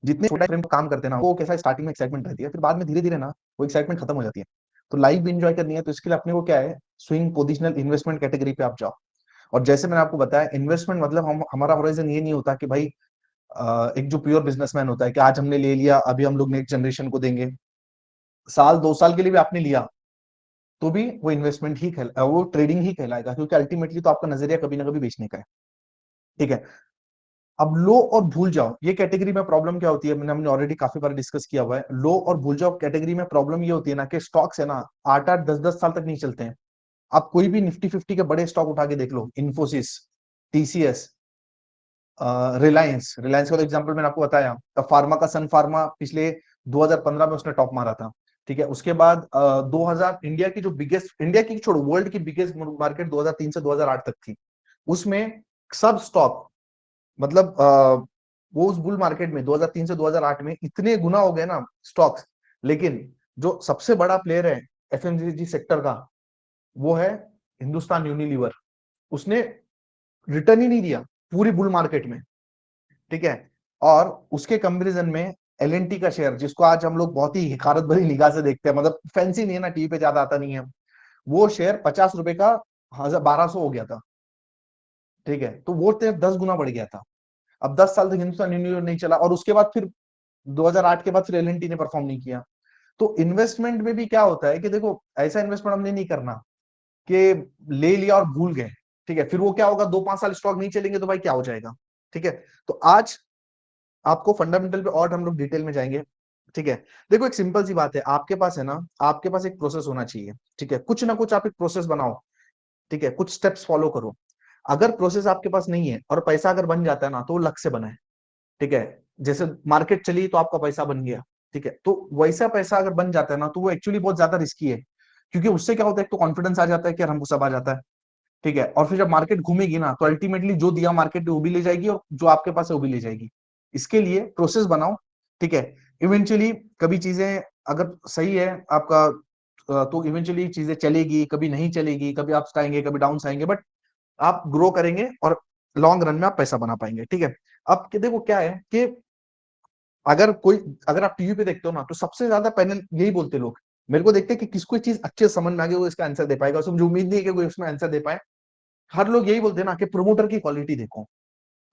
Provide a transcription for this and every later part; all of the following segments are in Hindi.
जितने छोटा फ्रेम काम करते हैं ना, वो कैसा स्टार्टिंग में एक्साइटमेंट रहती है, फिर बाद में धीरे धीरे ना वो एक्साइटमेंट खत्म हो जाती है। तो लाइफ भी इंजॉय करनी है, तो इसके लिए अपने को क्या है, स्विंग पोजिशनल इन्वेस्टमेंट कैटेगरी पे आप जाओ। और जैसे मैंने आपको बताया, इन्वेस्टमेंट मतलब हम हमारा होराइजन ये नहीं होता कि भाई एक जो प्योर बिजनेसमैन होता है कि आज हमने ले लिया, अभी हम लोग नेक्स्ट जनरेशन को देंगे। साल 2 साल के लिए भी आपने लिया तो भी वो इन्वेस्टमेंट ही वो ट्रेडिंग ही कहलाएगा, क्योंकि अल्टीमेटली तो आपका नजरिया कभी ना कभी बेचने का है। ठीक है। अब लो और भूल जाओ ये कैटेगरी में प्रॉब्लम क्या होती है, हमने ऑलरेडी काफी बार डिस्कस किया हुआ है। लो और भूल जाओ कैटेगरी में प्रॉब्लम ये होती है ना कि स्टॉक्स है ना 8 8 10 10 साल तक नहीं चलते हैं। आप कोई भी निफ्टी फिफ्टी के बड़े स्टॉक उठा के देख लो, इन्फोसिस, टीसीएस, रिलायंस। रिलायंस का तो एग्जांपल मैंने आपको बताया। अब फार्मा का सन फार्मा पिछले 2015 में उसने टॉप मारा था। ठीक है। उसके बाद 2000 इंडिया की जो बिगेस्ट, इंडिया की छोड़ो, वर्ल्ड की बिगेस्ट मार्केट 2003 से 2008 तक थी। उसमें सब स्टॉक, मतलब वो उस बुल मार्केट में 2003 से 2008 में इतने गुना हो गए ना स्टॉक्स। लेकिन जो सबसे बड़ा प्लेयर है एफएमसीजी सेक्टर का, वो है हिंदुस्तान यूनिलीवर। उसने रिटर्न ही नहीं दिया पूरी बुल मार्केट में। ठीक है। और उसके कंपैरिजन में एलएनटी का शेयर, जिसको आज हम लोग बहुत ही हकारत भरी निगाह से देखते हैं, मतलब फैंसी नहीं है ना, टीवी पे ज्यादा आता नहीं है, वो शेयर 50 रुपए का 1200 हो गया था। ठीक है। तो वो 10 गुना बढ़ गया था। अब 10 साल तक हिंदुस्तान यूनिलीवर नहीं चला, और उसके बाद फिर 2008 के बाद फिर एलएनटी ने परफॉर्म नहीं किया। तो इन्वेस्टमेंट में भी क्या होता है कि देखो, ऐसा इन्वेस्टमेंट हमने नहीं करना कि ले लिया और भूल गए। ठीक है। फिर वो क्या होगा, 2 5 साल स्टॉक नहीं चलेंगे तो भाई क्या हो जाएगा। ठीक है। तो आज आपको फंडामेंटल पे और हम लोग डिटेल में जाएंगे। ठीक है। देखो एक सिंपल सी बात है, आपके पास है ना, आपके पास एक प्रोसेस होना चाहिए। ठीक है। कुछ ना कुछ आप एक प्रोसेस बनाओ। ठीक है। कुछ स्टेप्स फॉलो करो। अगर प्रोसेस आपके पास नहीं है और पैसा अगर बन जाता है ना, तो वो लक से बना है। ठीक है। जैसे मार्केट चली तो आपका पैसा बन गया। ठीक है। तो वैसा पैसा अगर बन जाता है ना, तो वो एक्चुअली बहुत ज्यादा रिस्की है। क्योंकि उससे क्या होता है, एक तो कॉन्फिडेंस आ जाता है कि यार हमको सब आ जाता है। ठीक है। और फिर जब मार्केट घूमेगी ना, तो अल्टीमेटली जो दिया मार्केट ने वो भी ले जाएगी, और जो आपके पास है वो भी ले जाएगी। इसके लिए प्रोसेस बनाओ। ठीक है। इवेंचुअली कभी चीजें अगर सही है आपका, तो इवेंचुअली चीजें चलेगी, कभी नहीं चलेगी, कभी अप्स आएंगे, कभी डाउन आएंगे, बट आप ग्रो करेंगे और लॉन्ग रन में आप पैसा बना पाएंगे। ठीक है। अब देखो क्या है कि अगर कोई, अगर आप टीवी पे देखते हो ना, तो सबसे ज्यादा पैनल यही बोलते हैं लोग, मेरे को देखते हैं कि किसको चीज अच्छे से समझ में आ गई, वो इसका आंसर दे पाएगा। उसमें मुझे उम्मीद नहीं है कि कोई उसमें आंसर दे पाए। हर लोग यही बोलते हैं ना कि प्रोमोटर की क्वालिटी देखो।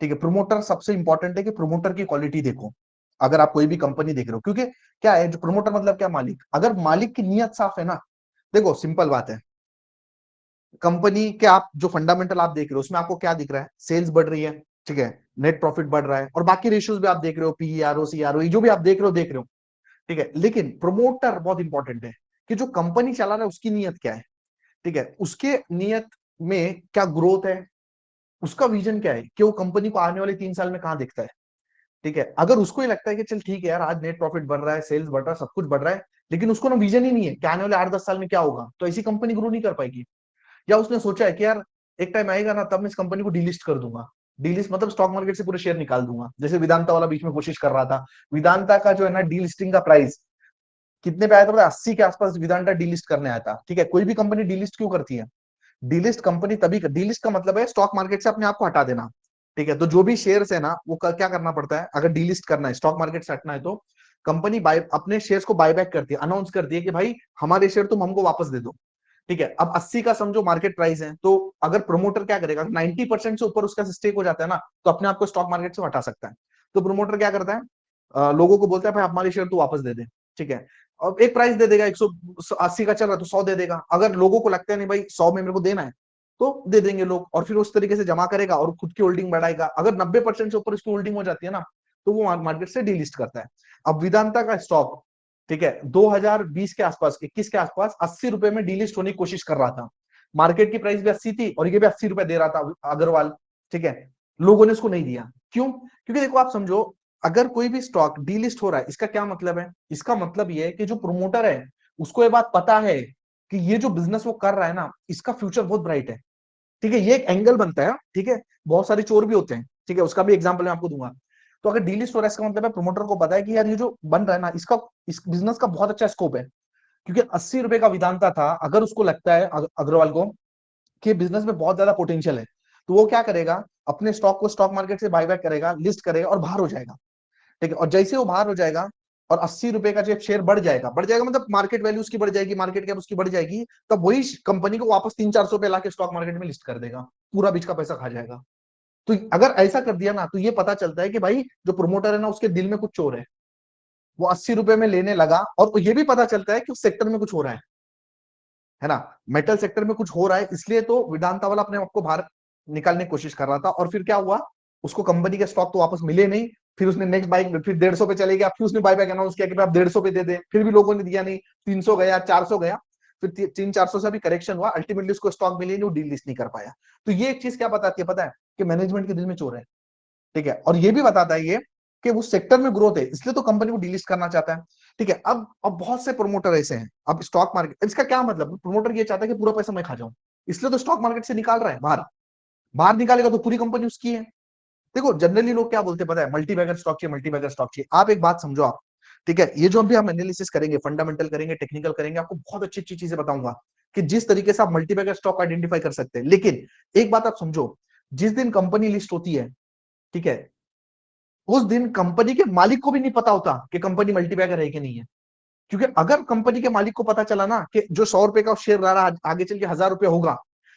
ठीक है। प्रोमोटर सबसे इंपॉर्टेंट है कि प्रोमोटर की क्वालिटी देखो। अगर आप कोई भी कंपनी देख रहे हो, क्योंकि क्या है, जो प्रोमोटर मतलब क्या, मालिक। अगर मालिक की नीयत साफ है ना, देखो सिंपल बात है, कंपनी के आप जो फंडामेंटल आप देख रहे हो, उसमें आपको क्या दिख रहा है, सेल्स बढ़ रही है। ठीक है। नेट प्रॉफिट बढ़ रहा है, और बाकी रेशियोज भी आप देख रहे हो, पीईआरओ सीआरओ जो भी आप देख रहे हो। ठीक है। लेकिन प्रोमोटर बहुत इंपॉर्टेंट है कि जो कंपनी चला रहा है उसकी नीयत क्या है। ठीक है। उसके नीयत में क्या ग्रोथ है, उसका विजन क्या है, कि वो कंपनी को आने वाले 3 साल में कहां देखता है। ठीक है। अगर उसको ही लगता है कि चल ठीक है यार, आज नेट प्रॉफिट बढ़ रहा है, सेल्स बढ़ रहा है, सब कुछ बढ़ रहा है, लेकिन उसको ना विजन ही नहीं है कि आने वाले 8 10 साल में क्या होगा, तो ऐसी कंपनी ग्रो नहीं कर पाएगी। या उसने सोचा है कि यार एक टाइम आएगा ना, तब मैं इस कंपनी को डीलिस्ट कर दूंगा। डीलिस्ट मतलब स्टॉक मार्केट से पूरे शेयर निकाल दूंगा, जैसे वेदांता वाला बीच में कोशिश कर रहा था। वेदांता का जो है ना डीलिस्टिंग का प्राइस कितने पे आया था पता है? 80 के आसपास वेदांता डीलिस्ट करने आया था। ठीक है। कोई भी कंपनी डीलिस्ट क्यों करती है, डीलिस्ट कंपनी तभी कर, डीलिस्ट का मतलब है स्टॉक मार्केट से अपने आप को हटा देना। ठीक है। तो जो भी शेयर्स है ना, वो क्या करना पड़ता है, अगर डीलिस्ट करना है, स्टॉक मार्केट से हटना है, तो कंपनी बाय अपने शेयर्स को बायबैक करती है, अनाउंस करती है कि भाई हमारे शेयर तुम हमको वापस दे दो। ठीक है। अब 80 का समझो मार्केट प्राइस है, तो अगर प्रमोटर क्या करेगा, 90% से ऊपर उसका स्टेक हो जाता है ना, तो अपने आप को स्टॉक मार्केट से हटा सकता है। तो प्रमोटर क्या करता है, लोगों को बोलता है भाई हमारे शेयर तो वापस दे दे। ठीक है। अब एक प्राइस दे देगा, 180 का चल रहा है तो 100 दे देगा। अगर लोगों को लगता है नहीं भाई 100 में मेरे को देना है, तो दे देंगे लोग, और फिर उस तरीके से जमा करेगा और खुद की होल्डिंग बढ़ाएगा। अगर 90% से ऊपर उसकी होल्डिंग हो जाती है ना, तो वो मार्केट से डीलिस्ट करता है। अब वेदांता का स्टॉक, ठीक है, 2020 के आसपास, 21 के आसपास 80 रुपए में डीलिस्ट होने की कोशिश कर रहा था। मार्केट की प्राइस भी 80 थी, और ये भी 80 रुपए दे रहा था अग्रवाल। ठीक है। लोगों ने उसको नहीं दिया, क्यों? क्योंकि देखो आप समझो, अगर कोई भी स्टॉक डीलिस्ट हो रहा है, इसका क्या मतलब है, इसका मतलब ये है कि जो प्रोमोटर है उसको ये बात पता है कि ये जो बिजनेस वो कर रहा है ना, इसका फ्यूचर बहुत ब्राइट है। ठीक है। ये एक एंगल बनता है। ठीक है। बहुत सारे चोर भी होते हैं। ठीक है। उसका भी एग्जांपल मैं आपको दूंगा। तो अगर डीलिस्ट हो रहा है, इसका मतलब है प्रोमोटर को पता है कि यार ये जो बन रहा है ना, इसका इस बिजनेस का बहुत अच्छा स्कोप है। क्योंकि 80 रुपए का वेदांता था, अगर उसको लगता है अग्रवाल को कि बिजनेस में बहुत ज्यादा पोटेंशियल है, तो वो क्या करेगा, अपने स्टॉक को स्टॉक मार्केट से बायबैक करेगा, लिस्ट करेगा और बाहर हो जाएगा। ठीक है, और जैसे वो बाहर हो जाएगा और 80 रुपए का जब शेयर बढ़ जाएगा मतलब मार्केट वैल्यू उसकी बढ़ जाएगी, मार्केट कैप उसकी बढ़ जाएगी, तब वही कंपनी को वापस 300-400 रुपए ला के स्टॉक मार्केट में लिस्ट कर देगा, पूरा बीच का पैसा खा जाएगा। तो अगर ऐसा कर दिया ना, तो ये पता चलता है कि भाई जो प्रोमोटर है ना, उसके दिल में कुछ चोर है, वो 80 रुपए में लेने लगा, और ये भी पता चलता है कि उस सेक्टर में कुछ हो रहा है ना, मेटल सेक्टर में कुछ हो रहा है, इसलिए तो वेदांता वाला अपने आप को बाहर निकालने की कोशिश कर रहा था। और फिर क्या हुआ, उसको कंपनी के स्टॉक तो वापस मिले नहीं, फिर उसने नेक्स्ट बाइक फिर 150 पे चले गया, फिर उसने बाय बैक अनाउंस किया कि आप 150 पे दे दे, फिर भी लोगों ने दिया नहीं, 300 गया, 400 गया, फिर 300-400 से भी करेक्शन हुआ, अल्टीमेटली उसको स्टॉक मिले नहीं, वो डील लिस्ट नहीं कर पाया। तो ये एक चीज क्या बताती है, पता है कि मैनेजमेंट के दिल में चोर है, ठीक है, और ये भी बताता है ये कि उस सेक्टर में ग्रोथ है, इसलिए तो कंपनी को डिलिस्ट करना चाहता है। ठीक है, अब बहुत से प्रोमोटर ऐसे हैं, अब स्टॉक मार्केट, इसका क्या मतलब, प्रोमोटर ये चाहता है कि पूरा पैसा मैं खा जाऊं, इसलिए तो स्टॉक मार्केट से निकाल रहा है बाहर, बाहर निकालेगा तो पूरी कंपनी उसकी है। देखो जनरली लोग क्या बोलते हैं पता है, मल्टीबैगर स्टॉक चाहिए, मल्टीबैगर स्टॉक चाहिए। आप एक बात समझो आप, ठीक है, ये जो अभी हम एनालिसिस करेंगे, फंडामेंटल करेंगे, टेक्निकल करेंगे, आपको बहुत अच्छी अच्छी चीजें बताऊंगा कि जिस तरीके से आप मल्टीबैगर स्टॉक आइडेंटिफाई कर सकते हैं। लेकिन एक बात आप समझो, जिस दिन कंपनी लिस्ट होती है, ठीक है, उस दिन कंपनी के मालिक को भी नहीं पता होता कि कंपनी मल्टीबैगर है कि नहीं है। क्योंकि अगर कंपनी के मालिक को पता चला ना कि जो 100 रुपए का शेयर ला रहा आगे चल के 1000 रुपए होगा,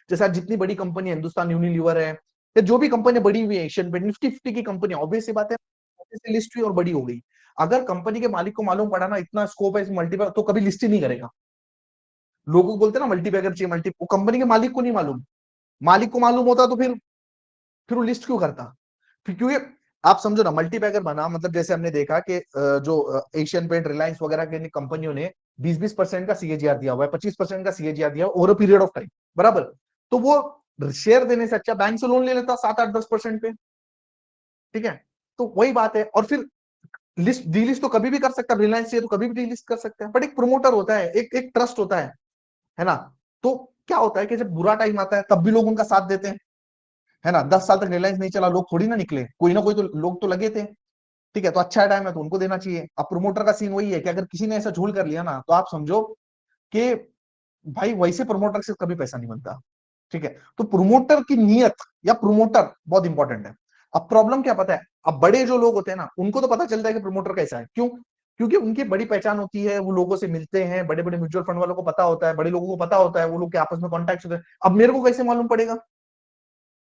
जैसे आज जितनी बड़ी कंपनी है, हिंदुस्तान यूनिलीवर है, या जो भी कंपनी बड़ी हुई है, एशियन पेंट, निफ्टी फिफ्टी की कंपनी, ऑब्वियस सी बात है, लिस्ट हुई और बड़ी हो गई। अगर कंपनी के मालिक को मालूम पड़ा ना इतना स्कोप है इस मल्टीबैगर, तो कभी लिस्ट ही नहीं करेगा। लोगों को बोलते हैं ना मल्टीबैगर चाहिए, मल्टी, वो कंपनी के मालिक को नहीं मालूम, मालिक को मालूम होता तो फिर वो लिस्ट क्यों करता। फिर क्योंकि आप समझो ना, मल्टीबैगर बना मतलब जैसे हमने देखा कि जो एशियन पेंट, रिलायंस वगैरह के कंपनियों ने 20-20% का सीएजीआर दिया हुआ है, 25% का सीएजीआर दिया over a period of time, बराबर। तो वो शेयर देने से अच्छा बैंक से लोन ले लेता 7-8-10% पे, ठीक है। तो वही बात है, और फिर लिस्ट डीलिस्ट तो कभी भी कर सकता है, रिलायंस चाहिए तो कभी भी डीलिस्ट कर सकता है, बट एक प्रोमोटर होता है, एक एक ट्रस्ट होता है ना। तो क्या होता है कि जब बुरा टाइम आता है तब भी लोग उनका साथ देते हैं, है ना। 10 साल तक रिलायंस नहीं चला, लोग थोड़ी ना निकले, कोई ना कोई तो लोग तो लगे थे, ठीक है, तो अच्छा टाइम है तो उनको देना चाहिए। अब प्रोमोटर का सीन वही है कि अगर किसी ने ऐसा झोल कर लिया ना, तो आप समझो कि भाई वैसे प्रोमोटर से कभी पैसा नहीं बनता, ठीक है। तो प्रोमोटर की नीयत या प्रोमोटर बहुत इंपॉर्टेंट है। अब प्रॉब्लम क्या पता है, अब बड़े जो लोग होते हैं ना, उनको तो पता चलता है कि प्रोमोटर कैसा है, क्यों, क्योंकि उनकी बड़ी पहचान होती है, वो लोगों से मिलते हैं, बड़े बड़े म्यूचुअल फंड वालों को पता होता है, बड़े लोगों को पता होता है, वो लोग के आपस में कॉन्टैक्ट होते हैं। अब मेरे को कैसे मालूम पड़ेगा,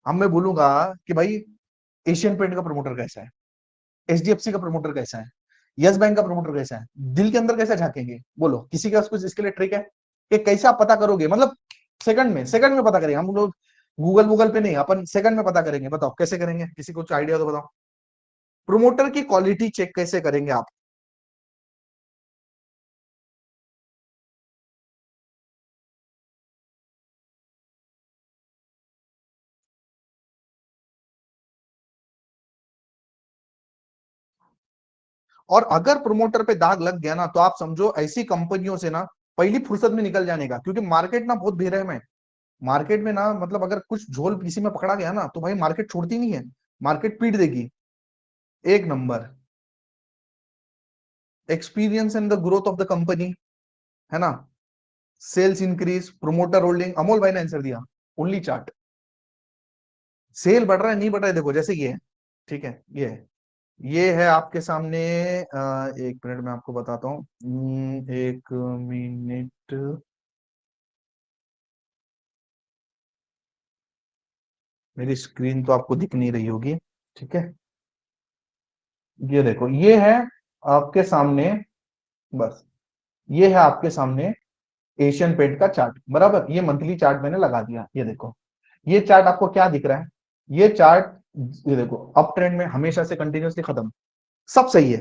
अब मैं बोलूंगा कि भाई एशियन पेंट का प्रमोटर कैसा है, एचडीएफसी का प्रमोटर कैसा है, यस बैंक का प्रमोटर कैसा है, दिल के अंदर कैसे झांकेंगे, बोलो, किसी के पास कुछ इसके लिए ट्रिक है कि कैसे आप पता करोगे, मतलब सेकंड में पता करेंगे हम लोग, गूगल पे नहीं, अपन सेकंड में पता करेंगे, बताओ कैसे करेंगे, किसी को कुछ आइडिया तो बताओ, प्रोमोटर की क्वालिटी चेक कैसे करेंगे आप। और अगर प्रोमोटर पे दाग लग गया ना, तो आप समझो ऐसी कंपनियों से ना पहली फुर्सत में निकल जाने का, क्योंकि मार्केट ना बहुत बेरहम है। मार्केट में ना मतलब अगर कुछ झोल किसी में पकड़ा गया ना, तो भाई मार्केट छोड़ती नहीं है, मार्केट पीट देगी। एक number experience in the growth of the company, है ना, sales increase, promoter holding, Amol भाई ने आंसर दिया, ओनली चार्ट, सेल बढ़ रहा है नहीं बढ़ रहा है, देखो जैसे ये है, ठीक है, ये है आपके सामने। एक मिनट में आपको बताता हूँ, एक मिनट, मेरी स्क्रीन तो आपको दिख नहीं रही होगी, ठीक है, ये देखो, ये है आपके सामने, बस ये है आपके सामने एशियन पेंट का चार्ट, बराबर, ये मंथली चार्ट मैंने लगा दिया, ये देखो, ये चार्ट आपको क्या दिख रहा है, ये चार्ट, ये देखो अप ट्रेंड में हमेशा से कंटिन्यूसली खत्म, सब सही है,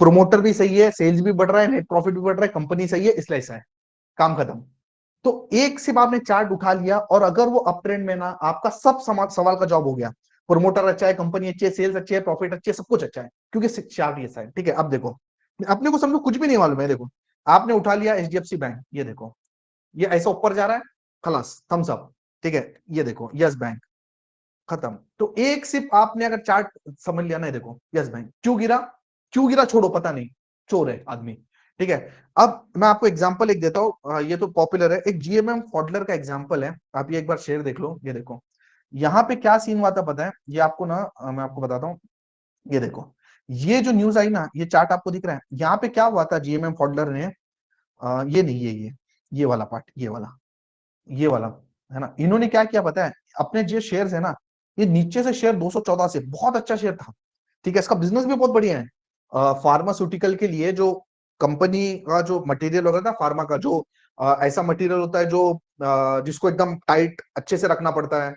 प्रोमोटर भी सही है, सेल्स भी बढ़ रहा है, नेट प्रॉफिट भी बढ़ रहा है, कंपनी सही है, इसलिए ऐसा है, काम खत्म। तो एक सिर्फ आपने चार्ट उठा लिया, और अगर वो अप ट्रेंड में ना, आपका सब सवाल का जवाब हो गया, प्रोमोटर अच्छा है, कंपनी अच्छी है, सेल्स अच्छी है, प्रॉफिट अच्छी है, सब कुछ अच्छा है, क्योंकि चार्ट ये है, ठीक है। अब देखो, अपने को समझो कुछ भी नहीं मालूम है, देखो आपने उठा लिया एचडीएफसी बैंक, ये देखो, ये ऐसा ऊपर जा रहा है, खलास थम्स अप, ठीक है, ये देखो यस बैंक, खत्म। तो एक सिर्फ आपने अगर चार्ट समझ लिया ना, ये देखो यस बैंक क्यों गिरा, क्यों गिरा छोड़ो, पता नहीं, चोर है आदमी, ठीक है। अब मैं आपको एग्जांपल एक देता हूं, ये तो पॉपुलर है, एक जीएमएम फॉडलर का एग्जांपल है, आप ये एक बार शेयर देख लो, ये देखो यहाँ पे क्या सीन हुआ था पता है, ये आपको ना मैं आपको बताता हूँ, ये देखो, ये जो न्यूज आई ना, ये चार्ट आपको दिख रहा है, यहाँ पे क्या हुआ था, जीएमएम फॉडलर ने ये नहीं, ये वाला पार्ट, ये वाला है ना, इन्होंने क्या किया पता है, अपने जो शेयर्स है ना, ये नीचे से शेयर 214 से, बहुत अच्छा शेयर था, ठीक है, इसका बिजनेस भी बहुत बढ़िया है। फार्मास्यूटिकल के लिए जो कंपनी का जो मटेरियल होगा ना, फार्मा का जो ऐसा मटेरियल होता है जो जिसको एकदम टाइट अच्छे से रखना पड़ता है,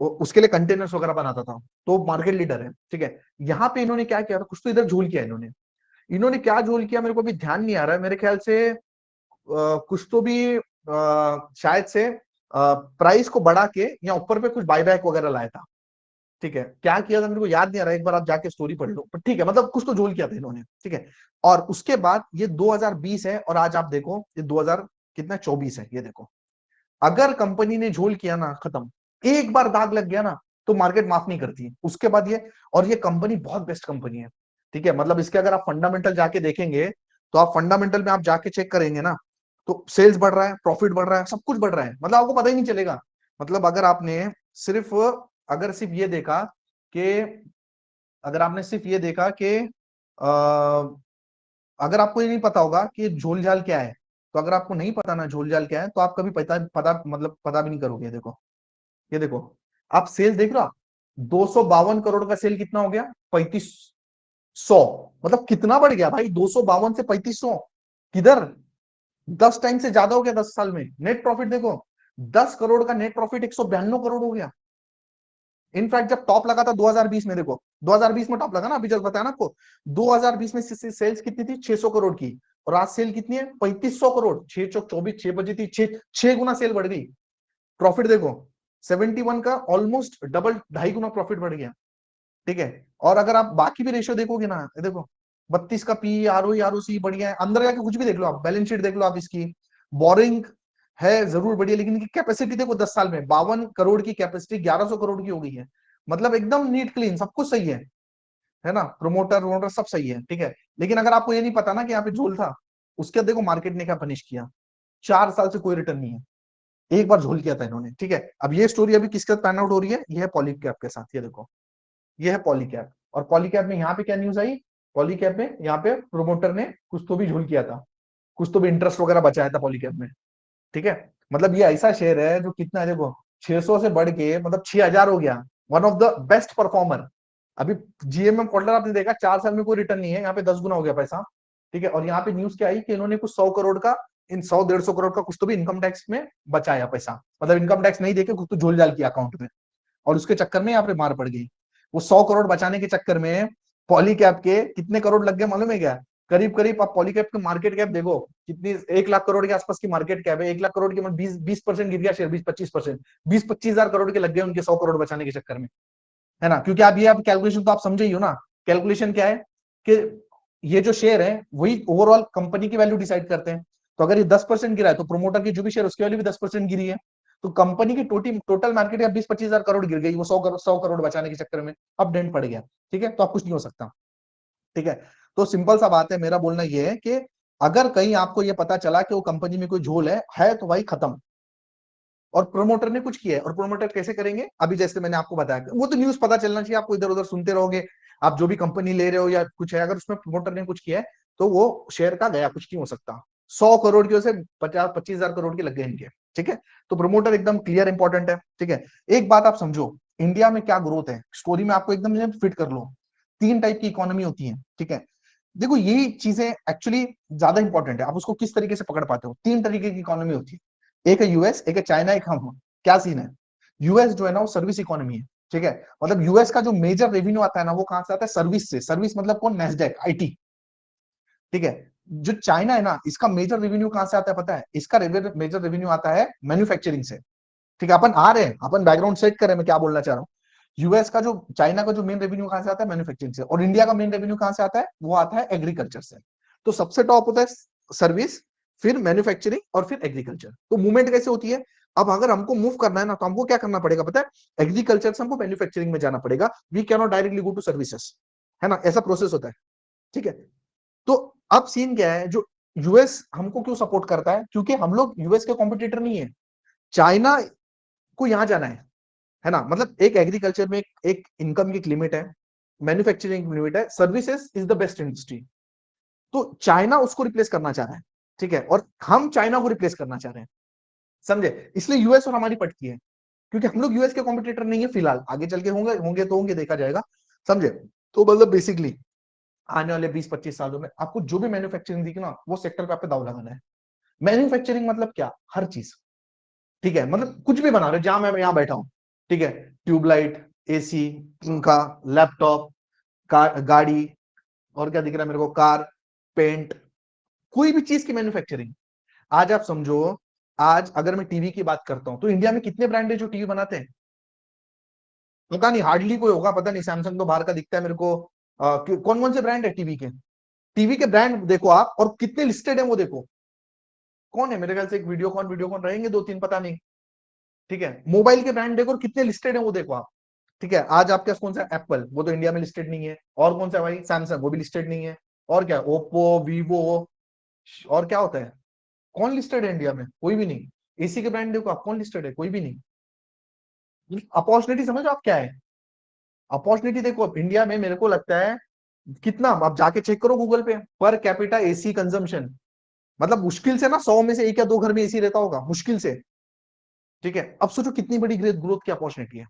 उसके लिए कंटेनर्स वगैरह बनाता था, तो मार्केट लीडर है, ठीक है। यहाँ पे इन्होंने क्या किया था, कुछ तो इधर झूल किया इन्होंने, क्या झोल किया मेरे को अभी ध्यान नहीं आ रहा है, मेरे ख्याल से कुछ तो भी शायद से प्राइस को बढ़ा के या ऊपर पे कुछ बायबैक वगैरह लाया था, ठीक है, क्या किया था मेरे को याद नहीं आ रहा है, एक बार आप जाके स्टोरी पढ़ लो, पर ठीक है, मतलब कुछ तो झोल किया था इन्होंने, ठीक है। और उसके बाद ये 2020 है, और आज आप देखो ये 2000 कितना 24 है, ये देखो, अगर कंपनी ने झोल किया ना, खत्म, एक बार दाग लग गया ना, तो मार्केट माफ नहीं करती उसके बाद ये। और ये कंपनी बहुत बेस्ट कंपनी है, ठीक है, मतलब इसके अगर आप फंडामेंटल जाके देखेंगे, तो आप फंडामेंटल में आप जाके चेक करेंगे ना, तो सेल्स बढ़ रहा है, प्रॉफिट बढ़ रहा है, सब कुछ बढ़ रहा है, मतलब आपको पता ही नहीं चलेगा। मतलब अगर आपने सिर्फ अगर सिर्फ ये देखा कि अगर आपने सिर्फ ये देखा कि अगर आपको ये नहीं पता होगा कि झोल झाल क्या है, तो अगर आपको नहीं पता ना झोल झाल क्या है, तो आप कभी पता पता मतलब पता भी नहीं करोगे। देखो, ये देखो, आप सेल देख रहे हो, 252 करोड़ का सेल कितना हो गया, 3500, मतलब कितना बढ़ गया भाई, 252 से 3500, किधर, 10 टाइम से ज्यादा हो गया 10 साल में। नेट प्रॉफिट देखो, 10 करोड़ का नेट प्रॉफिट 192 करोड़ हो गया। इनफैक्ट जब टॉप लगा था 2020 में, देखो 2020 में टॉप लगा ना, अभी जब बताया ना आपको, 2020 में सेल्स कितनी थी, 600 करोड़ की, और आज सेल कितनी है, 3500 करोड़, 6 चौक 24, 6 बजी थी, 6 गुना सेल बढ़ गई। प्रॉफिट देखो, 71 का ऑलमोस्ट डबल, 2.5 गुना प्रॉफिट बढ़ गया, ठीक है। और अगर आप बाकी भी रेशियो देखोगे ना, ये देखो, 32 का पी, आरओई आरओसी बढ़िया है, अंदर जाके कुछ भी देख लो, आप बैलेंस शीट देख लो आप इसकी, बोरिंग है जरूर बढ़िया, लेकिन इनकी कैपेसिटी देखो, 10 साल में 52 करोड़ की कैपेसिटी 1100 करोड़ की हो गई है, मतलब एकदम नीट क्लीन, सब कुछ सही है ना, प्रमोटर वोटर सब सही है, ठीक है। लेकिन अगर आपको ये नहीं पता ना कि यहाँ पे झोल था, उसके बाद देखो मार्केट ने क्या पनिश किया, 4 साल से कोई रिटर्न नहीं है, एक बार झोल किया था इन्होंने, ठीक है। अब ये स्टोरी अभी किसके साथ पैन आउट हो रही है, ये है पॉलीकैप के साथ, ये देखो, ये है पॉलीकैप, और पॉलीकैप में यहाँ पे क्या न्यूज आई, पॉलीकैप में यहाँ पे प्रोमोटर ने कुछ तो भी झोल किया था, कुछ तो भी इंटरेस्ट वगैरह बचाया था पॉलीकैप में, ठीक है। मतलब ये ऐसा शेयर है जो कितना है देखो, 600 से बढ़ के मतलब 6000 हो गया, one of the best performer. अभी जीएमएम फोल्डर आपने देखा, 4 साल में कोई रिटर्न नहीं है, यहाँ पे 10 गुना हो गया पैसा, ठीक है। और यहाँ पे न्यूज क्या आई कि इन्होंने कुछ 100 करोड़ का, इन 100 150 करोड़ का कुछ तो भी इनकम टैक्स में बचाया पैसा, मतलब इनकम टैक्स नहीं देके कुछ तो झोल झाल किया अकाउंट में, और उसके चक्कर में यहाँ पे मार पड़ गई। वो 100 करोड़ बचाने के चक्कर में पॉलीकैप के कितने करोड़ लग गए मालूम है क्या, करीब करीब आप पॉलीकैप की मार्केट कैप देखो कितनी, 1 लाख करोड़ के आसपास की मार्केट कैप है, 1 लाख करोड़ की, मतलब 20% गिर गया शेयर, 20-25%, 20-25 हजार करोड़ के लग गए उनके 100 करोड़ बचाने के चक्कर में, है ना। क्योंकि आप ये आप कैलकुलेशन तो आप समझे ही हो ना, कैलकुलेशन क्या है कि ये जो शेयर है वही ओवरऑल कंपनी की वैल्यू डिसाइड करते हैं, तो अगर ये 10% गिरा है, तो प्रोमोटर की जो भी शेयर उसकी वैल्यू भी 10% गिरी है, तो कंपनी की टोटल मार्केट या 20-25 हजार करोड़ गिर गई, वो 100 करोड़ बचाने के चक्कर में, अब डेंट पड़ गया, ठीक है, तो अब कुछ नहीं हो सकता, ठीक है। तो सिंपल सा बात है, मेरा बोलना ये है कि अगर कहीं आपको ये पता चला कि वो कंपनी में कोई झोल है तो भाई खत्म, और प्रोमोटर ने कुछ किया है, और प्रोमोटर कैसे करेंगे, अभी जैसे मैंने आपको बताया, वो तो न्यूज पता चलना चाहिए आपको, इधर उधर सुनते रहोगे, आप जो भी कंपनी ले रहे हो या कुछ है, अगर उसमें प्रोमोटर ने कुछ किया है, तो वो शेयर का गया, कुछ नहीं हो सकता। 100 करोड़ की वजह से 50-25 हजार करोड़ के लग गए इनके, ठीक है। तो प्रोमोटर एकदम क्लियर इंपॉर्टेंट है, ठीक है। एक बात आप समझो, इंडिया में क्या ग्रोथ है, स्टोरी में आपको एकदम फिट कर लो, 3 टाइप की इकोनॉमी होती है, ठीक है। देखो यही चीजें एक्चुअली ज्यादा इंपॉर्टेंट है, आप उसको किस तरीके से पकड़ पाते हो। 3 तरीके की इकोनॉमी होती है, एक है यूएस, एक है चाइना, एक हम हो। क्या सीन है, यूएस जो है ना वो सर्विस इकोनॉमी है, ठीक है। मतलब यूएस का जो मेजर रेवेन्यू आता है ना, वो कहां से आता है, सर्विस से, सर्विस मतलब कौन, नेस्डेक, आईटी, ठीक है। जो चाइना है ना, इसका मेजर रेवेन्यू कहां से आता है पता है, इसका मेजर रेवेन्यू आता है मैन्युफैक्चरिंग से, ठीक है। अपन आ रहे हैं, अपन बैकग्राउंड सेट कर रहे हैं, मैं क्या बोलना चाह रहा हूँ। यूएस का जो, चाइना का जो मेन रेवेन्यू कहां से आता है, मैन्युफैक्चरिंग से, और इंडिया का मेन रेवेन्यू कहां से आता है, वो आता है एग्रीकल्चर से। तो सबसे टॉप होता है सर्विस, फिर मैन्युफैक्चरिंग, और फिर एग्रीकल्चर। तो मूवमेंट कैसे होती है, अब अगर हमको मूव करना है ना, तो हमको क्या करना पड़ेगा पता है, एग्रीकल्चर से हमको मैन्युफैक्चरिंग में जाना पड़ेगा, we can not directly go to services, है ना, ऐसा प्रोसेस होता है, ठीक है। तो अब सीन क्या है, जो यूएस हमको क्यों सपोर्ट करता है, क्योंकि हम लोग यूएस के कॉम्पिटिटर नहीं है, चाइना को यहां जाना है ना। मतलब एक एग्रीकल्चर में एक इनकम की लिमिट है, मैन्युफैक्चरिंग यूनिट है, services is the best industry. तो चाइना उसको रिप्लेस करना चाह रहा है, ठीक है, और हम चाइना को रिप्लेस करना चाह रहे हैं, समझे? इसलिए यूएस और हमारी पटकी है, क्योंकि हम लोग यूएस के कॉम्पिटिटर नहीं है फिलहाल, आगे चल के होंगे होंगे तो होंगे, देखा जाएगा, समझे? तो मतलब बेसिकली आने वाले 20-25 सालों में आपको जो भी मैन्युफैक्चरिंग दिखी ना, वो सेक्टर पे आपको दाव लगाना है। मैन्युफैक्चरिंग मतलब क्या? हर चीज, ठीक है, मतलब कुछ भी बना रहे हो, जहां मैं यहाँ बैठा हूँ, ठीक है, ट्यूबलाइट, एसी, पंखा, लैपटॉप, कार, गाड़ी, और क्या दिख रहा है मेरे को, कार, पेंट, कोई भी चीज की मैन्युफैक्चरिंग। आज आप समझो, आज अगर मैं टीवी की बात करता हूं, तो इंडिया में कितने ब्रांड है जो टीवी बनाते हैं? पता नहीं, हार्डली कोई होगा, पता नहीं, सैमसंग तो बाहर का दिखता है मेरे को। कौन कौन से ब्रांड है टीवी के? टीवी के ब्रांड देखो आप, और कितने लिस्टेड है वो देखो। कौन है? मेरे ख्याल से एक वीडियोकॉन रहेंगे, दो तीन, पता नहीं, ठीक है। मोबाइल के ब्रांड देखो और कितने लिस्टेड है वो देखो आप, ठीक है। आज आपके पास कौन सा? एप्पल, वो तो इंडिया में लिस्टेड नहीं है। और कौन सा भाई? सैमसंग, वो भी लिस्टेड नहीं है। और क्या? ओप्पो, वीवो, और क्या होता है? कौन लिस्टेड है इंडिया में? कोई भी नहीं। एसी के ब्रांड देखो आप, कौन लिस्टेड है? कोई भी नहीं। अपॉर्चुनिटी समझो आप क्या है। अपॉर्चुनिटी देखो अब इंडिया में, मेरे को लगता है कितना, आप जाके चेक करो गूगल पे, पर कैपिटा एसी कंजम्पशन, मतलब मुश्किल से ना 100 में से एक या दो घर में एसी रहता होगा, मुश्किल से, ठीक है। अब सोचो कितनी बड़ी ग्रेथ ग्रोथ की अपॉर्चुनिटी है।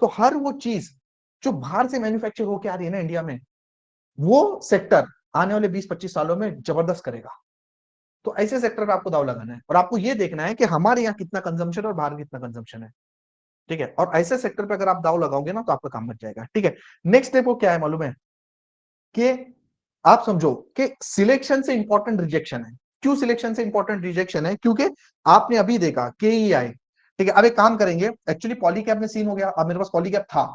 तो हर वो चीज जो बाहर से मैन्युफैक्चर होकर आ रही है ना इंडिया में, वो सेक्टर आने वाले 20-25 सालों में जबरदस्त करेगा। तो ऐसे सेक्टर पे आपको दाव लगाना है, और आपको ये देखना है कि हमारे यहाँ कितना कंजम्पशन है और बाहर कितना कंजम्पशन है, ठीक है। और ऐसे सेक्टर पे अगर आप दाव लगाओगे ना, तो आपका काम बच जाएगा, ठीक है। नेक्स्ट स्टेप वो क्या है मालूम है? कि आप समझो कि सिलेक्शन से इंपॉर्टेंट रिजेक्शन है। क्यों सिलेक्शन से इंपॉर्टेंट रिजेक्शन है? क्योंकि आपने अभी देखा KEI, ठीक है। अब एक काम करेंगे, एक्चुअली पॉलीकैब में सीन हो गया, अब मेरे पास पॉलीकैब था,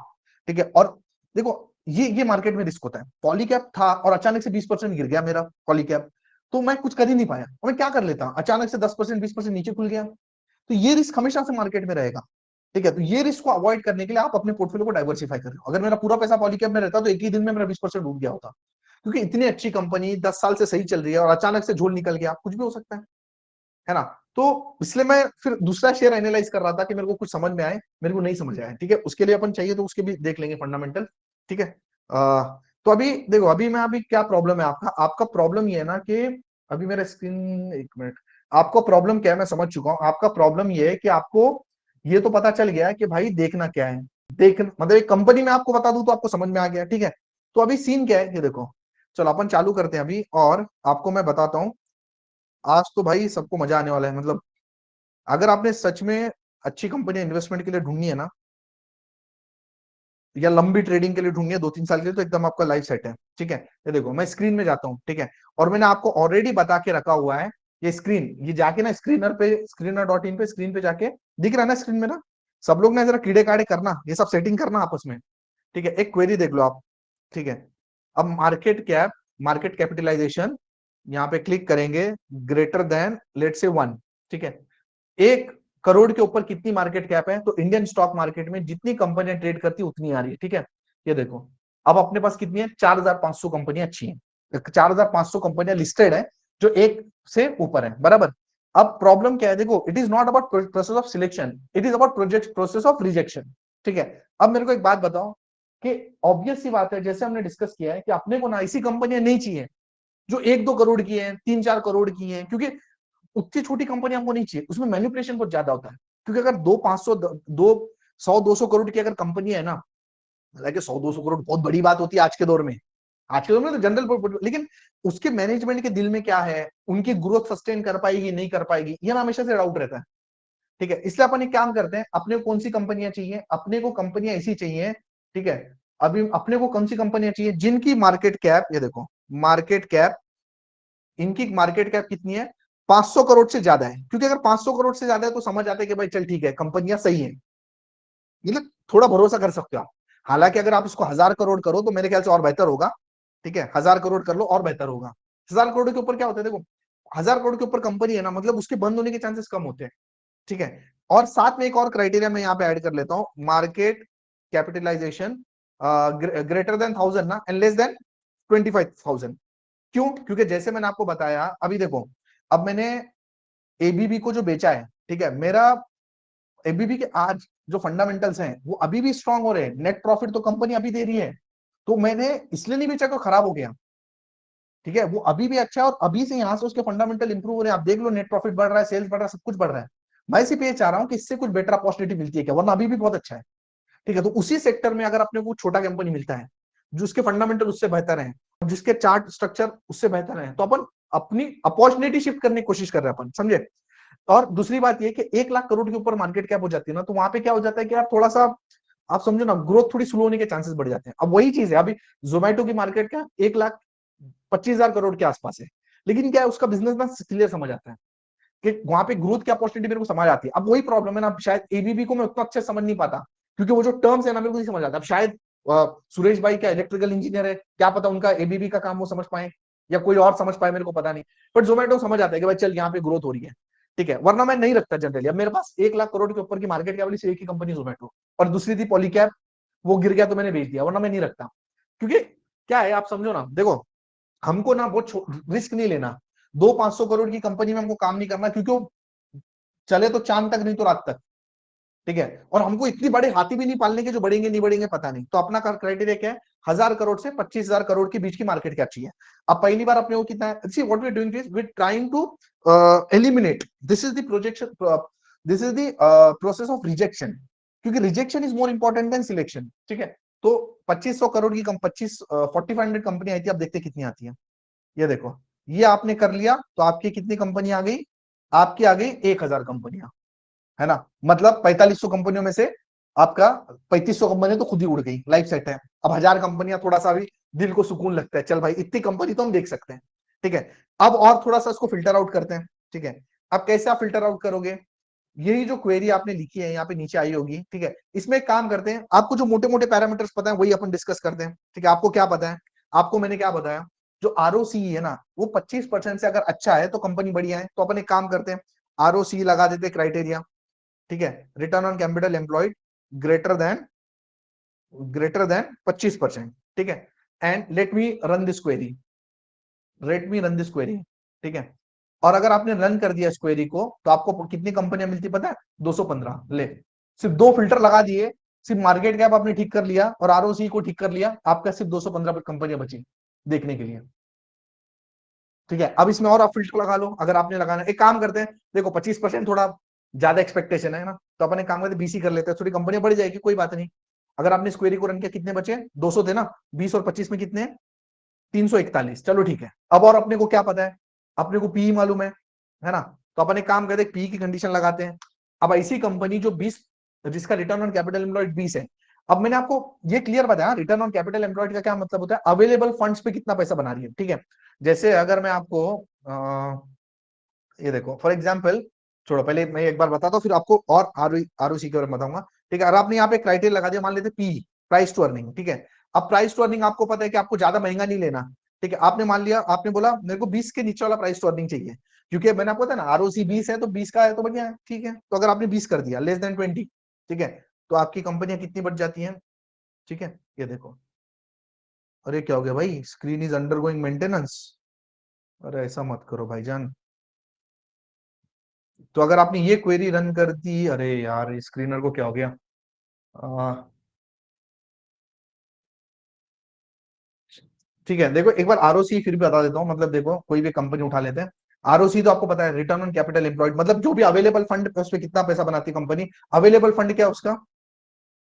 ठीक है, और देखो ये मार्केट में रिस्क होता है। पॉलीकैब था और अचानक से 20% गिर गया मेरा पॉलीकैब, तो मैं कुछ कर ही नहीं पाया। मैं क्या कर लेता? अचानक से 10% 20% नीचे खुल गया, तो ये रिस्क हमेशा से मार्केट में रहेगा, ठीक है। तो ये रिस्क को अवॉइड करने के लिए आप अपने पोर्टफोलियो को डाइवर्सिफाई कर रहे हो। अगर मेरा पूरा पैसा पॉलीकैब में रहता तो एक ही दिन में मेरा 20% डूब गया होता, क्योंकि इतनी अच्छी कंपनी 10 साल से सही चल रही है और अचानक से झोल निकल गया, कुछ भी हो सकता है ना। तो इसलिए मैं फिर दूसरा शेयर एनालाइज कर रहा था कि मेरे को कुछ समझ में आए, मेरे को नहीं समझ आया, ठीक है। उसके लिए अपन चाहिए तो उसके भी देख लेंगे फंडामेंटल, ठीक है। तो अभी देखो, अभी क्या प्रॉब्लम है आपका? आपका प्रॉब्लम ये है ना कि अभी मेरा स्क्रीन, एक मिनट, आपको प्रॉब्लम क्या है मैं समझ चुका हूँ। आपका प्रॉब्लम ये है कि आपको ये तो पता चल गया है कि भाई देखना क्या है, देख मतलब एक कंपनी में आपको बता दूं तो आपको समझ में आ गया, ठीक है। तो अभी सीन क्या है ये देखो, चलो अपन चालू करते हैं अभी, और आपको मैं बताता हूँ। आज तो भाई सबको मजा आने वाला है, मतलब अगर आपने सच में अच्छी कंपनी इन्वेस्टमेंट के लिए ढूंढनी है ना, या लंबी ट्रेडिंग के लिए ढूंढनी है 2-3 साल के लिए, तो एकदम आपका लाइफ सेट है, ठीक है। ये देखो मैं स्क्रीन में जाता हूँ, ठीक है, और मैंने आपको ऑलरेडी बता के रखा हुआ है। ये स्क्रीन, ये जाके ना स्क्रीनर.इन पे, स्क्रीन पे जाके दिख रहा है ना स्क्रीन में ना, सब लोग ना जरा कीड़े काड़े करना, ये सब सेटिंग करना आपस में, ठीक है। एक क्वेरी देख लो आप, ठीक है। अब मार्केट कैपिटलाइजेशन, यहाँ पे क्लिक करेंगे, ग्रेटर देन लेट से 1, ठीक है। 1 करोड़ के ऊपर कितनी मार्केट कैप है? तो इंडियन स्टॉक मार्केट में जितनी कंपनियां ट्रेड करती है उतनी आ रही है, ठीक है। ये देखो, अब अपने पास कितनी है? 4,500 कंपनियां अच्छी हैं, 4,500 कंपनियां लिस्टेड है जो एक से ऊपर है, बराबर। अब प्रॉब्लम क्या है? देखो, it is not about process of selection, it is about project process of rejection, ठीक है। अब मेरे को एक बात बताओ कि ऑब्वियस सी बात है, जैसे हमने डिस्कस किया है कि अपने को ना ऐसी कंपनियां नहीं चाहिए जो 1-2 करोड़ की है, 3-4 करोड़ की है, क्योंकि उतनी छोटी कंपनी हमको नहीं चाहिए, उसमें मैन्युपुलेशन बहुत ज्यादा होता है। क्योंकि अगर 200-500 दो 100-200 करोड़ की अगर कंपनी है ना, हालांकि 100-200 करोड़ बहुत बड़ी बात होती है आज के दौर में, आज के दौर में तो जनरल, लेकिन उसके मैनेजमेंट के दिल में क्या है, उनकी ग्रोथ सस्टेन कर पाएगी नहीं कर पाएगी, ये ना हमेशा से डाउट रहता है, ठीक है। इसलिए अपन एक काम करते हैं, अपने को कौन सी कंपनियां चाहिए? अपने को कंपनियां ऐसी चाहिए, ठीक है। अभी अपने को कौन सी कंपनियां चाहिए जिनकी मार्केट कैप, ये देखो, मार्केट कैप, इनकी मार्केट कैप कितनी है? 500 करोड़ से ज्यादा है। क्योंकि अगर 500 करोड़ से ज्यादा है तो समझ आते हैं कि भाई चल ठीक है, कंपनियां सही है, मतलब थोड़ा भरोसा कर सकते हो आप। हालांकि अगर आप इसको 1,000 करोड़ करो तो मेरे ख्याल से और बेहतर होगा, ठीक है। 1,000 करोड़ कर लो और बेहतर होगा। 1,000 करोड़ के ऊपर क्या होता है? देखो, 1,000 करोड़ के ऊपर कंपनी है ना, मतलब उसके बंद होने के चांसेस कम होते हैं, ठीक है। और साथ में एक और क्राइटेरिया मैं यहाँ पे ऐड कर लेता हूँ, मार्केट कैपिटलाइजेशन ग्रेटर देन 1,000 ना, एंड लेस देन 25,000। क्यों? क्योंकि जैसे मैंने आपको बताया, अभी देखो, अब मैंने एबीबी को जो बेचा है, ठीक है, मेरा एबीबी के आज जो फंडामेंटल्स हैं वो अभी भी स्ट्रांग हो रहे हैं, नेट प्रॉफिट तो कंपनी अभी दे रही है, तो मैंने इसलिए नहीं बेचा कि खराब हो गया, ठीक है, वो अभी भी अच्छा है और अभी से यहाँ से उसके फंडामेंटल इंप्रूव हो रहे हैं। आप देख लो, नेट प्रॉफिट बढ़ रहा है, सेल्स बढ़ रहा है, सब कुछ बढ़ रहा है। मैं सिर्फ ये चाह रहा हूँ कि इससे कुछ बेटर अपॉर्चुनिटी मिलती है क्या, वरना अभी भी बहुत अच्छा है। ठीक है, तो उसी सेक्टर में अगर अपने को छोटा कंपनी मिलता है जो उसके फंडामेंटल उससे बेहतर है, जिसके चार्ट स्ट्रक्चर उससे बेहतर है, तो अपन अपनी अपॉर्चुनिटी शिफ्ट करने की कोशिश कर रहे हैं अपन, समझे। और दूसरी बात ये कि 1 लाख करोड़ के ऊपर मार्केट कैप हो जाती है ना, तो वहां पे क्या हो जाता है कि आप थोड़ा सा, आप समझो ना, ग्रोथ थोड़ी स्लो होने के चांसेस बढ़ जाते हैं। अब वही चीज है, अभी जोमेटो की मार्केट क्या 1,25,000 करोड़ के आसपास है, लेकिन क्या है, उसका बिजनेस ना क्लियर समझ आता है कि वहां पे ग्रोथ की अपॉर्चुनिटी मेरे को समझ आती है। अब वही प्रॉब्लम है ना, शायद एबीबी को मैं उतना अच्छे समझ नहीं पाता, क्योंकि वो जो टर्म्स है ना मेरे को नहीं समझ आता। अब शायद सुरेश भाई क्या इलेक्ट्रिकल इंजीनियर है, क्या पता उनका एबीबी का काम वो समझ पाए, या कोई और समझ पाए, मेरे को पता नहीं। बट जोमेटो समझ आता है कि भाई चल यहाँ पे ग्रोथ हो रही है, ठीक है, वरना मैं नहीं रखता जनरली। अब मेरे पास 1 लाख करोड़ के ऊपर की मार्केट कैप वाली सिर्फ एक ही कंपनी जोमेटो, और दूसरी थी पॉलीकैब, वो गिर गया तो मैंने बेच दिया, वरना मैं नहीं रखता। क्योंकि क्या है, आप समझो ना, देखो हमको ना बहुत रिस्क नहीं लेना। 200-500 करोड़ की कंपनी में हमको काम नहीं करना, क्योंकि वो चले तो चांद तक, नहीं तो रात तक, ठीक है। और हमको इतनी बड़े हाथी भी नहीं पालने के जो बढ़ेंगे नहीं बढ़ेंगे पता नहीं। तो अपना क्राइटेरिया क्या है, 1,000 करोड़ से 25,000 करोड़ के बीच की मार्केट क्या चाहिए। अब पहली बार अपने को कितना है, see what we are doing is we trying to eliminate, this is the projection, this is the process of rejection, क्योंकि rejection is more important than selection, ठीक है। तो 2,500 करोड़ की 4,500 कंपनी आई थी, अब देखते कितनी आती है। ये देखो, ये आपने कर लिया तो आपकी कितनी कंपनी आ गई, आपकी आ गई 1,000 कंपनियां, है ना। मतलब 4,500 कंपनियों में से आपका 3,500 कंपनी तो खुद ही उड़ गई, लाइफ सेट है। अब 1,000 कंपनियां थोड़ा सा भी दिल को सुकून लगता है, चल भाई इतनी कंपनी तो हम देख सकते हैं, ठीक है। अब और थोड़ा सा इसको फिल्टर आउट करते हैं, ठीक है। अब कैसे आप फिल्टर आउट करोगे, यही जो क्वेरी आपने लिखी है यहाँ पे नीचे आई होगी, ठीक है। इसमें एक काम करते हैं, आपको जो मोटे मोटे पैरामीटर्स पता है वही अपन डिस्कस करते हैं, ठीक है। आपको क्या पता है, आपको मैंने क्या बताया, जो आरओसी है ना, वो 25% से अगर अच्छा है तो कंपनी बढ़िया है। तो अपन एक काम करते हैं, आरओसी लगा देते क्राइटेरिया, ठीक है, return on capital employed greater than 25%, ठीक है। And let me run this query, let me run this query, ठीक है। और अगर आपने रन कर दिया इस क्वेरी को, तो आपको कितनी कंपनियां मिलती पता है, 215। ले, सिर्फ दो फिल्टर लगा दिए, सिर्फ मार्केट कैप आपने ठीक कर लिया और आरओसी को ठीक कर लिया, आपका सिर्फ 215 कंपनियां बची देखने के लिए, ठीक है। अब इसमें और आप फिल्टर लगा लो अगर आपने लगाना। एक काम करते हैं, देखो 25% थोड़ा ज्यादा एक्सपेक्टेशन है ना, तो अपन एक काम करते हैं, बीसी कर लेते हैं, थोड़ी कंपनियां बढ़ जाएगी, कोई बात नहीं। अगर आपने इस क्वेरी को रन किया, कितने बचे, 200 थे ना, 20 और 25 में कितने, 341, चलो ठीक है। अब और अपने को क्या पता है, अपने को पी मालूम है ना। तो अपन एक काम करते हैं, पी की कंडीशन लगाते हैं। अब ऐसी कंपनी जो 20, जिसका रिटर्न ऑन कैपिटल एम्प्लॉयड 20 है। अब मैंने आपको ये क्लियर बताया, रिटर्न ऑन कैपिटल एम्प्लॉयड का क्या मतलब होता है, अवेलेबल फंड्स पे कितना पैसा बना रही है, ठीक है। जैसे अगर मैं आपको ये देखो फॉर एग्जाम्पल, छोड़ो पहले मैं एक बार बताता हूँ, फिर आपको और आरओसी के बारे में बताऊंगा, ठीक है। अगर आपने यहाँ पे क्राइटेरिया लगा दिया, मान लेते पी, प्राइस टू अर्निंग, ठीक है। अब प्राइस टू अर्निंग आपको पता है कि आपको ज्यादा महंगा नहीं लेना, ठीक है। आपने मान लिया, आपने बोला मेरे को 20 के नीचे वाला प्राइस टू अर्निंग चाहिए, क्योंकि मैंने आपको बताया ना आरओसी 20 है, तो 20 का है तो बढ़िया है, ठीक है। तो अगर आपने 20 कर दिया, लेस देन 20, ठीक है, तो आपकी कंपनियां कितनी बढ़ जाती हैं, ठीक है। ये देखो, अरे क्या हो गया भाई, screen is under going maintenance, अरे ऐसा मत करो भाईजान। तो अगर आपने ये क्वेरी रन कर दी, अरे यार स्क्रीनर को क्या हो गया, आ, ठीक है। देखो एक बार आरओसी फिर भी बता देता हूँ, मतलब देखो कोई भी कंपनी उठा लेते हैं, आरओसी तो आपको पता है, रिटर्न ऑन कैपिटल एम्प्लॉयड, मतलब जो भी अवेलेबल फंड है उस पर कितना पैसा बनाती है कंपनी। अवेलेबल फंड क्या है उसका,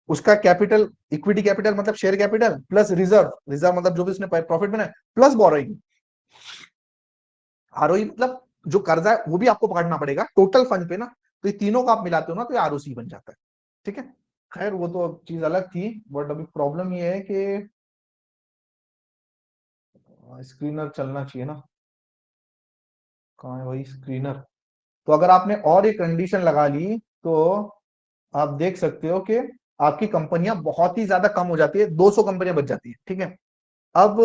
उसका कैपिटल, इक्विटी कैपिटल मतलब share capital, plus reserve, reserve मतलब जो भी उसने प्रॉफिट बनाया, प्लस बोरोइंग। आरओई मतलब जो कर्जा है वो भी आपको पकड़ना पड़ेगा टोटल फंड पे ना, तो ये तीनों का आप मिलाते हो ना, तो ये आरओसी बन जाता है, ठीक है। खैर वो तो चीज अलग थी, बट अभी प्रॉब्लम ये है कि स्क्रीनर चलना चाहिए ना, कहाँ है भाई स्क्रीनर। तो अगर आपने और एक कंडीशन लगा ली, तो आप देख सकते हो कि आपकी कंपनियां बहुत ही ज्यादा कम हो जाती है, 200 कंपनियां बच जाती है, ठीक है। अब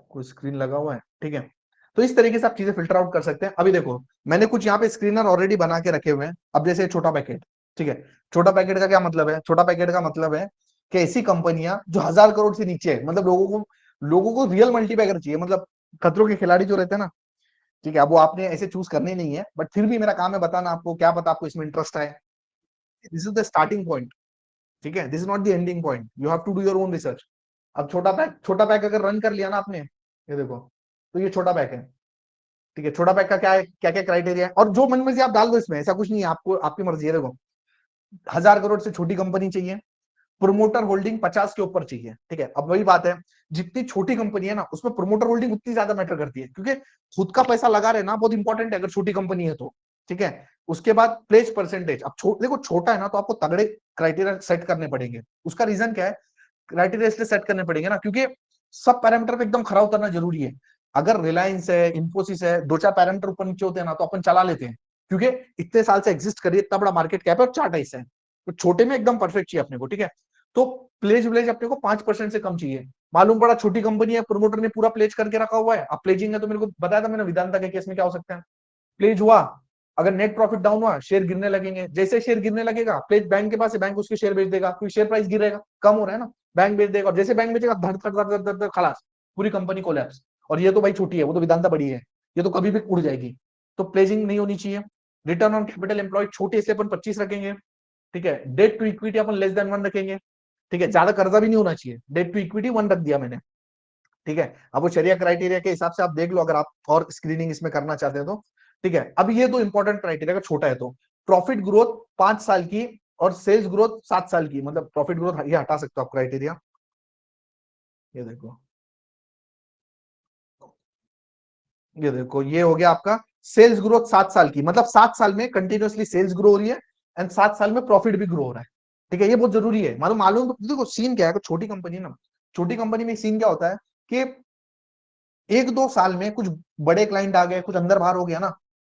कोई स्क्रीन लगा हुआ है, ठीक है। तो इस तरीके से आप चीजें फिल्टर आउट कर सकते हैं। अभी देखो मैंने कुछ यहाँ पे स्क्रीनर ऑलरेडी बना के रखे हुए हैं। अब जैसे छोटा पैकेट, ठीक है, छोटा पैकेट का क्या मतलब है, छोटा पैकेट का मतलब है कि ऐसी कंपनियां जो 1,000 करोड़ से नीचे है, मतलब लोगों को रियल मल्टीपैकर चाहिए, मतलब खतरों के खिलाड़ी जो रहते हैं ना, ठीक है। अब वो आपने ऐसे चूज करने नहीं है, बट फिर भी मेरा काम है बताना आपको, क्या पता आपको इसमें इंटरेस्ट है। This is the starting point, ठीक है, this is not the ending point, you have to do your own research. अब छोटा पैक अगर रन कर लिया ना आपने, ये देखो, तो ये छोटा पैक है। ठीक है, छोटा पैक का क्या है, क्या क्या क्राइटेरिया है, और जो मन में से आप डाल दो इसमें, ऐसा कुछ नहीं है, आपको आपकी मर्जी है। देखो, 1000 करोड़ से छोटी कंपनी चाहिए, प्रोमोटर होल्डिंग 50 के ऊपर चाहिए। ठीक है, अब वही बात है, जितनी छोटी कंपनी है ना उसमें प्रोमोटर होल्डिंग उतनी ज्यादा मैटर करती है, क्योंकि खुद का पैसा लगा रहे ना, बहुत इंपॉर्टेंट है अगर छोटी कंपनी है तो। ठीक है, उसके बाद प्लेज परसेंटेज। अब देखो छोटा है ना, तो आपको तगड़े क्राइटेरिया सेट करने पड़ेंगे। उसका रीजन क्या है, क्राइटेरिया इसलिए सेट करने पड़ेंगे ना, क्योंकि सब पैरामीटर पे एकदम खरा उतरना जरूरी है। अगर रिलायंस है, इंफोसिस है, दो चार पैरामीटर ऊपर नीचे होते हैं ना, तो अपन चला लेते हैं, क्योंकि इतने साल से एग्जिस्ट करिए, इतना बड़ा मार्केट कैप है और चार्ट ऐसा है, तो छोटे में एकदम परफेक्ट चाहिए अपने को। ठीक है, तो प्लेज विलेज अपने को 5% से कम चाहिए। मालूम पड़ा छोटी कंपनी है, प्रोमोटर ने पूरा प्लेज करके रखा हुआ है, अब प्लेजिंग है, तो मेरे को बताया था मैंने वेदांता के केस में क्या हो सकता है, प्लेज हुआ, अगर नेट प्रॉफिट डाउन हुआ, शेयर गिरने लगेंगे, जैसे शेयर गिरने लगेगा, प्लेज बैंक के पास है, बैंक उसके शेयर बेच देगा, क्योंकि शेयर प्राइस गिरेगा, कम हो रहा है ना, बैंक बेच देगा, और जैसे बैंक बेचेगा, धड़ धड़ धड़ धड़ धड़ खलास, पूरी कंपनी कोलैप्स। और ये तो भाई छोटी है, वो तो वेदांता बड़ी है, ये तो कभी भी उड़ जाएगी। तो प्लेजिंग नहीं होनी चाहिए। रिटर्न ऑन कैपिटल एम्प्लॉयड छोटे से अपन 25 रखेंगे। ठीक है, डेट टू इक्विटी अपन लेस देन 1 रखेंगे। ठीक है, ज्यादा कर्जा भी नहीं होना चाहिए, डेट टू इक्विटी 1 रख दिया मैंने। ठीक है, अब वो शरिया क्राइटेरिया के हिसाब से आप देख लो, अगर आप और स्क्रीनिंग इसमें करना चाहते हैं तो। ठीक है, अब ये दो इंपॉर्टेंट क्राइटेरिया, अगर छोटा है तो प्रॉफिट ग्रोथ 5 साल की और सेल्स ग्रोथ 7 साल की, मतलब प्रॉफिट ग्रोथ ये हटा सकते हो आप क्राइटेरिया। ये देखो, ये देखो, ये हो गया आपका सेल्स ग्रोथ 7 साल की, मतलब 7 साल में कंटिन्यूअसली सेल्स ग्रो हो रही है, एंड 7 साल में प्रॉफिट भी ग्रो हो रहा है। ठीक है, ये बहुत जरूरी है, मालूम मालूम तो देखो सीन क्या है, छोटी कंपनी ना, छोटी कंपनी में सीन क्या होता है कि 1-2 साल में कुछ बड़े क्लाइंट आ गए, कुछ अंदर बाहर हो गया ना,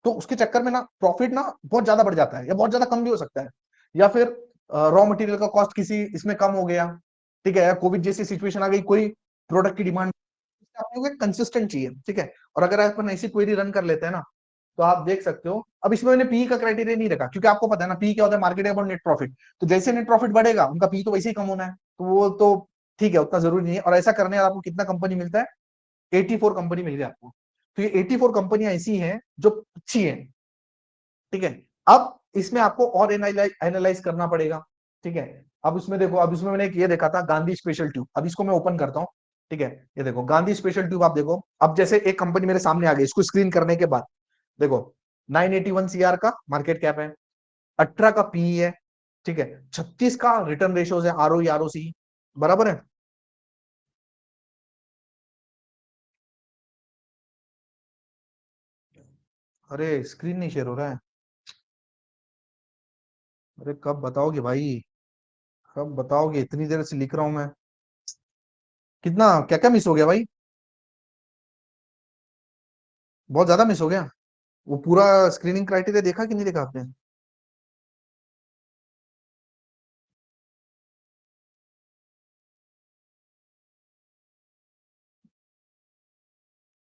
तो उसके चक्कर में ना प्रॉफिट ना बहुत ज्यादा बढ़ जाता है, या बहुत ज्यादा कम भी हो सकता है, या फिर रॉ मटेरियल का कॉस्ट किसी इसमें कम हो गया। ठीक है, या कोविड जैसी सिचुएशन आ गई, कोई प्रोडक्ट की डिमांड, आपको कंसिस्टेंट चाहिए। ठीक है, और अगर अपन ऐसी क्वेरी रन कर लेते हैं ना, तो आप देख सकते हो, अब इसमें मैंने पी का क्राइटेरिया नहीं रखा, क्योंकि आपको पता है ना पी क्या होता है, मार्केट अबाउट नेट प्रॉफिट, तो जैसे नेट प्रॉफिट बढ़ेगा उनका पी तो वैसे ही कम होना है, तो वो तो ठीक है, उतना जरूरी नहीं है। और ऐसा करने आपको कितना कंपनी मिलता है, 84 कंपनी मिल गई आपको। तो ये 84 कंपनियां ऐसी हैं जो अच्छी हैं। ठीक है, अब इसमें आपको और एनालाइज करना पड़ेगा। ठीक है, अब इसमें देखो, अब इसमें मैंने एक ये देखा था गांधी स्पेशल ट्यूब, अब इसको मैं ओपन करता हूँ। ठीक है, ये देखो गांधी स्पेशल ट्यूब, आप देखो, अब जैसे एक कंपनी मेरे सामने आ गई, इसको स्क्रीन करने के बाद देखो, 981 CR का मार्केट कैप है, 18 का पीई है। ठीक है, 36 का रिटर्न रेशियोज है, ROE ROC बराबर है। अरे स्क्रीन नहीं शेयर हो रहा है, अरे कब बताओगे भाई, कब बताओगे, इतनी देर से लिख रहा हूं मैं, कितना क्या क्या मिस हो गया भाई, बहुत ज्यादा मिस हो गया। वो पूरा स्क्रीनिंग क्राइटेरिया देखा कि नहीं देखा आपने।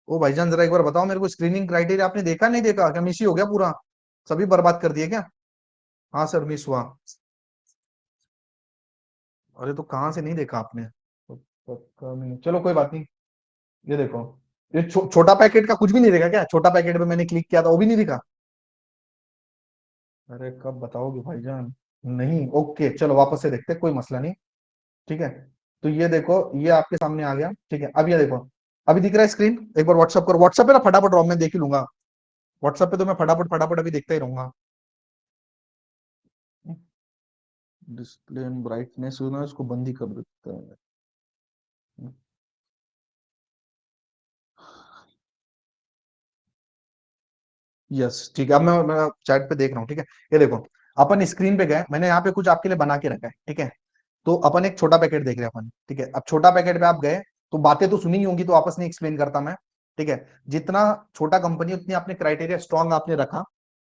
ओ भाईजान जरा एक बार बताओ मेरे को, स्क्रीनिंग क्राइटेरिया आपने देखा नहीं देखा, क्या मिस ही हो गया पूरा, सभी बर्बाद कर दिए क्या। हाँ सर, मिस हुआ। अरे तो कहाँ से नहीं देखा आपने, पक्का नहीं, चलो कोई बात नहीं। ये देखो, ये छोटा पैकेट का कुछ भी नहीं देखा क्या, छोटा पैकेट पे मैंने क्लिक किया था, वो भी नहीं दिखा। अरे कब बताओगे भाईजान, नहीं, ओके चलो वापस से देखते हैं, कोई मसला नहीं। ठीक है, तो ये देखो, ये आपके सामने आ गया। ठीक है, अब ये देखो, अभी दिख रहा है स्क्रीन, एक बार व्हाट्सअप करो, व्हाट्सअप पे ना फटाफट रहो, मैं देख ही लूंगा, व्हाट्सएप पे तो मैं फटाफट फटाफट अभी देखता ही रहूंगा। डिस्प्ले एंड ब्राइटनेस ना, इसको बंद ही कर देते हैं। यस ठीक है, अब मैं चैट पे देख रहा हूँ। ठीक है, ये देखो, अपन स्क्रीन पे गए, मैंने यहाँ पे कुछ आपके लिए बना के रखा है। ठीक है, तो अपन एक छोटा पैकेट देख रहे हैं अपन। ठीक है, अब छोटा पैकेट पे आप गए, तो बातें तो सुनी ही होंगी, तो आपस में एक्सप्लेन करता मैं। ठीक है, जितना छोटा कंपनी उतनी आपने क्राइटेरिया स्ट्रॉन्ग आपने रखा।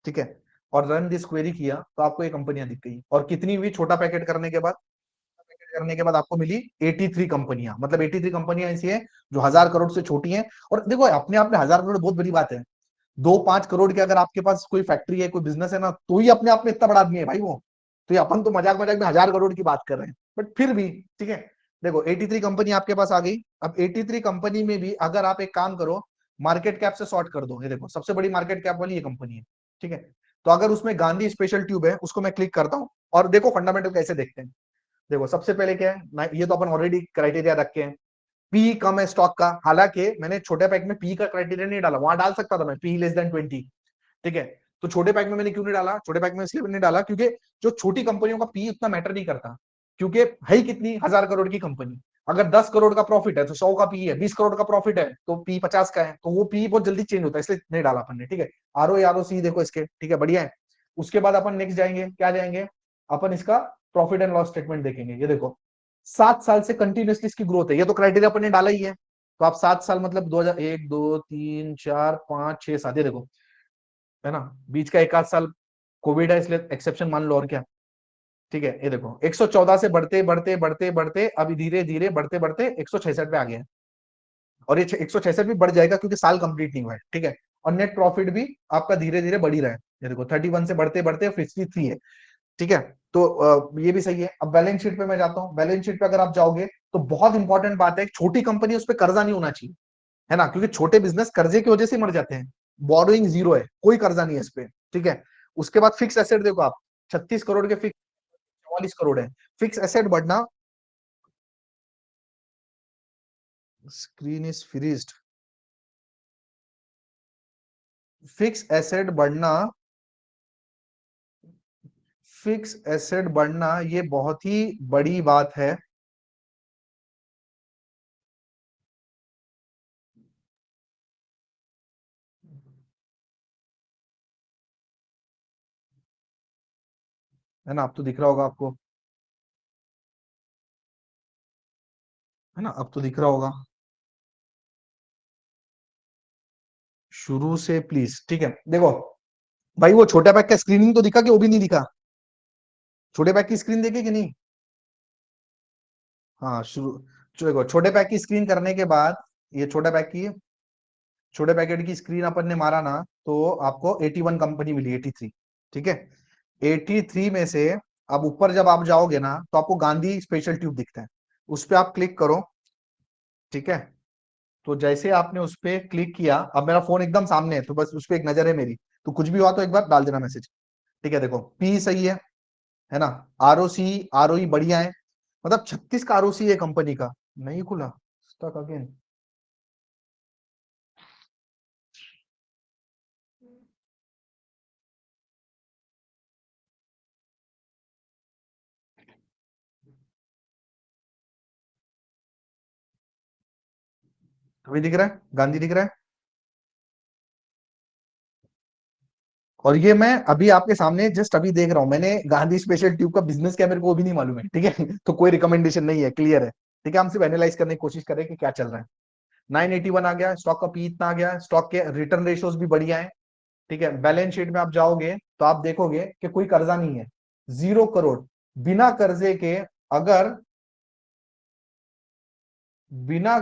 ठीक है, और रन दिस क्वेरी किया, तो आपको ये कंपनियां दिख गई, और कितनी हुई छोटा पैकेट करने के बाद, करने के बाद आपको मिली 83 कंपनियां, मतलब 83 कंपनियां ऐसी है जो 1000 करोड़ से छोटी हैं। और देखो अपने आप में 1000 करोड़ बहुत बड़ी बात है, 2-5 करोड़ की अगर आपके पास कोई फैक्ट्री है, कोई बिजनेस है ना, तो ही अपने आप में इतना बड़ा आदमी है भाई वो। तो ये अपन तो मजाक मजाक में 1000 करोड़ की बात कर रहे हैं, बट फिर भी। ठीक है, देखो 83 कंपनी आपके पास आ गई, अब 83 कंपनी में भी अगर आप एक काम करो, मार्केट कैप से सॉर्ट कर दो, ये देखो सबसे बड़ी मार्केट कैप वाली ये कंपनी है। ठीक है, तो अगर उसमें गांधी स्पेशल ट्यूब है, उसको मैं क्लिक करता हूँ, और देखो फंडामेंटल कैसे देखते हैं। देखो सबसे पहले क्या है ये तो अपन ऑलरेडी क्राइटेरिया रखे हैं, पी कम है स्टॉक का। हालांकि मैंने छोटे पैक में पी का क्राइटेरिया नहीं डाला, वहां डाल सकता था मैं पी लेस देन 20, ठीक है। तो छोटे पैक में मैंने क्यों नहीं डाला, छोटे पैक में इसलिए नहीं डाला क्योंकि जो छोटी कंपनियों का पी उतना मैटर नहीं करता, क्योंकि है ही कितनी 1,000 करोड़ की कंपनी। अगर 10 करोड़ का प्रॉफिट है तो 100 का पी है, 20 करोड़ का प्रॉफिट है तो पी 50 का है, तो वो पी बहुत जल्दी चेंज होता है, इसलिए नहीं डाला अपन ने, ठीक है। आर ओ सी देखो इसके, ठीक है, बढ़िया है। उसके बाद अपन नेक्स्ट जाएंगे, क्या जाएंगे, अपन इसका प्रॉफिट एंड लॉस स्टेटमेंट देखेंगे। ये देखो 7 साल से कंटिन्यूसली इसकी ग्रोथ है, ये तो क्राइटेरिया अपन ने डाला ही है। तो आप 7 साल मतलब 2001 2 3 4 5 6 7, ये देखो, है ना। बीच का एक आध साल कोविड है इसलिए एक्सेप्शन मान लो, और क्या, ठीक है। ये देखो 114 से बढ़ते बढ़ते बढ़ते बढ़ते अभी धीरे धीरे बढ़ते बढ़ते 166 पे आ गया है। और ये 166 भी बढ़ जाएगा क्योंकि साल कंप्लीट नहीं हुआ है, ठीक है। और नेट प्रॉफिट भी आपका धीरे धीरे बढ़ ही रहा है। ये देखो 31 से बढ़ते बढ़ते 53 है, ठीक है। तो ये भी सही है। अब बैलेंस शीट पे मैं जाता हूँ। बैलेंस शीट पे अगर आप जाओगे तो बहुत इंपॉर्टेंट बात है, छोटी कंपनी उस पर कर्जा नहीं होना चाहिए, है ना, क्योंकि छोटे बिजनेस कर्जे की वजह से मर जाते हैं। बोरोइंग जीरो है, कोई कर्जा नहीं है इस पे, ठीक है। उसके बाद फिक्स एसेट देखो आप, 36 करोड़ के फिक्स, 44 करोड़ है फिक्स एसेट बढ़ना। Screen is freezed. Fix asset बढ़ना, फिक्स एसेट बढ़ना ये बहुत ही बड़ी बात है ना। अब तो दिख रहा होगा आपको, है ना, अब तो दिख रहा होगा शुरू से प्लीज, ठीक है। देखो भाई, वो छोटा पैक का स्क्रीनिंग तो दिखा कि वो भी नहीं दिखा, छोटे पैक की स्क्रीन देखी कि नहीं। हाँ शुरू, देखो छोटे पैक की स्क्रीन करने के बाद, ये छोटे पैक की, छोटे पैकेट की स्क्रीन अपन ने मारा ना, तो आपको 81 कंपनी मिली, 83, ठीक है। 83 में से अब ऊपर जब आप जाओगे ना तो आपको गांधी स्पेशल ट्यूब दिखता है, उस पर आप क्लिक करो, ठीक है। तो जैसे आपने उस पर क्लिक किया, अब मेरा फोन एकदम सामने है तो बस उस पर एक नजर है मेरी, तो कुछ भी हुआ तो एक बार डाल देना मैसेज, ठीक है। देखो पी सही है ना। आर ओ ई बढ़िया है, मतलब 36 का आरओसी है कंपनी का। नहीं खुला स्टॉक अगेन। अभी दिख रहा है, गांधी दिख रहा है। और ये मैं अभी आपके सामने जस्ट अभी देख रहा हूँ, मैंने गांधी स्पेशल ट्यूब का बिजनेस क्या मेरे को वो भी नहीं मालूम है, ठीक है। तो कोई रिकमेंडेशन नहीं है, क्लियर है, ठीक है। हम सिर्फ एनालाइज करने की कोशिश करें कि क्या चल रहा है। 981 आ गया, स्टॉक का पी इतना आ गया, स्टॉक के रिटर्न रेशियोज भी बढ़िया है, ठीक है। बैलेंस शीट में आप जाओगे तो आप देखोगे कि कोई कर्जा नहीं है, 0 करोड़। बिना कर्जे के, अगर बिना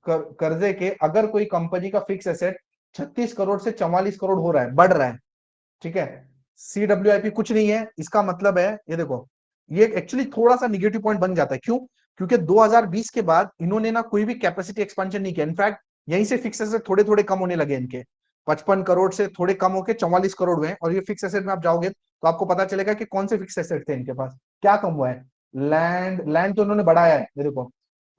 कर्जे के अगर कोई कंपनी का फिक्स एसेट 36 करोड़ से 44 करोड़ हो रहा है, बढ़ रहा है, ठीक है। CWIP कुछ नहीं है, इसका मतलब है, ये देखो, ये एक्चुअली थोड़ा सा निगेटिव पॉइंट बन जाता है, क्यों, क्योंकि 2020 के बाद इन्होंने ना कोई भी कैपेसिटी एक्सपेंशन नहीं किया। इनफैक्ट यहीं से फिक्स एसेट थोड़े थोड़े कम होने लगे इनके, 55 करोड़ से थोड़े कम होके 44 करोड़ हुए हैं। और ये फिक्स एसेट में आप जाओगे तो आपको पता चलेगा कि कौन से फिक्स एसेट थे इनके पास, क्या कम हुआ है। लैंड तो उन्होंने बढ़ाया है, ये देखो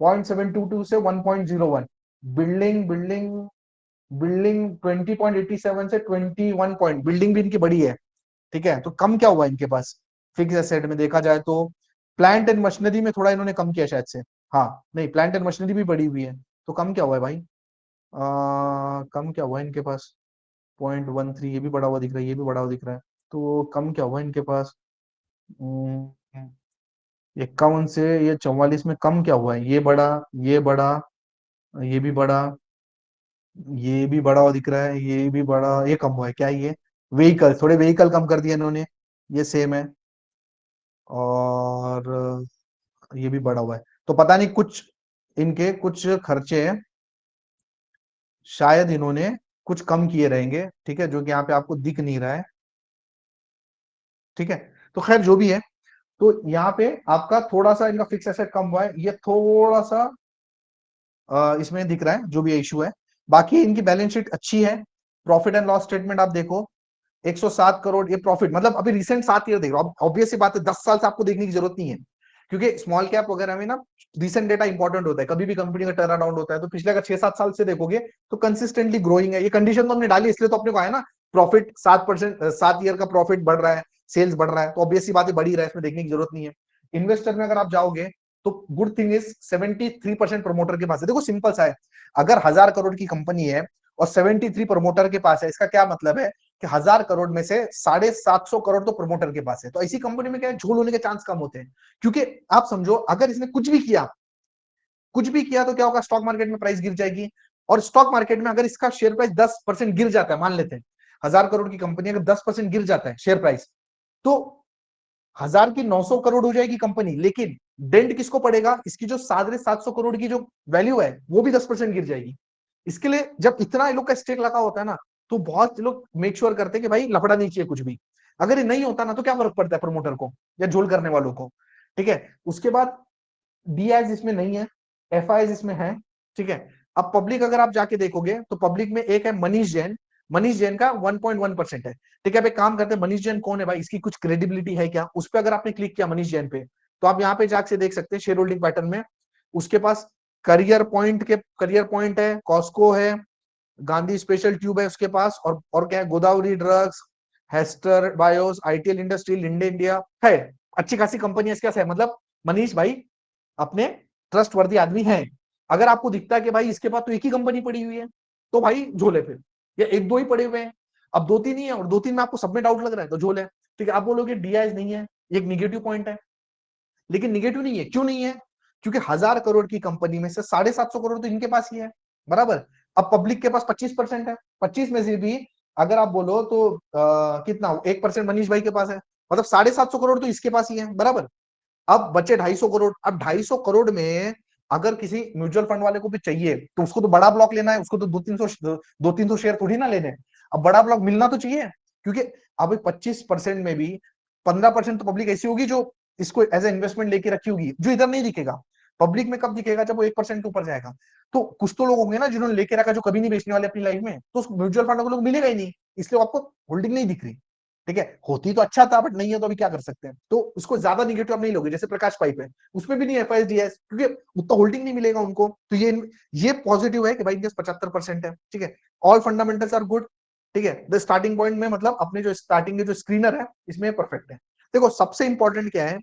0.722 से 1.01। बिल्डिंग बिल्डिंग बिल्डिंग 20.87 से 21 पॉइंट, बिल्डिंग भी इनकी बड़ी है, ठीक है। तो कम क्या हुआ इनके पास फिक्स एसेट में देखा जाए तो। प्लांट एंड मशीनरी में थोड़ा इन्होंने कम किया शायद से, हाँ नहीं, प्लांट एंड मशीनरी भी बढ़ी हुई है। तो कम क्या हुआ है भाई, कम क्या हुआ है इनके पास, 0.13, ये भी बढ़ा हुआ दिख रहा है, ये भी बढ़ा हुआ दिख रहा है। तो कम क्या हुआ है इनके पास, 51 से ये 44 में कम क्या हुआ है, ये बड़ा, ये बड़ा, ये भी बड़ा, ये भी बड़ा हुआ दिख रहा है, ये भी बड़ा, ये कम हुआ है क्या, ये व्हीकल, थोड़े व्हीकल कम कर दिया इन्होंने, ये सेम है। और ये भी बड़ा हुआ है। तो पता नहीं कुछ इनके कुछ खर्चे शायद इन्होंने कुछ कम किए रहेंगे, ठीक है, जो कि यहाँ पे आपको दिख नहीं रहा है, ठीक है। तो खैर जो भी है, तो यहाँ पे आपका थोड़ा सा इनका फिक्स एसेट कम हुआ है, ये थोड़ा सा इसमें दिख रहा है, जो भी इशू है। बाकी इनकी बैलेंस शीट अच्छी है। प्रॉफिट एंड लॉस स्टेटमेंट आप देखो, 107 करोड़ ये प्रॉफिट, मतलब अभी रिसेंट 7 ईयर देख रहा हूँ, ऑब्वियस सी बात है 10 साल से आपको देखने की जरूरत नहीं है। क्योंकि स्मॉल कैप वगैरह में ना रिसेंट डेटा इंपॉर्टेंट होता है, कभी भी कंपनी का टर्न अराउंड होता है। तो पिछले अगर 6-7 साल से देखोगे तो कंसिस्टेंटली ग्रोइंग है। ये कंडीशन तो हमने डाली इसलिए तो अपने को आया ना, प्रॉफिट 7%, 7 ईयर का प्रॉफिट बढ़ रहा है, सेल्स बढ़ रहा है, तो ऑब्वियस सी बात है बढ़ ही रहा है, इसमें देखने की जरूरत नहीं है। इन्वेस्टर में अगर आप जाओगे तो गुड थिंग इज 73% प्रमोटर के पास है। देखो सिंपल सा है, अगर 1000 करोड़ की कंपनी है और 73 प्रमोटर के पास है, इसका क्या मतलब है कि 1000 करोड़ में से 750 करोड़ तो प्रमोटर के पास है। तो ऐसी कंपनी में क्या है, झोल होने के चांस कम होते हैं। क्योंकि आप समझो अगर इसने कुछ भी किया तो क्या होगा, स्टॉक मार्केट में प्राइस गिर जाएगी। और स्टॉक मार्केट में अगर इसका शेयर प्राइस 10% गिर जाता है, मान लेते हैं 1000 करोड़ की कंपनी अगर 10% गिर जाता है शेयर प्राइस, तो 1000 की 900 करोड़ हो जाएगी कंपनी, लेकिन डेंट किसको पड़ेगा, इसकी जो 750 करोड़ की जो वैल्यू है वो भी 10% गिर जाएगी। इसके लिए जब इतना लोग का स्टेक लगा होता है ना, तो बहुत लोग मेक श्योर करते हैं कि भाई लफड़ा नहीं चाहिए कुछ भी। अगर ये नहीं होता ना तो क्या फर्क पड़ता है प्रमोटर को या झोल करने वालों को। ठीक है, उसके बाद डीआईज इसमें नहीं है, एफआईज इसमें है। ठीक है, अब पब्लिक अगर आप जाके देखोगे तो पब्लिक में एक है मनीष जैन, मनीष जैन का 1.1% है। ठीक है, अब एक काम करते हैं, मनीष जैन कौन है भाई, इसकी कुछ क्रेडिबिलिटी है क्या, उस पर अगर आपने क्लिक किया मनीष जैन पे, तो आप यहाँ पे जाके देख सकते हैं शेयर होल्डिंग पैटर्न में उसके पास करियर पॉइंट है, कॉस्को है, गांधी स्पेशल ट्यूब है उसके पास, और क्या है, Godavari drugs, Hester BIOS, ITL industry, Linde India है। अच्छी खासी कंपनी इसके पास है। मतलब मनीष भाई अपने ट्रस्ट वर्दी आदमी है। अगर आपको दिखता है कि भाई इसके पास तो एक ही कंपनी पड़ी हुई है, तो भाई झोले फिर, या एक दो ही पड़े हुए हैं, अब दो तीन ही है और दो तीन में आपको सब में डाउट लग रहा है तो झोल है। ठीक है, आप बोलोगे डीआईएस नहीं है, ये एक निगेटिव पॉइंट है, लेकिन निगेटिव नहीं है, क्यों नहीं है, क्योंकि 1000 करोड़ की कंपनी में से 750 करोड़ तो इनके पास ही है, बराबर। अब पब्लिक के पास 25% है, 25 में से भी अगर आप बोलो तो कितना 1% मनीष भाई के पास है, मतलब 750 करोड़ तो इसके पास ही है, बराबर। अब बचे 250 करोड़, अब 250 करोड़ में अगर किसी म्यूचुअल फंड वाले को भी चाहिए तो उसको तो बड़ा ब्लॉक लेना है, उसको तो 200-300 शेयर थोड़ी ना लेने हैं। अब बड़ा ब्लॉक मिलना तो चाहिए, क्योंकि अब 25% में भी 15% तो पब्लिक ऐसी होगी जो इसको एज ए इन्वेस्टमेंट लेके रखी होगी, जो इधर नहीं दिखेगा। पब्लिक में कब दिखेगा, जब वो 1% के ऊपर जाएगा। तो कुछ तो लोग होंगे ना जिन्होंने लेके रखा, जो कभी नहीं बेचने वाले अपनी लाइफ में, तो म्यूचुअल फंड को लोग मिलेगा ही नहीं, इसलिए आपको होल्डिंग नहीं दिख रही। ठीक है, होती तो अच्छा था, बट नहीं है तो अभी क्या कर सकते हैं। तो उसको ज्यादा निगेटिव आप नहीं लोगे, जैसे प्रकाश पाइप है उसमें भी नहीं एफआईडीएस, क्योंकि उतना होल्डिंग नहीं मिलेगा उनको। तो ये पॉजिटिव है कि भाई 75% है। ठीक है, ऑल फंडामेंटल्स आर गुड। ठीक है, द स्टार्टिंग पॉइंट में मतलब अपने जो स्टार्टिंग के जो स्क्रीनर है इसमें परफेक्ट है। देखो सबसे इंपॉर्टेंट क्या है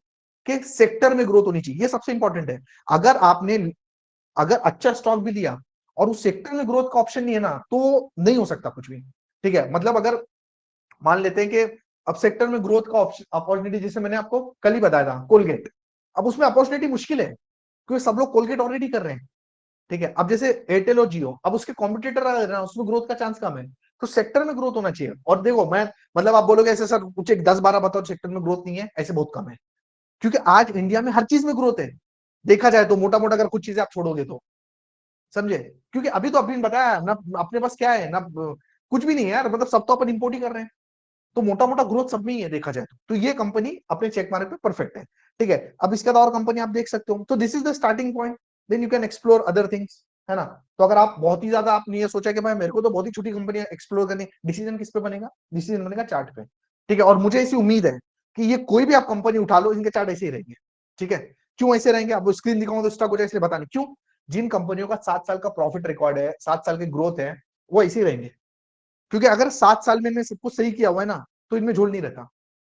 कि सेक्टर में ग्रोथ होनी चाहिए, ये सबसे इंपॉर्टेंट है। अगर आपने अगर अच्छा स्टॉक भी दिया और उस सेक्टर में ग्रोथ का ऑप्शन नहीं है ना, तो नहीं हो सकता कुछ भी। ठीक है, मतलब अगर मान लेते हैं कि अब सेक्टर में ग्रोथ का अपॉर्चुनिटी, जैसे मैंने आपको कल ही बताया था कोलगेट, अब उसमें अपॉर्चुनिटी मुश्किल है क्योंकि सब लोग कोलगेट ऑलरेडी कर रहे हैं। ठीक है, अब जैसे एयरटेल और जियो, अब उसके कॉम्पिटिटर आ रहे हैं, उसमें ग्रोथ का चांस कम है। तो सेक्टर में ग्रोथ होना चाहिए। और देखो मैं, मतलब आप बोलोगे ऐसे सर कुछ एक 10-12 बताओ सेक्टर में ग्रोथ नहीं है, ऐसे बहुत कम है। क्योंकि आज इंडिया में हर चीज में ग्रोथ है, देखा जाए तो मोटा मोटा अगर कुछ चीजें आप छोड़ोगे तो, समझे। क्योंकि अभी तो आपने बताया ना, अपने पास क्या है ना, कुछ भी नहीं है यार, मतलब सब तो अपन इंपोर्ट ही कर रहे हैं। तो मोटा मोटा ग्रोथ सब में ही है देखा जाए तो ये कंपनी अपने चेक मार्क पे परफेक्ट है। ठीक है, अब इसके बाद और कंपनी आप देख सकते हो, तो this is the starting point, then you can explore other things, है ना। तो अगर आप बहुत ही ज्यादा आपने ये सोचा कि भाई मेरे को तो बहुत ही छोटी कंपनियां एक्सप्लोर करनी, डिसीजन किस पे बनेगा, डिसीजन बनेगा चार्ट पे। ठीक है, और मुझे ऐसी उम्मीद है कि ये कोई भी आप कंपनी उठा लो, इनके चार्ट ऐसे ही रहेंगे। ठीक है, क्यों ऐसे रहेंगे, आपको स्क्रीन दिखाऊंगा तो स्टॉक हो जाए, इसलिए बताने क्यों। जिन कंपनियों का 7 साल का प्रॉफिट रिकॉर्ड है, 7 साल की ग्रोथ है, वो ऐसे ही रहेंगे। क्योंकि अगर 7 साल में इनमें सब कुछ सही किया हुआ है ना, तो इनमें झोल नहीं रहता,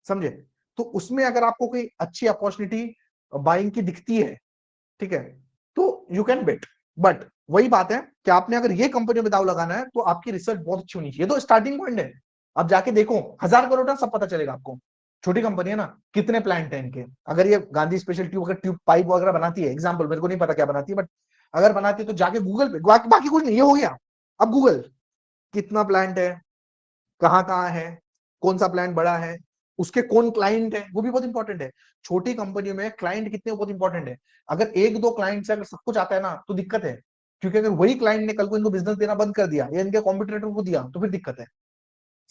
समझे। तो उसमें अगर आपको कोई अच्छी अपॉर्चुनिटी बाइंग की दिखती है, ठीक है, तो यू कैन बेट। बट वही बात है कि आपने अगर ये कंपनी में दाव लगाना है तो आपकी रिसर्च बहुत अच्छी होनी चाहिए। तो स्टार्टिंग पॉइंट है, आप जाके देखो 1000 करोड़ का सब पता चलेगा आपको। छोटी कंपनी है ना, कितने प्लांट है इनके, अगर ये गांधी स्पेशल ट्यूब अगर ट्यूब पाइप वगैरह बनाती है, एग्जाम्पल मेरे को नहीं पता क्या बनाती है, बट अगर बनाती है तो जाके गूगल पे, बाकी कुछ नहीं, ये हो गया। अब गूगल कितना प्लांट है, कहाँ कहाँ है, कौन सा प्लान बड़ा है, उसके कौन क्लाइंट है, वो भी बहुत इंपॉर्टेंट है। छोटी कंपनियों में क्लाइंट कितने बहुत इंपॉर्टेंट है। अगर एक दो क्लाइंट से अगर सब कुछ आता है ना तो दिक्कत है, क्योंकि अगर वही क्लाइंट ने कल को इनको बिजनेस देना बंद कर दिया या इनके कॉम्पिटिटर को दिया तो फिर दिक्कत है,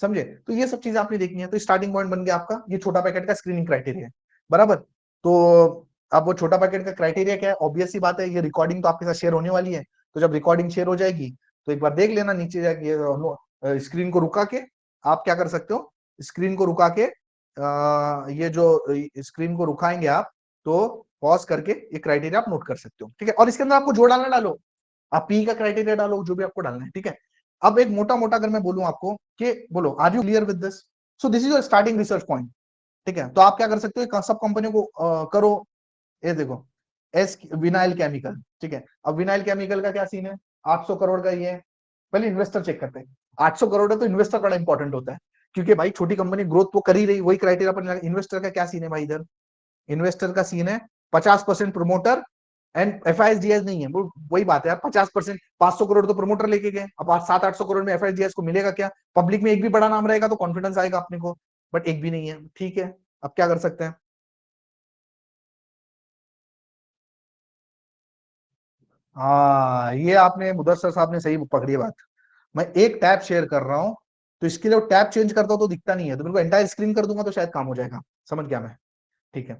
समझे। तो ये सब चीजें आपने देखनी है। तो स्टार्टिंग पॉइंट बन गया आपका ये छोटा पैकेट का स्क्रीनिंग क्राइटेरिया, बराबर। तो अब वो छोटा पैकेट का क्राइटेरिया क्या है, ऑब्वियस सी बात है, ये रिकॉर्डिंग तो आपके साथ शेयर होने वाली है। तो जब रिकॉर्डिंग शेयर हो जाएगी तो एक बार देख लेना नीचे जाके, स्क्रीन को रुका के आप क्या कर सकते हो, स्क्रीन को रुका के ये जो स्क्रीन को रुकाएंगे आप, तो पॉज करके ये क्राइटेरिया आप नोट कर सकते हो, ठीक है। और इसके अंदर आपको जो डालना डालो, आप पी का क्राइटेरिया डालो, जो भी आपको डालना है, ठीक है। अब एक मोटा मोटा अगर मैं बोलूं आपको कि बोलो are you clear with this, so this is your starting research point, ठीक है। तो आप क्या कर सकते हो, सब कंपनियों को करो, ये देखो एस विनाइल केमिकल, ठीक है। अब विनाइल केमिकल का क्या सीन है, 800 करोड़ का ये है। पहले इन्वेस्टर चेक करते हैं, 800 करोड़ है तो इन्वेस्टर बड़ा इंपॉर्टेंट होता है, क्योंकि भाई छोटी कंपनी ग्रोथ तो कर ही रही, वही क्राइटेरिया पर इन्वेस्टर का क्या सीन है भाई इधर, इन्वेस्टर का सीन है 50% प्रोमोटर एंड एफआईएसडीएस नहीं है, वो वही बात है यार, 50%, 500 करोड़ तो प्रोमोटर लेके गए, अब 700-800 करोड़ में एफआईएसडीएस को मिलेगा क्या, पब्लिक में एक भी बड़ा नाम रहेगा तो कॉन्फिडेंस आएगा अपने को, बट एक भी नहीं है, ठीक है। अब क्या कर सकते हैं, हाँ ये आपने मुदस्सर साहब ने सही पकड़ी है बात। मैं एक टैब शेयर कर रहा हूँ, तो इसके लिए टैब चेंज करता हूँ तो दिखता नहीं है, तो मेरे को एंटायर स्क्रीन कर दूंगा तो शायद काम हो जाएगा, समझ गया मैं, ठीक है।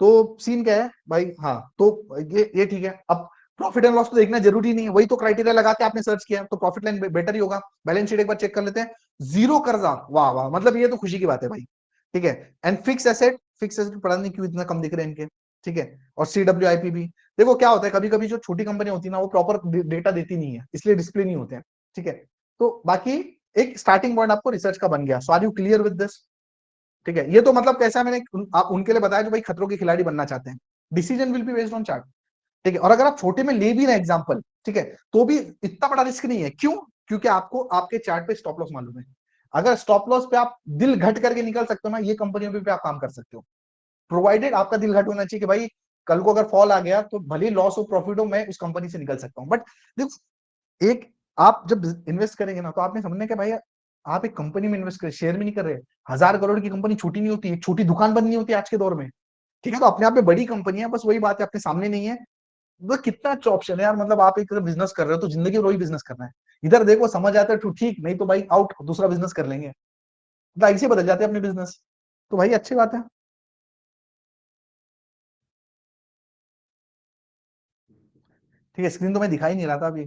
तो सीन क्या है भाई, हाँ तो ये ठीक है। अब प्रॉफिट एंड लॉस तो देखना जरूरी नहीं है, वही तो क्राइटेरिया लगाते आपने सर्च किया तो प्रॉफिट लाइन बेटर ही होगा। बैलेंस शीट एक बार चेक कर लेते हैं, जीरो कर्जा, वाह वाह, मतलब ये तो खुशी की बात है भाई, ठीक है। एंड फिक्स एसेट पता नहीं क्यों इतना कम दिख रहे हैं इनके, ठीक है। और CWIP भी, देखो क्या होता है कभी कभी जो छोटी कंपनी होती है ना वो प्रॉपर डेटा देती नहीं है, इसलिए डिस्प्ले नहीं होते हैं, ठीक है। तो बाकी एक स्टार्टिंग पॉइंट आपको रिसर्च का बन गया, so are you clear with this, ठीक है। ये तो मतलब कैसा है, मैंने आप उनके लिए बताया जो भाई खतरों के खिलाड़ी बनना चाहते हैं, decision will be based on chart, ठीक है। और अगर आप छोटे में ले भी रहे एग्जांपल, ठीक है, तो भी इतना बड़ा रिस्क नहीं है, क्यों, क्योंकि आपको आपके चार्ट पे स्टॉप लॉस मालूम है। अगर स्टॉप लॉस पे आप दिल घट करके निकल सकते हो ना, ये कंपनियों पे आप काम कर सकते हो, प्रोवाइडेड आपका दिल घट होना चाहिए कि भाई कल को अगर फॉल आ गया तो भले लॉस हो प्रॉफिट हो, मैं उस कंपनी से निकल सकता हूँ। बट देखो एक, आप जब इन्वेस्ट करेंगे ना तो आपने समझना कि भाई आप एक कंपनी में इन्वेस्ट कर, शेयर में नहीं कर रहे, 1000 करोड़ की कंपनी छोटी नहीं होती, एक छोटी दुकान बंद नहीं होती आज के दौर में, ठीक है। तो अपने आप में बड़ी कंपनी है, बस वही बात है अपने सामने नहीं है। वो कितना अच्छा ऑप्शन है यार, मतलब आप एक बिजनेस कर रहे हो तो जिंदगी में वही बिजनेस करना है, इधर देखो समझ आता है तो ठीक, नहीं तो भाई आउट, दूसरा बिजनेस कर लेंगे, मतलब ऐसे बदल जाते हैं अपने बिजनेस, तो भाई अच्छी बात है, ठीक है। स्क्रीन तो मैं दिखा ही नहीं रहा था अभी,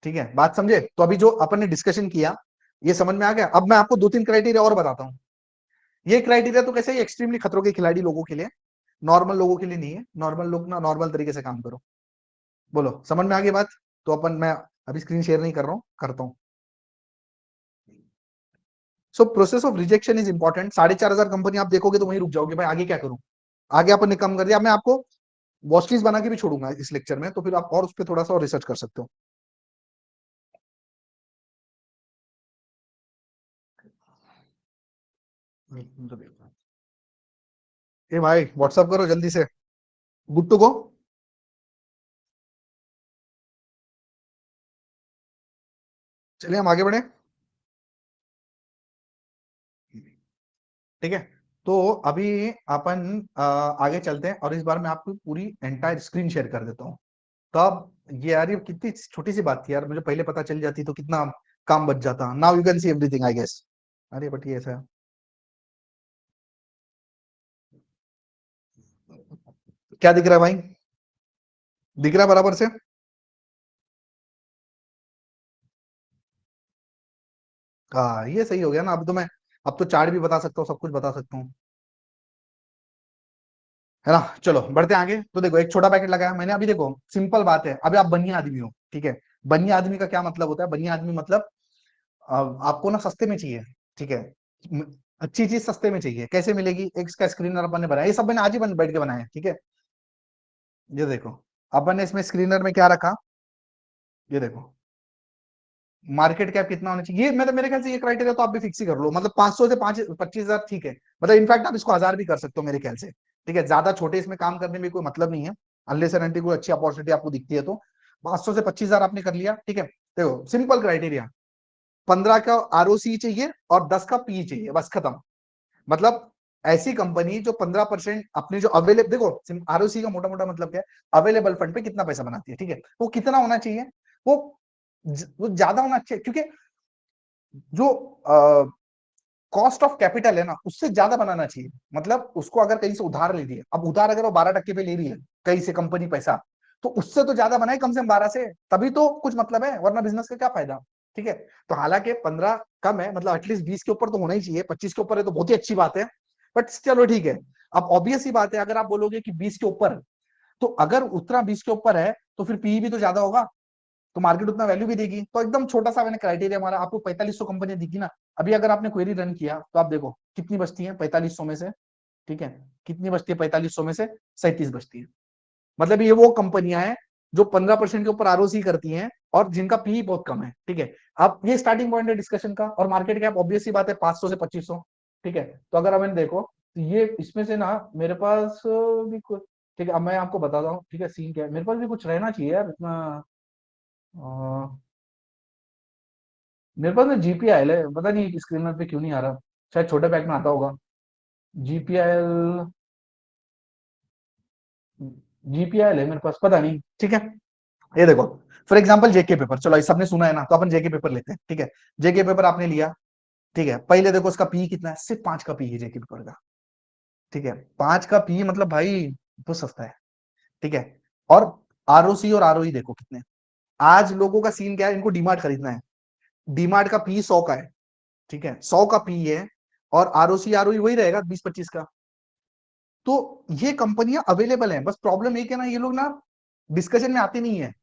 ठीक है, बात समझे। तो अभी जो अपन ने डिस्कशन किया ये समझ में आ गया। अब मैं आपको दो तीन क्राइटेरिया और बताता हूँ। ये क्राइटेरिया तो कैसे एक्सट्रीमली खतरों के खिलाड़ी लोगों के लिए, नॉर्मल लोगों के लिए नहीं है, नॉर्मल लोग ना नॉर्मल तरीके से काम करो, बोलो समझ में आ गई बात। तो अपन, मैं अभी स्क्रीन शेयर नहीं कर रहा हूँ, करता हूँ। So process of rejection is important, 4500 company आप देखोगे तो वहीं रुक जाओगे भाई, आगे क्या करूं, आगे अपन ने कम कर दिया। मैं आपको वॉच लिस्ट बना के भी छोड़ूंगा इस लेक्चर में, तो फिर आप और उस पर थोड़ा सा और रिसर्च कर सकते हो। ए भाई व्हाट्सअप करो जल्दी से, गुड टू गो। चलिए हम आगे बढ़े, ठीक है। तो अभी अपन आगे चलते हैं, और इस बार मैं आपको पूरी एंटायर स्क्रीन शेयर कर देता हूँ। तब ये यार, ये कितनी छोटी सी बात थी यार, मुझे पहले पता चल जाती तो कितना काम बच जाता। Now you can see everything I guess. अरे बट ये ऐसा है, क्या दिख रहा है भाई, दिख रहा है बराबर से। हाँ ये सही हो गया ना, अब तो मैं, अब तो चार्ट भी बता सकता हूँ, सब कुछ बता सकता हूँ, है ना। चलो बढ़ते हैं आगे। तो देखो एक छोटा पैकेट लगाया मैंने, अभी देखो सिंपल बात है, अभी आप बनिया आदमी हो, ठीक है। बनिया आदमी का क्या मतलब होता है, बनिया आदमी मतलब आपको ना सस्ते में चाहिए, ठीक है। अच्छी चीज सस्ते में चाहिए, कैसे मिलेगी, एक इसका स्क्रीनर अपन ने बनाया, ये सब मैंने आज ही बैठ के बनाया है, ठीक है। ये देखो अपन ने इसमें स्क्रीनर में क्या रखा, ये देखो मार्केट कैप कितना होना चाहिए, ये मतलब मेरे ख्याल से ये क्राइटेरिया तो आप भी फिक्स ही कर लो, मतलब 500 से 5 25 हजार ठीक है, मतलब इनफैक्ट आप इसको 1000 भी कर सकते हो मेरे ख्याल से, ठीक है। ज्यादा छोटे इसमें काम करने में कोई मतलब नहीं है, अनलेस एंड अनटिल कोई अच्छी अपॉर्चुनिटी आपको दिखती है तो। 500 से 25 हजार आपने कर लिया, ठीक है। देखो सिंपल क्राइटेरिया, 15 का आरओसी चाहिए और 10 का पी चाहिए, बस खत्म। मतलब ऐसी कंपनी जो 15% अपने जो अवेलेबल, देखो आरओसी का मोटा मोटा मतलब क्या है, अवेलेबल फंड पे कितना पैसा बनाती है, ठीक है। वो कितना होना चाहिए, वो वो ज्यादा होना चाहिए, क्योंकि जो कॉस्ट ऑफ कैपिटल है ना उससे ज्यादा बनाना चाहिए, मतलब उसको अगर कहीं से उधार ले लिया, अब उधार अगर वो 12% पे ले रही है कहीं से कंपनी पैसा, तो उससे तो ज्यादा बनाए कम से कम 12 से, तभी तो कुछ मतलब है, वरना बिजनेस का क्या फायदा, ठीक है। तो हालांकि 15 कम है, मतलब एटलीस्ट 20 के ऊपर तो होना ही चाहिए, 25 के ऊपर है तो बहुत ही अच्छी बात है, बट चलो ठीक है। अब ऑब्वियस ही बात है, अगर आप बोलोगे कि 20 के ऊपर, तो अगर उतना 20 के ऊपर है तो फिर पीई भी तो ज्यादा होगा, तो मार्केट उतना वैल्यू भी देगी। तो एकदम छोटा सा मैंने क्राइटेरिया मारा, आपको 4500 कंपनियां दिखी ना। अभी अगर आपने क्वेरी रन किया तो आप देखो कितनी बचती है 4500 में से, ठीक है, कितनी बचती है 4500 में से, 37 बचती है। मतलब ये वो कंपनियां हैं जो 15% के ऊपर आरओसी करती हैं और जिनका पी बहुत कम है, ठीक है। अब ये स्टार्टिंग पॉइंट है डिस्कशन का, और मार्केट कैप ऑब्वियस ही बात है 500 से 2500, ठीक है। तो अगर अब मैंने देखो तो ये इसमें से ना मेरे पास भी कुछ, ठीक है, अब मैं आपको बताता हूँ, ठीक है, सीन क्या है, मेरे पास भी कुछ रहना चाहिए यार इतना। अ, मेरे पास ना जीपीआईएल है, पता नहीं स्क्रीन पे क्यों नहीं आ रहा, शायद छोटे पैक में आता होगा। जीपीआईएल, जीपीआईएल है मेरे पास, पता नहीं, ठीक है। ये देखो, फॉर एग्जांपल जेके पेपर, चलो ये सबने सुना है ना, तो अपन जेके पेपर लेते हैं, ठीक है। जेके पेपर आपने लिया, ठीक है, पहले देखो उसका पी कितना है, सिर्फ 5 का पी है जेके पेपर का, ठीक है। 5 का पी मतलब भाई तो सस्ता है, ठीक है। और आरओसी और आरओई देखो कितने, आज लोगों का सीन क्या है, इनको डीमार्ट खरीदना है, डीमार्ट का पी 100 का है, ठीक है, 100 का पी है, और आरओसी आरओई वही रहेगा 20-25 का। तो ये कंपनियां अवेलेबल हैं, बस प्रॉब्लम एक है ना, ये लोग ना डिस्कशन में आते नहीं है,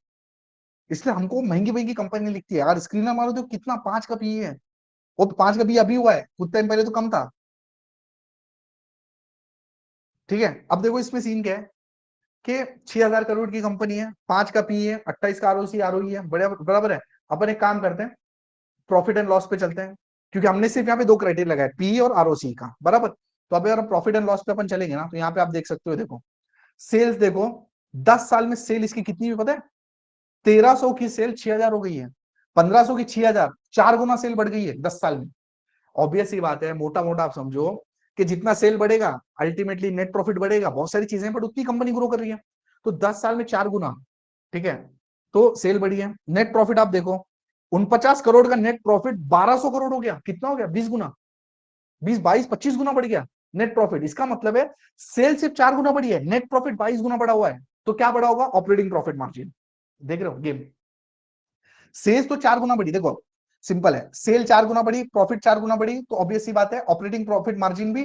इसलिए हमको महंगी महंगी कंपनी लिखती है यार। स्क्रीनर मारो तो कितना 5 का पी है, वो 5 का पी अभी हुआ है, कुछ टाइम पहले तो कम था, ठीक है। अब देखो इसमें सीन क्या है कि 6,000 करोड़ की कंपनी है, 5 का पी है, 28 का आरओसी आरओई है, बड़े बराबर है। अपन एक काम करते हैं, प्रॉफिट एंड लॉस पे चलते हैं, क्योंकि हमने सिर्फ यहाँ पे दो क्राइटेरिया लगाए, पी और आरओसी का, बराबर। तो अब अगर प्रॉफिट एंड लॉस पे अपन चलेंगे ना, तो यहाँ पे आप देख सकते हो, देखो सेल्स देखो, 10 साल में सेल इसकी कितनी हुई पता है, 1300 की सेल 6,000 हो गई है, 1500 की 6,000, 4 गुना सेल बढ़ गई है 10 साल में। ऑब्वियस ही बात है, मोटा मोटा आप समझो कि जितना सेल बढ़ेगा अल्टीमेटली नेट प्रॉफिट बढ़ेगा, बहुत सारी चीजें, बट उतनी कंपनी ग्रो कर रही है। तो 10 साल में 4 गुना, ठीक है। तो सेल बढ़ी है, नेट प्रॉफिट आप देखो, 49 करोड़ का नेट प्रॉफिट 1,200 करोड़ हो गया, कितना हो गया, 20 गुना, 20, 22, 25 गुना बढ़ गया नेट प्रॉफिट। इसका मतलब है सेल सिर्फ 4 गुना बढ़ी है, नेट प्रॉफिट 22 गुना बढ़ा हुआ है। तो क्या बढ़ा होगा, ऑपरेटिंग प्रॉफिट मार्जिन। देख रहे हो गेम, सेल्स तो 4 गुना बढ़ी, देखो सिंपल है, सेल 4 गुना बढ़ी, प्रॉफिट 4 गुना बढ़ी, तो ऑब्वियस सी बात है ऑपरेटिंग प्रॉफिट मार्जिन भी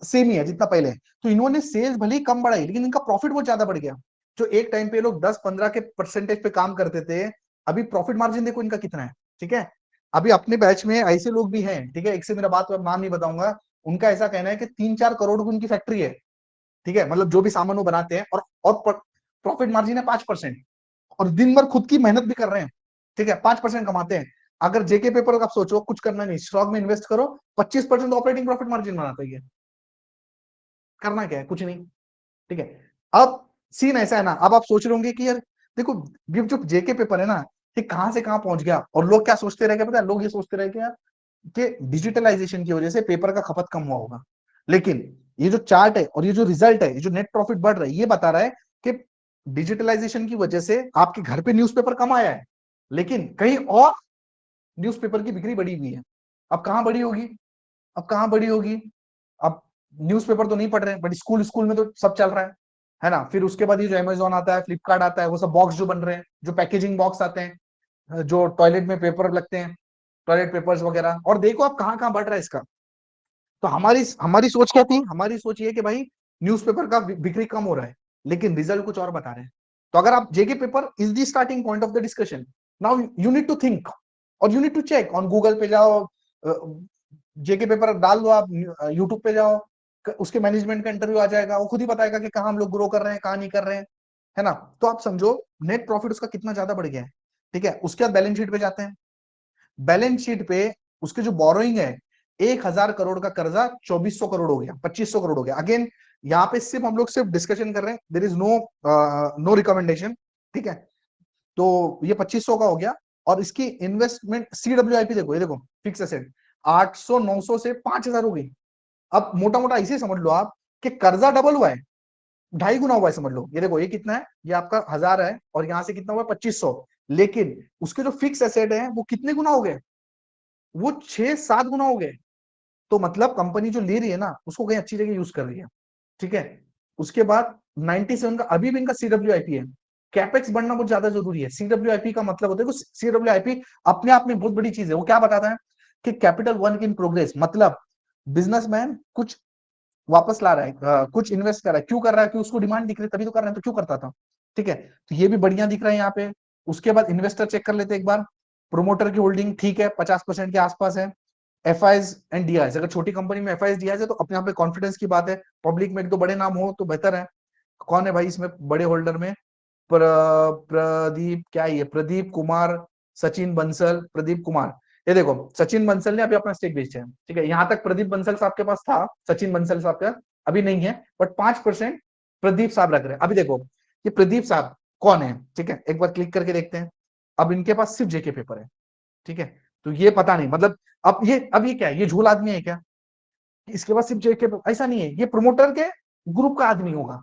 सेम ही है जितना पहले है। तो इन्होंने सेल्स भले ही कम बढ़ाई, लेकिन इनका प्रॉफिट बहुत ज्यादा बढ़ गया। जो एक टाइम पे लोग 10-15 के परसेंटेज पे काम करते थे, अभी प्रॉफिट मार्जिन देखो इनका कितना है, ठीक है। अभी अपने बैच में ऐसे लोग भी हैं, ठीक है, एक से मेरा बात हुआ, नाम नहीं बताऊंगा, उनका ऐसा कहना है कि 3-4 करोड़ की उनकी फैक्ट्री है, ठीक है, मतलब जो भी सामान वो बनाते हैं, और प्रॉफिट मार्जिन है 5%, और दिन भर खुद की मेहनत भी कर रहे हैं, ठीक है, 5% कमाते हैं। अगर जेके पेपर का आप सोचो, कुछ करना नहीं, स्टॉक में इन्वेस्ट करो, 25% ऑपरेटिंग प्रॉफिट मार्जिन बनाता है, करना क्या है, कुछ नहीं, ठीक है। अब सीन ऐसा है ना, अब आप सोच रहे होंगे कि यार देखो, ये जो जेके पेपर है ना, ये कहां से कहां पहुंच गया, और लोग क्या सोचते रह गए पता है, लोग ये सोचते रह गए यार कि डिजिटलाइजेशन की वजह से पेपर का खपत कम हुआ होगा। लेकिन ये जो चार्ट है और ये जो रिजल्ट है, ये जो नेट प्रॉफिट बढ़ रहा है, ये बता रहा है कि डिजिटलाइजेशन की वजह से आपके घर पे न्यूज़पेपर कम आया है, लेकिन कहीं और न्यूज़पेपर की बिक्री बढ़ी हुई है। अब कहां बढ़ी होगी, अब कहां बढ़ी होगी, अब न्यूज़पेपर तो नहीं पढ़ रहे हैं, बट स्कूल स्कूल में तो सब चल रहा है ना। फिर उसके बाद ये जो अमेजोन आता है, फ्लिपकार्ट आता है, वो सब बॉक्स जो बन रहे हैं, जो पैकेजिंग बॉक्स आते हैं, जो टॉयलेट में पेपर लगते हैं, टॉयलेट पेपर्स वगैरह, और देखो आप कहाँ कहाँ बढ़ रहा है इसका। तो हमारी हमारी सोच क्या थी, हमारी सोच ये कि भाई न्यूज़पेपर का बिक्री कम हो रहा है, लेकिन रिजल्ट कुछ और बता रहे हैं। तो अगर आप JK paper is the starting point of the discussion, now you need to think, और you need to check on Google पे जाओ, जेके पेपर डाल दो, आप यूट्यूब पे जाओ, उसके मैनेजमेंट का इंटरव्यू आ जाएगा, वो खुद ही बताएगा कि कहाँ हम लोग ग्रो कर रहे हैं, कहाँ नहीं कर रहे हैं, है ना। तो आप समझो नेट प्रॉफिट उसका कितना ज्यादा बढ़ गया है, ठीक है। उसके बाद बैलेंस शीट पे जाते हैं, बैलेंस शीट पे उसके जो बोरोइंग है, 1,000 करोड़ का कर्जा 2,400 करोड़ हो गया, 2,500 करोड़ हो गया। अगेन यहाँ पे सिर्फ हम लोग सिर्फ डिस्कशन कर रहे हैं, there is no no recommendation, ठीक है। तो ये 2,500 का हो गया, और इसकी इन्वेस्टमेंट सीडब्ल्यूआईपी देखो, ये देखो फिक्स एसेट 800-900 से 5,000 हो गई। अब मोटा मोटा इसे समझ लो आप कि कर्जा डबल हुआ है, 2.5 गुना हुआ है, समझ लो। ये देखो ये कितना है, ये आपका 1,000 है, और यहाँ से कितना हुआ 2,500, लेकिन उसके जो फिक्स एसेट है वो कितने गुना हो गए, वो 6-7 गुना हो गए। तो मतलब कंपनी जो ले रही है ना, उसको कहीं अच्छी जगह यूज कर रही है, ठीक है। उसके बाद 97 का अभी भी इनका सीडब्ल्यूआईपी है, कैपेक्स बढ़ना बहुत ज्यादा जरूरी है। सीडब्ल्यूआईपी का मतलब होता है, सीडब्ल्यूआईपी अपने आप में बहुत बड़ी चीज है। वो क्या बताता है कि कैपिटल वर्क इन प्रोग्रेस, मतलब बिजनेसमैन कुछ वापस ला रहा है, कुछ इन्वेस्ट कर रहा है, क्यों कर रहा है? कि उसको डिमांड दिख रही है तभी तो कर रहा है, तो क्यों करता था? ठीक है, तो ये भी बढ़िया दिख रहा है यहाँ पे। उसके बाद इन्वेस्टर चेक कर लेते हैं एक बार। प्रोमोटर की होल्डिंग ठीक है, 50% के आसपास है। एफ एंड डी अगर छोटी कंपनी में एफ डी है तो अपने यहाँ पे कॉन्फिडेंस की बात है। पब्लिक में एक दो बड़े नाम हो तो बेहतर है। कौन है भाई इसमें बड़े होल्डर में? प्रदीप, क्या ये प्रदीप कुमार, सचिन बंसल, प्रदीप कुमार। ये देखो, सचिन बंसल ने अभी अपना स्टेक बेचा है, ठीक है। यहां तक प्रदीप बंसल साहब के पास था, सचिन बंसल साहब का अभी नहीं है, बट 5% प्रदीप साहब रख रहे हैं। अभी देखो, ये प्रदीप साहब कौन है, ठीक है, एक बार क्लिक करके देखते हैं। अब इनके पास सिर्फ जेके पेपर है, ठीक है। तो ये पता नहीं, मतलब अब ये क्या है, ये झूल आदमी है क्या? इसके पास सिर्फ जेके पेपर? ऐसा नहीं है, ये प्रोमोटर के ग्रुप का आदमी होगा,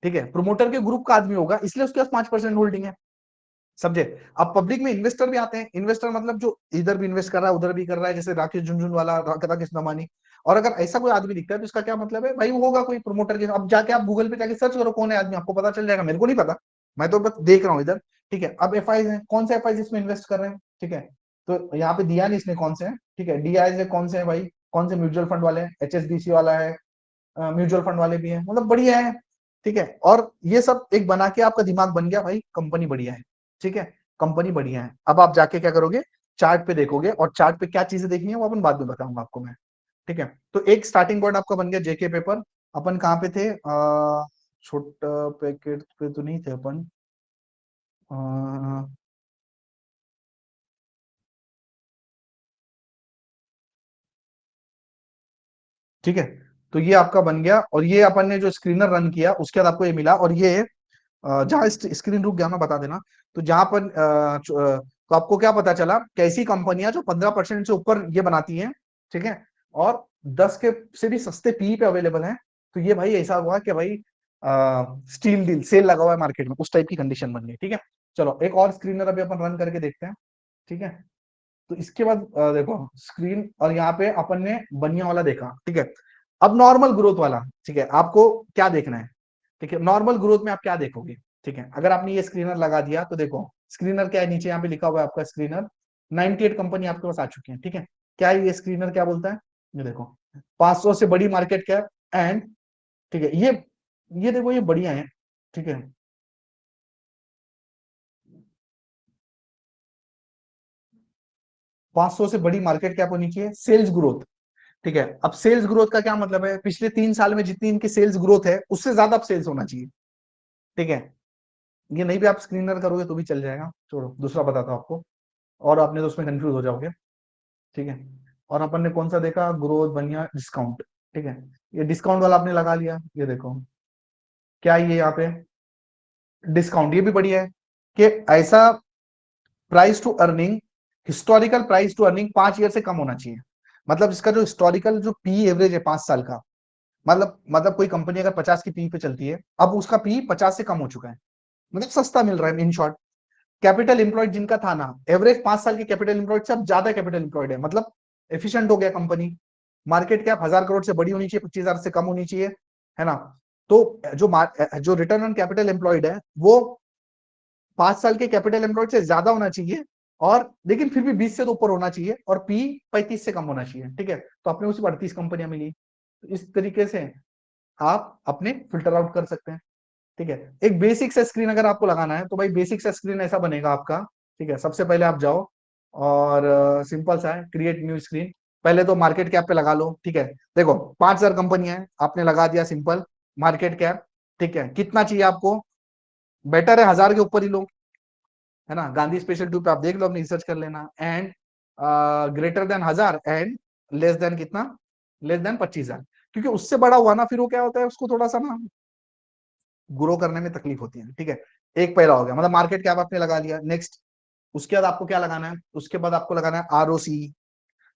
ठीक है, प्रमोटर के ग्रुप का आदमी होगा, इसलिए उसके पास 5% होल्डिंग है, समझे। अब पब्लिक में इन्वेस्टर भी आते हैं, इन्वेस्टर मतलब जो इधर भी इन्वेस्ट कर रहा है उधर भी कर रहा है, जैसे राकेश झुनझुनवाला, राकेश दमानी। और अगर ऐसा कोई आदमी दिखता है तो इसका क्या मतलब है भाई, वो होगा कोई प्रमोटर के। अब जाके आप गूगल पे जाके सर्च करो कौन है आदमी, आपको पता चल जाएगा, मेरे को नहीं पता, मैं तो बस देख रहा हूँ इधर, ठीक है। अब एफ आई है, कौन से एफ आई इसमें इन्वेस्ट कर रहे हैं, ठीक है। तो यहाँ पे दिया नहीं इसने कौन से हैं, ठीक है। डी आई कौन से है भाई, कौन से म्यूचुअल फंड वाले हैं, एच एस बी सी वाला है, म्यूचुअल फंड वाले भी हैं, मतलब बढ़िया है, ठीक है। और ये सब एक बना के आपका दिमाग बन गया भाई, कंपनी बढ़िया है, ठीक है, कंपनी बढ़िया है। अब आप जाके क्या करोगे, चार्ट पे देखोगे, और चार्ट पे क्या चीजें देखनी है वो अपन बाद में बताऊंगा आपको मैं, ठीक है। तो एक स्टार्टिंग पॉइंट आपका बन गया जेके पेपर। अपन कहाँ पे थे? छोटा पैकेट पे तो नहीं थे अपन। अ, ठीक है, तो ये आपका बन गया, और ये अपन ने जो स्क्रीनर रन किया उसके बाद आपको ये मिला। और ये जहां स्क्रीन रुक गया ना, बता देना। तो जहां पर तो आपको क्या पता चला, कैसी कंपनियां जो 15% से ऊपर ये बनाती हैं, ठीक है, और 10 के से भी सस्ते पी पे अवेलेबल हैं। तो ये भाई ऐसा हुआ कि भाई स्टील डील सेल लगा हुआ है मार्केट में, उस टाइप की कंडीशन बन गई, ठीक है। चलो एक और स्क्रीनर अभी अपन रन करके देखते हैं, ठीक है। तो इसके बाद देखो स्क्रीन, और यहाँ पे अपन ने बनिया वाला देखा, ठीक है। अब नॉर्मल ग्रोथ वाला, ठीक है, आपको क्या देखना है, ठीक है। नॉर्मल ग्रोथ में आप क्या देखोगे, ठीक है। अगर आपने ये स्क्रीनर लगा दिया तो देखो, स्क्रीनर क्या है, नीचे यहाँ पे लिखा हुआ है आपका स्क्रीनर, 98 कंपनी आपके पास आ चुकी है, ठीक है। क्या है ये स्क्रीनर, क्या बोलता है, ये देखो, 500 से बड़ी मार्केट कैप एंड, ठीक है, ये देखो ये बढ़िया है, ठीक है। 500 से बड़ी मार्केट कैप होनी चाहिए, सेल्स ग्रोथ, ठीक है। अब सेल्स ग्रोथ का क्या मतलब है, पिछले 3 साल में जितनी इनकी सेल्स ग्रोथ है उससे ज्यादा अब सेल्स होना चाहिए, ठीक है। ये नहीं भी आप स्क्रीनर करोगे तो भी चल जाएगा, छोड़ो दूसरा बताता हूँ आपको, और आपने तो उसमें कंफ्यूज हो जाओगे, ठीक है। और अपन ने कौन सा देखा, ग्रोथ, बनिया, डिस्काउंट, ठीक है। ये डिस्काउंट वाला आपने लगा लिया, ये देखो क्या है ये यहाँ पे, डिस्काउंट, ये भी बढ़िया है कि ऐसा price to earning, historical price to earning 5 year से कम होना चाहिए। मतलब इसका जो हिस्टोरिकल जो पी एवरेज है 5 साल का, मतलब कोई कंपनी अगर 50 की पी पे चलती है, अब उसका पी 50 से कम हो चुका है, मतलब सस्ता मिल रहा है इन शॉर्ट। कैपिटल इंप्लॉयड जिनका था ना, एवरेज 5 साल के कैपिटल इंप्लॉयड से अब ज्यादा कैपिटल इंप्लॉयड है, मतलब एफिशिएंट हो गया कंपनी। मार्केट कैप 1000 करोड़ से बड़ी होनी चाहिए, 25,000 से कम होनी चाहिए, है ना। तो जो रिटर्न ऑन कैपिटल एम्प्लॉयड है वो 5 साल के कैपिटल एम्प्लॉयड से ज्यादा होना चाहिए, और लेकिन फिर भी 20 से तो ऊपर होना चाहिए, और पी 35 से कम होना चाहिए, ठीक है। तो अपने उसी 38 कंपनियां मिली। तो इस तरीके से आप अपने फिल्टर आउट कर सकते हैं, ठीक है। एक बेसिक सा स्क्रीन अगर आपको लगाना है तो भाई बेसिक सा स्क्रीन ऐसा बनेगा आपका, ठीक है। सबसे पहले आप जाओ, और सिंपल सा है, क्रिएट न्यू स्क्रीन। पहले तो मार्केट कैप पे लगा लो, ठीक है। देखो 5,000 कंपनियां हैं, आपने लगा दिया सिंपल मार्केट कैप, ठीक है। कितना चाहिए आपको, बेटर है 1000 के ऊपर ही लो, है ना। गांधी स्पेशल ट्यूब पे आप देख लो, अपनी रिसर्च कर लेना। And greater than 1000, and less than कितना, लेस देन 25,000। क्योंकि उससे बड़ा हुआ ना, फिर वो क्या होता है, उसको थोड़ा सा ना ग्रो करने में तकलीफ होती है, ठीक है। एक पहला हो गया, मतलब मार्केट कैप आपने लगा लिया। नेक्स्ट, उसके बाद आपको क्या लगाना है, उसके बाद आपको लगाना है ROC,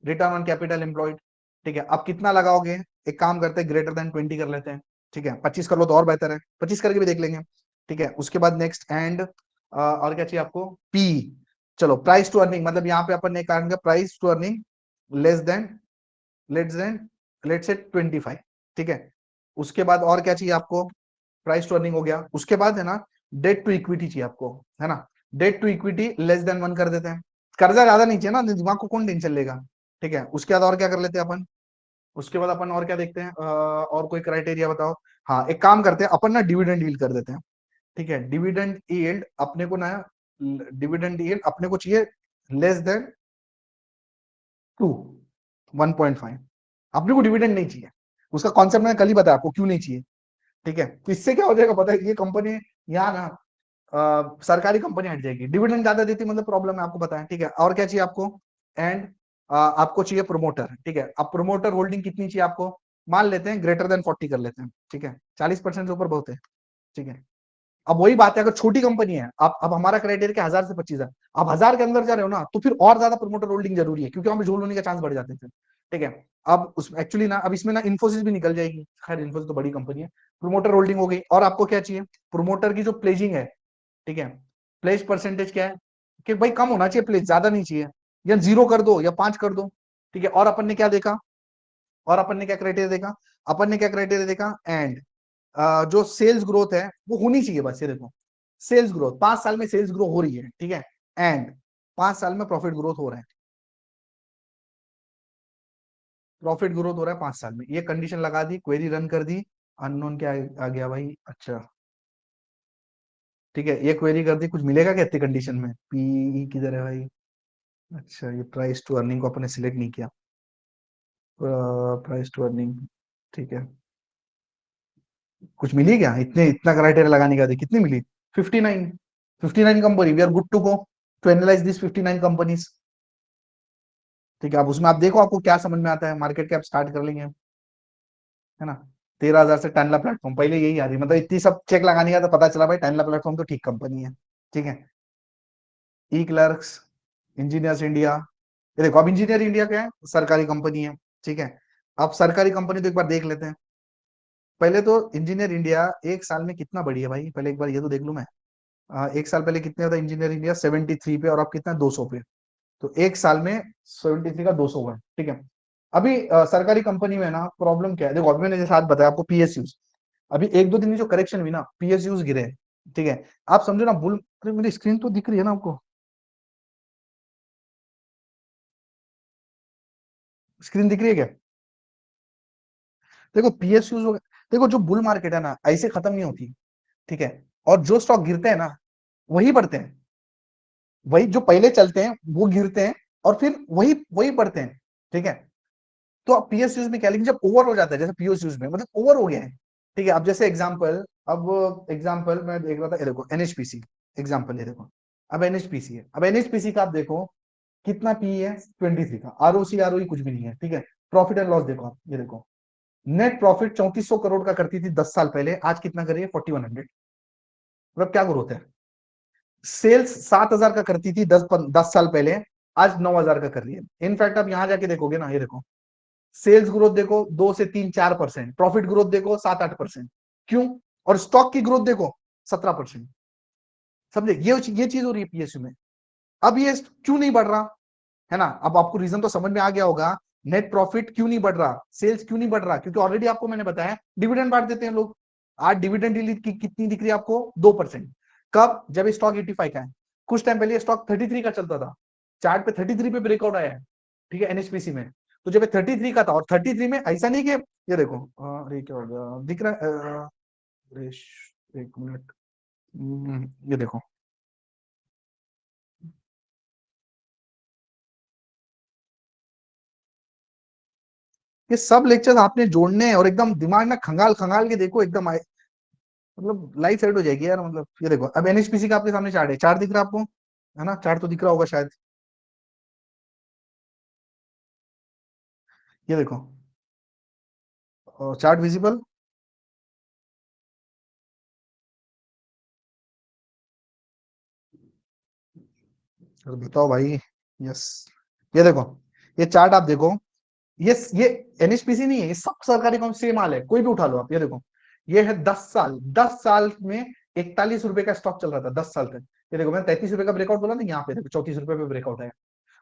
return on capital employed, ठीक है। अब कितना लगाओगे, एक काम करते हैं, ग्रेटर देन 20 कर लेते हैं, ठीक है। 25 कर लो तो और बेहतर है, 25 करके भी देख लेंगे, ठीक है। उसके बाद नेक्स्ट, एंड और क्या चाहिए आपको, पी। चलो प्राइस टू अर्निंग, मतलब यहाँ पे अपन ने काम किया, price to earning less than, let's then, let's say 25, ठीक है। उसके बाद और क्या चाहिए आपको, प्राइस टू अर्निंग हो गया। उसके बाद है ना, डेट टू इक्विटी चाहिए आपको, है ना। Debt to equity less than 1 कर देते हैं, कर्जा ज्यादा नहीं चाहिए ना, दिमाग को कौन टेंशन लेगा, ठीक है। उसके बाद और क्या कर लेते हैं अपन, उसके बाद अपन और क्या देखते हैं, और कोई क्राइटेरिया बताओ। हाँ, एक काम करते हैं अपन ना, डिविडेंड यील्ड कर देते हैं। ठीक है, डिविडेंड यील्ड अपने को ना, डिविडेंड यील्ड अपने को चाहिए लेस देन 2, 1.5। अपने को डिविडेंड नहीं चाहिए। उसका कॉन्सेप्ट मैंने कल ही बताया आपको क्यों नहीं चाहिए। ठीक है, तो इससे क्या हो जाएगा पता है, ये कंपनी यहाँ ना सरकारी कंपनी हट जाएगी, डिविडेंड ज्यादा देती मतलब प्रॉब्लम है, आपको पता है। ठीक है, और क्या चाहिए आपको, एंड आपको चाहिए प्रोमोटर। ठीक है, अब प्रोमोटर होल्डिंग कितनी चाहिए आपको, मान लेते हैं ग्रेटर देन 40 कर लेते हैं। ठीक है, 40% से ऊपर बहुत है। ठीक है, अब वही बात है, अगर छोटी कंपनी है, आप अब हमारा क्राइटेरिया क्या, 1000 से 25,000, आप 1000 के अंदर जा रहे हो ना, तो फिर और ज्यादा प्रोमोटर होल्डिंग जरूरी है, क्योंकि हमें झोल होने का चांस बढ़ जाते थे। ठीक है, अब उस एक्चुअली ना, अब इसमें ना इन्फोसिस भी निकल जाएगी, खैर इन्फोसिस तो बड़ी कंपनी है। प्रोमोटर होल्डिंग हो गई, और आपको क्या चाहिए, प्रोमोटर की जो प्लेजिंग है। ठीक है, प्लेज परसेंटेज क्या है, कि भाई कम होना चाहिए प्लेज, ज्यादा नहीं चाहिए, या 0 कर दो या 5 कर दो। ठीक है, और अपन ने क्या देखा, और अपन ने क्या क्राइटेरिया देखा, अपन ने क्या क्राइटेरिया देखा, एंड जो सेल्स ग्रोथ है वो होनी चाहिए, बस ये देखो, सेल्स ग्रोथ 5 साल में सेल्स ग्रो हो रही है। ठीक है, एंड 5 साल में प्रॉफिट ग्रोथ हो रहा है, प्रॉफिट ग्रोथ हो रहा है 5 साल में, ये कंडीशन लगा दी, क्वेरी रन कर दी, अननोन क्या आ गया भाई, अच्छा। ठीक है, ये क्वेरी कर दी, कुछ मिलेगा क्या इतनी कंडीशन में, पी किधर है भाई, अच्छा ये प्राइस टू अर्निंग को अपने सिलेक्ट नहीं किया, प्राइस टू अर्निंग। ठीक है, कुछ मिली क्या, इतने इतना क्राइटेरिया लगाने का, कितनी मिली, 59, 59 company, we are good to go to analyze this 59 companies. ठीक है, अब उसमें आप देखो आपको क्या समझ में आता है, मार्केट कैप स्टार्ट कर लेंगे, है ना। 13,000 से टनला प्लेटफॉर्म पहले यही आ रही, मतलब इतनी सब चेक लगाने का तो पता चला भाई टनला प्लेटफॉर्म तो ठीक कंपनी है। ठीक है, ई क्लर्क्स, इंजीनियर्स इंडिया, ये देखो, अब इंजीनियर इंडिया क्या है, सरकारी कंपनी है। ठीक है, अब सरकारी कंपनी तो एक बार देख लेते हैं। पहले तो इंजीनियर इंडिया एक साल में कितना बढ़ी है भाई, पहले एक बार ये तो देख लूं मैं। एक साल पहले कितने था इंजीनियर इंडिया, 73 पे, और अब कितना 200 पे। तो एक साल में 73 का 200 हुआ है। ठीक है, अभी सरकारी कंपनी में ना प्रॉब्लम क्या है, देखो अभी मैंने जैसे आज बताया आपको पीएसयूज, अभी एक दो दिन की जो करेक्शन हुई ना, पीएसयूज गिरे हैं। ठीक है, आप समझो ना बुल, अरे मेरी स्क्रीन तो दिख रही है ना आपको, स्क्रीन दिख रही है क्या, देखो पीएसयूज, देखो जो बुल मार्केट है ना ऐसे खत्म नहीं होती। ठीक है, और जो स्टॉक गिरते हैं ना वही बढ़ते हैं, वही जो पहले चलते हैं वो गिरते हैं, और फिर वही वही बढ़ते हैं। ठीक है, तो अब पीएसयूज में क्या, लेकिन जब ओवर हो जाता है, जैसे पीएसयूज में मतलब ओवर हो गया है। ठीक है, अब जैसे एग्जांपल, अब एग्जांपल मैं देख रहा था, ये देखो एनएचपीसी, एग्जांपल ये देखो, अब एनएचपीसी है, अब एनएचपीसी का आप देखो कितना पी है, 23 का, आरओसी आरओई कुछ भी नहीं है। ठीक है, प्रॉफिट एंड लॉस देखो आप, ये देखो, नेट प्रॉफिट 3400 करोड़ का करती थी 10 साल पहले, आज कितना करिए 4100, मतलब क्या ग्रोथ है। सेल्स 7,000 का करती थी 10 साल पहले, आज 9,000 का कर रही है। इनफैक्ट आप यहां जाके देखोगे ना, ये देखो, सेल्स ग्रोथ देखो 2 से 3 4%, प्रॉफिट ग्रोथ देखो 7 8%, क्यों, और स्टॉक की ग्रोथ देखो 17%। समझे, ये चीज हो रही है पीएसयू में। अब ये क्यों नहीं बढ़ रहा, है ना, अब आपको रीजन तो समझ में आ गया होगा, नेट प्रॉफिट क्यों नहीं बढ़ रहा, सेल्स क्यों नहीं बढ़ रहा, क्योंकि ऑलरेडी आपको मैंने बताया डिविडेंड बांट देते हैं लोग। आज डिविडेंड यील्ड की कितनी दिख रही है आपको, 2%। कब, जब स्टॉक 85 का है, कुछ टाइम पहले स्टॉक 33 का चलता था, चार्ट पे 33 पे ब्रेकआउट आया है। ठीक है, एनएचपीसी में, तो जब 33 का था, और 33 में ऐसा नहीं कि, ये देखो, अरे क्या हो गया, दिख रहा है, एक मिनट, ये देखो, ये सब लेक्चर्स आपने जोड़ने हैं, और एकदम दिमाग में खंगाल खंगाल के देखो, एकदम मतलब लाइफ सेट हो जाएगी यार, मतलब ये देखो, अब एनएचपीसी का आपके सामने चार्ट है, चार्ट दिख रहा है आपको, है ना, चार्ट तो दिख रहा होगा शायद, ये देखो, चार्ट विजिबल, बताओ भाई, यस, ये देखो, ये चार्ट आप देखो, ये एनएचपीसी नहीं है, ये सब सरकारी कौन से माल है, कोई भी उठा लो आप, ये देखो, ये है 10 साल, 10 साल में 41 रुपए का स्टॉक चल रहा था 10 साल तक। ये देखो, मैंने 33 रुपए का ब्रेकआउट बोला ना, यहाँ पे देखो 34 रुपए पे ब्रेकआउट है,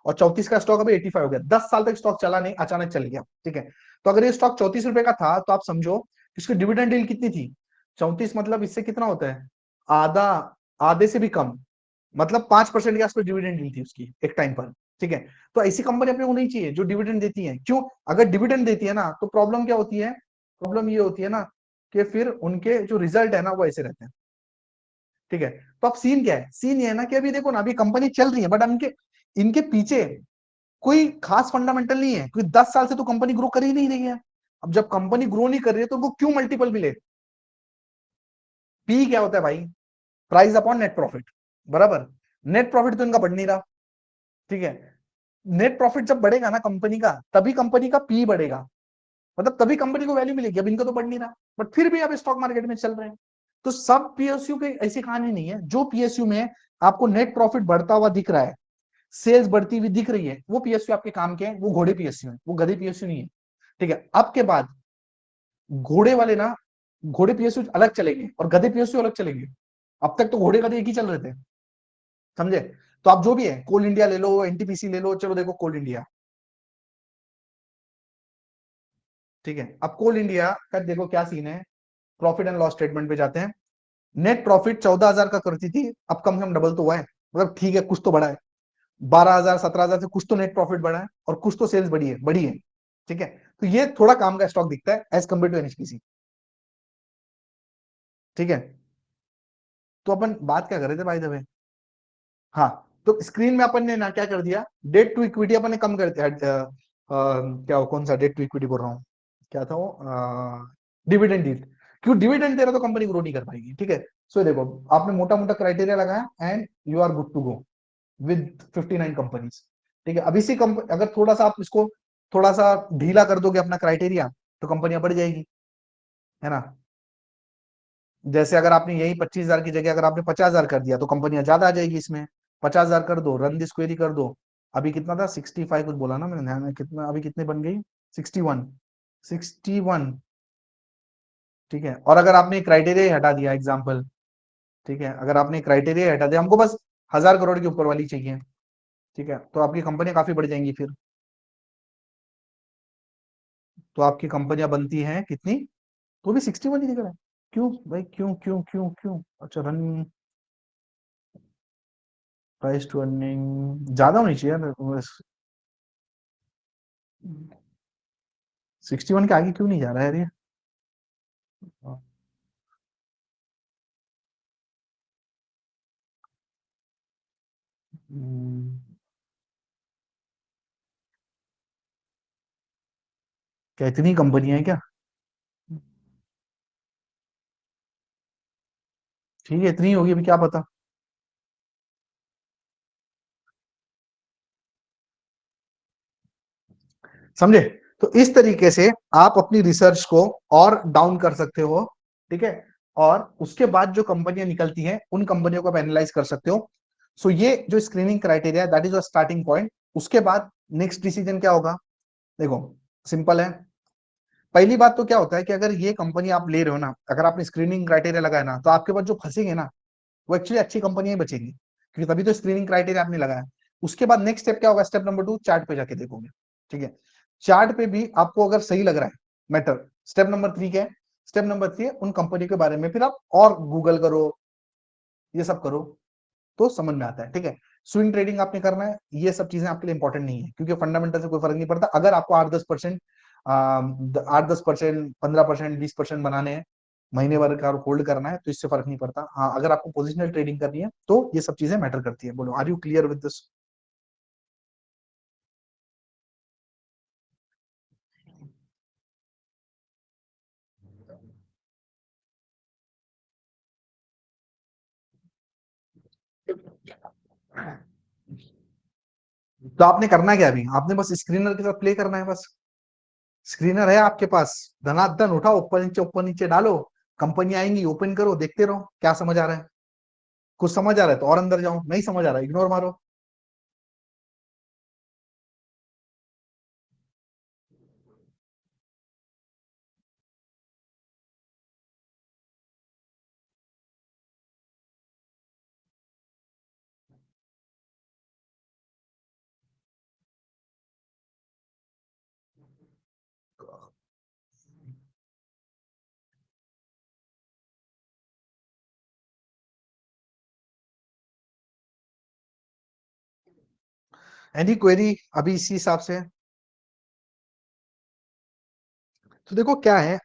और 34 का स्टॉक अभी 85 हो गया, 10 साल तक स्टॉक चला नहीं, अचानक चल गया। ठीक है, तो अगर ये स्टॉक 34 रुपए का था, तो आप समझो इसकी डिविडेंड डील कितनी थी, 34, मतलब इससे कितना होता है, आधा, आधे से भी कम, मतलब 5% के आसपास डिविडेंड डील थी उसकी एक टाइम पर। ठीक है। तो ऐसी कंपनी अपने होनी चाहिए जो डिविडेंड देती है। क्यों? अगर डिविडेंड देती है ना तो प्रॉब्लम क्या होती है, प्रॉब्लम ये होती है ना कि फिर उनके जो रिजल्ट है ना वो ऐसे रहते हैं। ठीक है। तो अब सीन क्या है, सीन ये है ना कि अभी देखो ना, अभी कंपनी चल रही है बट इनके इनके पीछे कोई खास फंडामेंटल नहीं है, क्योंकि 10 साल से तो कंपनी ग्रो कर ही नहीं रही है। अब जब कंपनी ग्रो नहीं कर रही है तो वो क्यों मल्टीपल मिले? पी क्या होता है भाई? प्राइस अपॉन नेट प्रॉफिट, बराबर। नेट प्रॉफिट तो इनका बढ़ नहीं रहा। ठीक है। नेट प्रॉफिट जब बढ़ेगा ना कंपनी का, तभी कंपनी का पी बढ़ेगा, मतलब तभी कंपनी को वैल्यू मिलेगी। अब इनका तो बढ़ नहीं रहा बट फिर भी अब स्टॉक मार्केट में चल रहे हैं। तो सब पीएसयू की ऐसी कहानी नहीं है। जो पीएसयू में आपको नेट प्रॉफिट बढ़ता हुआ दिख रहा है, सेल्स बढ़ती हुई दिख रही है, वो पीएसयू आपके काम के हैं, वो घोड़े पीएसयू है, वो गधे पीएसयू नहीं है। ठीक है। अब के बाद घोड़े वाले ना, घोड़े पीएसयू अलग चलेंगे और गधे पीएसयू अलग चलेंगे। अब तक तो घोड़े गधे एक ही चल रहे थे, समझे? तो आप जो भी है, कोल इंडिया ले लो, एनटीपीसी ले लो, चलो देखो कोल इंडिया। ठीक है। अब कोल इंडिया का देखो क्या सीन है। प्रॉफिट एंड लॉस स्टेटमेंट पे जाते हैं। नेट प्रॉफिट 14,000 का करती थी, अब कम से कम डबल तो हुआ है, मतलब ठीक है कुछ तो बढ़ा है। 12,000 17,000 से कुछ तो नेट प्रॉफिट बढ़ा है और कुछ तो सेल्स बढ़ी है। ठीक है। तो ये थोड़ा काम का स्टॉक दिखता है एज कम्पेयर टू एनएचपीसी। ठीक है। तो अपन बात क्या कर रहे थे भाई दबे? हाँ। तो स्क्रीन में अपन ने ना क्या कर दिया, डेट टू इक्विटी अपन ने कम कर दिया। क्या, कौन सा डेट टू इक्विटी बोल रहा हूँ, क्या था वो, डिविडेंड डील। क्यों डिविडेंड दे रहा तो कंपनी ग्रो नहीं कर पाएगी। ठीक है। सो देखो, आपने मोटा मोटा क्राइटेरिया लगाया and you are good to go with 59 companies. ठीक है। अब इसी कंपनी, अगर थोड़ा सा आप इसको थोड़ा सा ढीला कर दोगे अपना क्राइटेरिया, तो कंपनियां बढ़ जाएगी, है ना? जैसे अगर आपने यही 25,000 की जगह अगर आपने 50,000 कर दिया तो कंपनियां ज्यादा आ जाएगी इसमें। 50,000 कर दो, रन दिस क्वेरी कर दो। अभी कितना था, 65 कुछ बोला ना मैंने ध्यान में, कितना अभी कितने बन गई? 61। 61। ठीक है। और अगर आपने क्राइटेरिया हटा दिया एग्जाम्पल, ठीक है, अगर आपने क्राइटेरिया हटा दिया, हमको बस 1,000 करोड़ के ऊपर वाली चाहिए। ठीक है। तो आपकी कंपनियां काफी बढ़ जाएंगी फिर। तो आपकी कंपनियां बनती हैं कितनी? तो भी 61 ही दिख रहा है। क्यों भाई, क्यों क्यों क्यों क्यों? अच्छा, रन प्राइस टू अर्निंग ज्यादा होनी चाहिए यार। 61 के आगे क्यों नहीं जा रहा है यार ये? हम्म, क्या इतनी कंपनियां हैं क्या? ठीक है, इतनी होगी, अभी क्या पता। समझे? तो इस तरीके से आप अपनी रिसर्च को और डाउन कर सकते हो। ठीक है। और उसके बाद जो कंपनियां निकलती हैं उन कंपनियों को आप एनालाइज कर सकते हो। सो ये जो screening criteria, that is a starting point. उसके बाद नेक्स्ट डिसीजन क्या होगा? देखो, सिंपल है। पहली बात तो क्या होता है कि अगर ये कंपनी आप ले रहे हो ना, अगर आपने स्क्रीनिंग क्राइटेरिया लगाया ना, तो आपके पास जो फंसेंगे ना, वो एक्चुअली अच्छी कंपनियां ही बचेंगी, क्योंकि तभी तो स्क्रीनिंग क्राइटेरिया आपने लगाया। उसके बाद नेक्स्ट स्टेप क्या होगा? स्टेप नंबर 2, चार्ट पे जाके देखोगे। ठीक है। चार्ट पे भी आपको अगर सही लग रहा है मैटर। स्टेप नंबर 3 क्या है? स्टेप नंबर 3 है उन कंपनी के बारे में फिर आप और गूगल करो, ये सब करो, तो समझ में आता है। ठीक है। स्विंग ट्रेडिंग आपने करना है, ये सब चीजें आपके लिए इंपॉर्टेंट नहीं है, क्योंकि फंडामेंटल से कोई फर्क नहीं पड़ता। अगर आपको 8-10% 8-10%, 15%, 20% बनाने हैं, महीने भर का होल्ड करना है, तो इससे फर्क नहीं पड़ता। हाँ, अगर आपको पोजिशनल ट्रेडिंग करनी है तो ये सब चीजें मैटर करती है। बोलो, are you clear with this? तो आपने करना क्या? अभी आपने बस स्क्रीनर के साथ प्ले करना है बस। स्क्रीनर है आपके पास, धनाधन उठाओ, ऊपर नीचे डालो, कंपनी आएंगी, ओपन करो, देखते रहो। क्या समझ आ रहा है? कुछ समझ आ रहा है तो और अंदर जाओ, नहीं समझ आ रहा है इग्नोर मारो। एनी क्वेरी अभी इसी हिसाब से? तो देखो क्या है,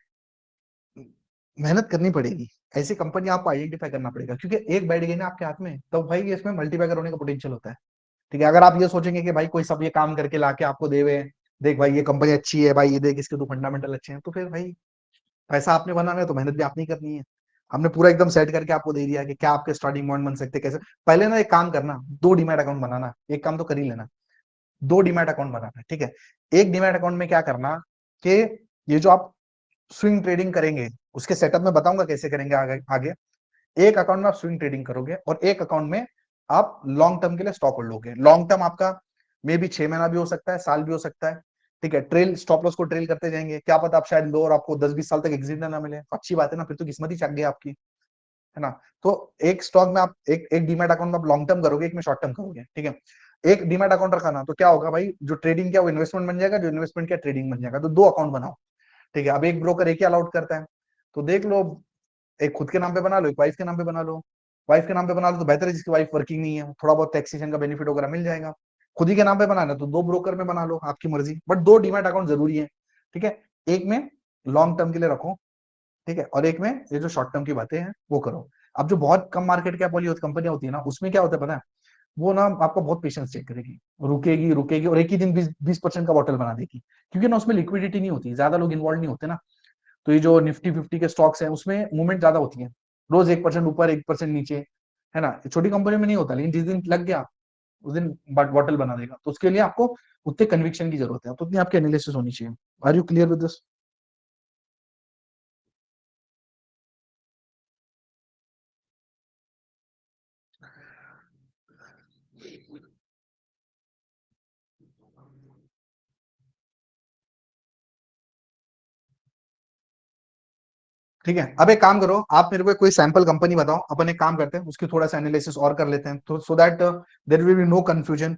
मेहनत करनी पड़ेगी। ऐसी कंपनी आपको आइडेंटिफाई करना पड़ेगा, क्योंकि एक बैठ गई ना आपके हाथ में तो भाई इसमें मल्टीबैगर होने का पोटेंशियल होता है। ठीक है, अगर आप ये सोचेंगे कि भाई कोई सब ये काम करके लाके आपको देवे, देख भाई ये कंपनी अच्छी है भाई, ये देख इसके तो फंडामेंटल अच्छे हैं, तो फिर भाई पैसा आपने बनाना है तो मेहनत भी आपने ही करनी है। हमने पूरा एकदम सेट करके आपको दे दिया कि क्या आपके स्टार्टिंग पॉइंट बन सकते हैं, कैसे। पहले ना एक काम करना, दो डीमैट अकाउंट बनाना, एक काम तो कर ही लेना। दो डीमैट अकाउंट बनाना है, ठीक है। एक डीमैट अकाउंट में क्या करना कि ये जो आप स्विंग ट्रेडिंग करेंगे, उसके सेटअप में बताऊंगा कैसे करेंगे आगे आगे। एक अकाउंट में आप स्विंग ट्रेडिंग करोगे और एक अकाउंट में आप लॉन्ग टर्म के लिए स्टॉक होल्ड लोगे। लॉन्ग टर्म आपका मे बी 6 महीना भी हो सकता है, साल भी हो सकता है। ठीक है, ट्रेल स्टॉप लॉस को ट्रेल करते जाएंगे, क्या पता आप शायद लो और आपको 10-20 साल तक एग्जिट ना मिले, तो अच्छी बात है ना, फिर तो किस्मत ही चक गई आपकी, है ना। तो एक स्टॉक में आप एक एक डीमैट अकाउंट में आप लॉन्ग टर्म करोगे, एक में शॉर्ट टर्म करोगे, ठीक है। एक डीमैट अकाउंट रखा ना, तो क्या होगा भाई, जो ट्रेडिंग क्या वो इन्वेस्टमेंट बन जाएगा, जो इन्वेस्टमेंट क्या ट्रेडिंग बन जाएगा, तो दो अकाउंट बनाओ। ठीक है, अब एक ब्रोकर एक ही अलाउड करता है, तो देख लो, एक खुद के नाम पे बना लो, एक वाइफ के नाम पे बना लो। वाइफ के नाम पे बना लो तो बेहतर है, जिसकी वाइफ वर्किंग नहीं है, थोड़ा बहुत टैक्सेशन का बेनिफिट वगैरह मिल जाएगा। खुद ही के नाम पे बनाना है तो दो ब्रोकर में बना लो, आपकी मर्जी, बट दो डीमैट अकाउंट जरूरी है। ठीक है, एक में लॉन्ग टर्म के लिए रखो, ठीक है, और एक में ये जो शॉर्ट टर्म की बातें हैं वो करो। अब जो बहुत कम मार्केट कैप वाली कंपनियां होती है ना, उसमें क्या होता है पता है, वो ना आपका बहुत पेशेंस चेक करेगी, रुकेगी रुकेगी और एक ही दिन 20% का बॉटल बना देगी, क्योंकि ना उसमें लिक्विडिटी नहीं होती, ज्यादा लोग इन्वॉल्व नहीं होते ना। तो ये जो निफ्टी 50 के स्टॉक्स हैं उसमें मूवमेंट ज्यादा होती है, रोज 1% ऊपर 1% नीचे, है ना। छोटी कंपनी में नहीं होता, लेकिन जिस दिन लग गया उस दिन बॉटल बना देगा, तो उसके लिए आपको उतने कन्विक्शन की जरूरत है, तो उतनी आपकी एनालिसिस होनी चाहिए। Are you clear with this? ठीक है, अब एक काम करो, आप मेरे को कोई सैंपल कंपनी बताओ, अपन एक काम करते हैं उसकी थोड़ा सा एनालिसिस और कर लेते हैं, तो so that there will be no confusion.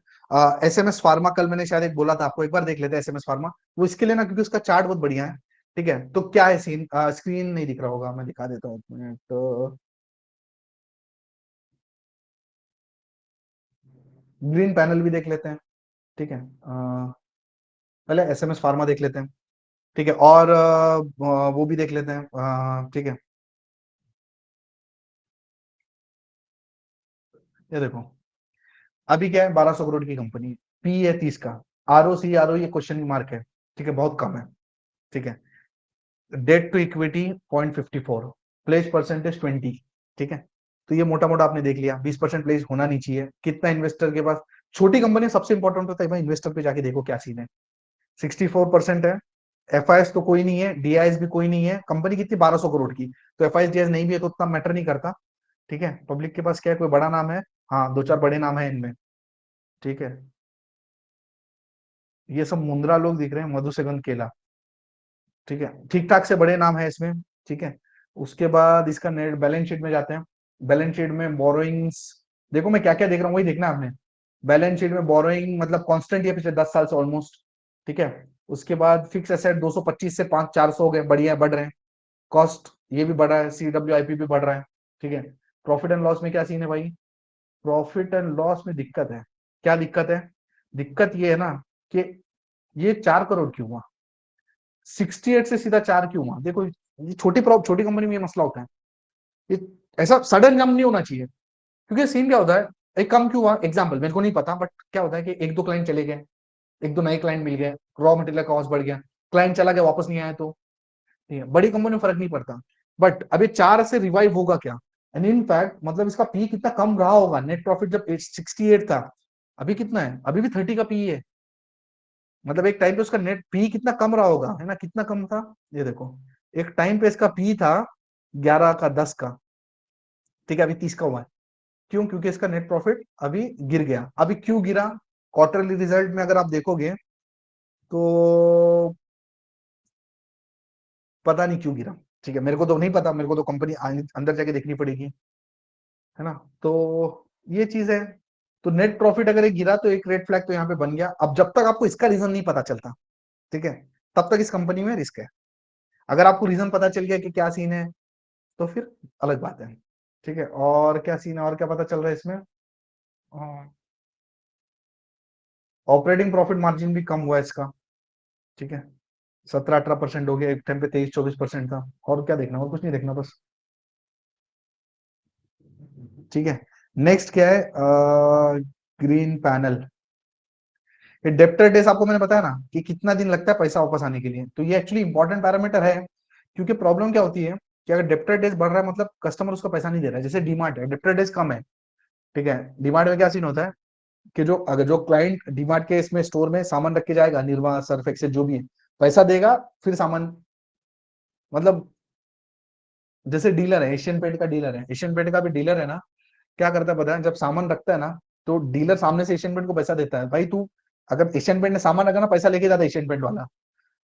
SMS pharma कल मैंने शायद एक बोला था आपको, एक बार देख लेते हैं एसएमएस फार्मा, वो इसके लिए ना क्योंकि उसका चार्ट बहुत बढ़िया है। ठीक है, तो क्या है सीन, स्क्रीन नहीं दिख रहा होगा, मैं दिखा देता हूँ एक मिनट, तो ग्रीन पैनल भी देख लेते हैं। ठीक है, पहले एसएमएस फार्मा देख लेते हैं। ठीक है, और वो भी देख लेते हैं, ठीक है। ये देखो, अभी क्या है, 1200 करोड़ की कंपनी, पी है 30 का, आर ओ ये क्वेश्चन मार्क है, ठीक है, बहुत कम है। ठीक है, debt to equity 0.54, pledge percentage 20। ठीक है, तो ये मोटा मोटा आपने देख लिया, 20% प्लेज होना नहीं चाहिए, कितना इन्वेस्टर के पास। छोटी कंपनी सबसे इंपॉर्टेंट होता है भाई, इन्वेस्टर पे जाके देखो क्या सीन है। 64% है, एफ आई एस तो कोई नहीं है, डी आई एस भी कोई नहीं है, कंपनी कितनी 1200 करोड़ की, तो F I S D I S नहीं भी है तो उतना मैटर नहीं करता। ठीक है, पब्लिक के पास क्या है, कोई बड़ा नाम है, हाँ दो चार बड़े नाम है इनमें। ठीक है, ये सब मुंद्रा लोग दिख रहे हैं, मधुसूदन केला। ठीक है, ठीक ठाक से बड़े नाम है इसमें। ठीक है, उसके बाद इसका नेट बैलेंस शीट में जाते हैं। बैलेंस शीट में बोरोइंग्स, देखो मैं क्या क्या देख रहा हूँ वही देखना है आपने। बैलेंस शीट में बोरोइंग मतलब कांस्टेंट है पिछले 10 साल से ऑलमोस्ट। ठीक है, उसके बाद फिक्स एसेट 225 से 5 400 हो गए, बढ़िया बढ़ रहे हैं। कॉस्ट ये भी बढ़ा है, सी डब्ल्यू आई पी भी बढ़ रहा है। ठीक है, प्रॉफिट एंड लॉस में क्या सीन है भाई, प्रॉफिट एंड लॉस में दिक्कत है। क्या दिक्कत है, दिक्कत ये है ना कि ये 4 करोड़ क्यों हुआ, 68 से सीधा 4 क्यों हुआ, देखो ये छोटी कंपनी में ये मसला होता है। ये ऐसा सडन जंप नहीं होना चाहिए, क्योंकि सीन क्या होता है, एक कम क्यों हुआ, एग्जाम्पल मेरे को नहीं पता, बट क्या होता है कि एक दो क्लाइंट चले गए, एक दो नए क्लाइंट मिल गए, रॉ मटेरियल का कॉस्ट बढ़ गया, क्लाइंट चला गया वापस नहीं आया, तो ठीक है, बड़ी कंपनी में फर्क नहीं पड़ता। बट अभी 4 से रिवाइव होगा क्या, एंड इनफैक्ट मतलब इसका पी कितना कम रहा होगा, नेट प्रॉफिट जब 68 था, अभी कितना है, अभी भी 30 का पी है। मतलब एक टाइम पे उसका नेट पी कितना कम रहा होगा, है ना, कितना कम था। ये देखो, एक टाइम पे इसका पी था 11 का, 10 का। ठीक है, अभी 30 का हुआ है। क्यों, क्योंकि इसका नेट प्रॉफिट अभी गिर गया। अभी क्यों गिरा, क्वार्टरली रिजल्ट में अगर आप देखोगे तो पता नहीं क्यों गिरा। ठीक है, मेरे को तो नहीं पता, मेरे को तो कंपनी अंदर जाके देखनी पड़ेगी, है ना। तो ये चीज है, तो नेट प्रॉफिट अगर ये गिरा तो एक रेड फ्लैग तो यहाँ पे बन गया। अब जब तक आपको इसका रीजन नहीं पता चलता, ठीक है, तब तक इस कंपनी में रिस्क है। अगर आपको रीजन पता चल गया कि क्या सीन है, तो फिर अलग बात है। ठीक है, और क्या सीन है, और क्या पता चल रहा है इसमें। ऑपरेटिंग प्रॉफिट मार्जिन भी कम हुआ है इसका, ठीक है, 17-18% हो गया, एक टाइम पे 23-24% था। और क्या देखना, और कुछ नहीं देखना बस, ठीक है। नेक्स्ट क्या है, ग्रीन पैनल। ये डेप्टर डेज आपको मैंने बताया ना कि कितना दिन लगता है पैसा वापस आने के लिए, तो ये एक्चुअली इंपॉर्टेंट पैरामीटर है, क्योंकि प्रॉब्लम क्या होती है कि अगर डेप्टर डेज बढ़ रहा है मतलब कस्टमर उसका पैसा नहीं दे रहा है। जैसे डीमार्ट है, डेप्टर डेज कम है, ठीक है, डीमार्ट में क्या सीन होता है कि जो अगर जो क्लाइंट डीमार्ट के इसमें स्टोर में सामान रख के जाएगा, निर्मा सर्फ एक्सेल जो भी है, पैसा देगा, फिर सामान, मतलब जैसे डीलर है, एशियन पेंट का डीलर है, एशियन पेंट का भी डीलर है ना, क्या करता है पता है, जब सामान रखता है ना, तो डीलर सामने से एशियन पेंट को पैसा देता है, भाई तू अगर एशियन पेंट ने सामान रखा ना, पैसा लेके जाता है एशियन पेंट वाला।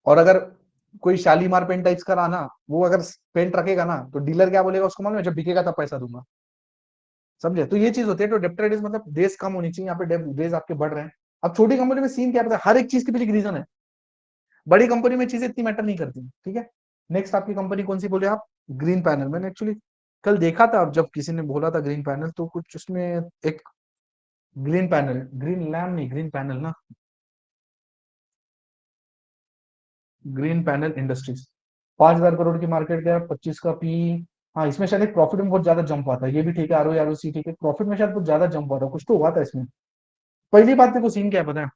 और अगर कोई शालीमार पेंट टाइप्स का रहा ना, वो अगर पेंट रखेगा ना, तो डीलर क्या बोलेगा उसको, मालूम है, जब बिकेगा तब पैसा दूंगा। समझे, तो ये चीज होती है। तो डेप्टर डेज मतलब डेज कम होनी चाहिए, यहाँ पे डेज आपके बढ़ रहे हैं। अब छोटी कंपनी में सीन क्या पता है, हर एक चीज के पीछे रीजन है, बड़ी कंपनी में चीजें इतनी मैटर नहीं करती, ठीक है। नेक्स्ट आपकी कंपनी कौन सी बोले आप, ग्रीन पैनल। मैंने एक्चुअली कल देखा था, जब किसी ने बोला था ग्रीन पैनल, तो कुछ उसमें एक ग्रीन पैनल, ग्रीन लैम्प नहीं, ग्रीन पैनल ना, ग्रीन पैनल इंडस्ट्रीज, 5,000 करोड़ की मार्केट है, 25 का पी। हाँ, इसमें शायद एक प्रॉफिट में बहुत ज्यादा जंप आता है, ये भी ठीक है, आरओसी ठीक है, प्रॉफिट में शायद बहुत ज्यादा जंप आता है, कुछ तो हुआ था इसमें। पहली बात देखो, सीन क्या है पता है,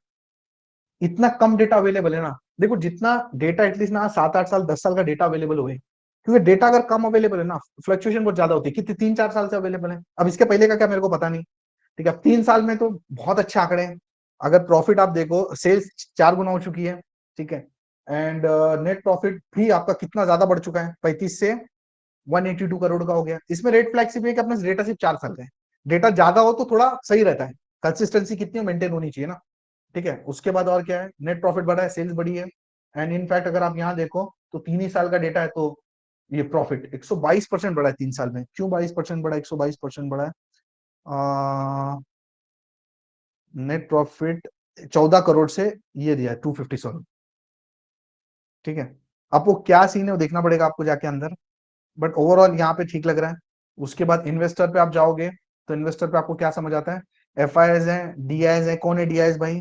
इतना कम डेटा अवेलेबल है ना। देखो जितना डेटा एटलीस्ट ना 7-8 साल 10 साल का डेटा अवेलेबल हुए, क्योंकि डेटा अगर कम अवेलेबल है ना, फ्लक्चुएशन बहुत ज्यादा होती है। कितने 3-4 साल से अवेलेबल है, अब इसके पहले का क्या मेरे को पता नहीं, ठीक है। 3 साल में तो बहुत अच्छे आंकड़े हैं। अगर प्रॉफिट आप देखो, सेल्स 4 गुना हो चुकी है, ठीक है, एंड नेट प्रॉफिट भी आपका कितना ज्यादा बढ़ चुका है, 35 से 182 करोड़ का हो गया। इसमें रेट फ्लैक्सी भी है कि अपना डेटा सिर्फ 4 साल का है, डेटा ज्यादा हो तो थोड़ा सही रहता है, कंसिस्टेंसी कितनी मेंटेन होनी चाहिए ना, ठीक है। उसके बाद और क्या है, नेट प्रॉफिट बढ़ा है, सेल्स बढ़ी है, एंड इनफैक्ट अगर आप यहाँ देखो तो 3 ही साल का डेटा है, तो ये प्रॉफिट 122% बढ़ा है 3 साल में। क्यों 22% बढ़ा, 122% बढ़ा है, नेट प्रॉफिट 14 करोड़ से ये दिया है 257, ठीक है। आपको क्या सीन है वो देखना पड़ेगा आपको जाके अंदर, बट ओवरऑल यहाँ पे ठीक लग रहा है। उसके बाद इन्वेस्टर पे आप जाओगे, तो इन्वेस्टर पे आपको क्या समझ आता है, एफ आई एस है, डी आई एस है। कौन है डी आई एस भाई,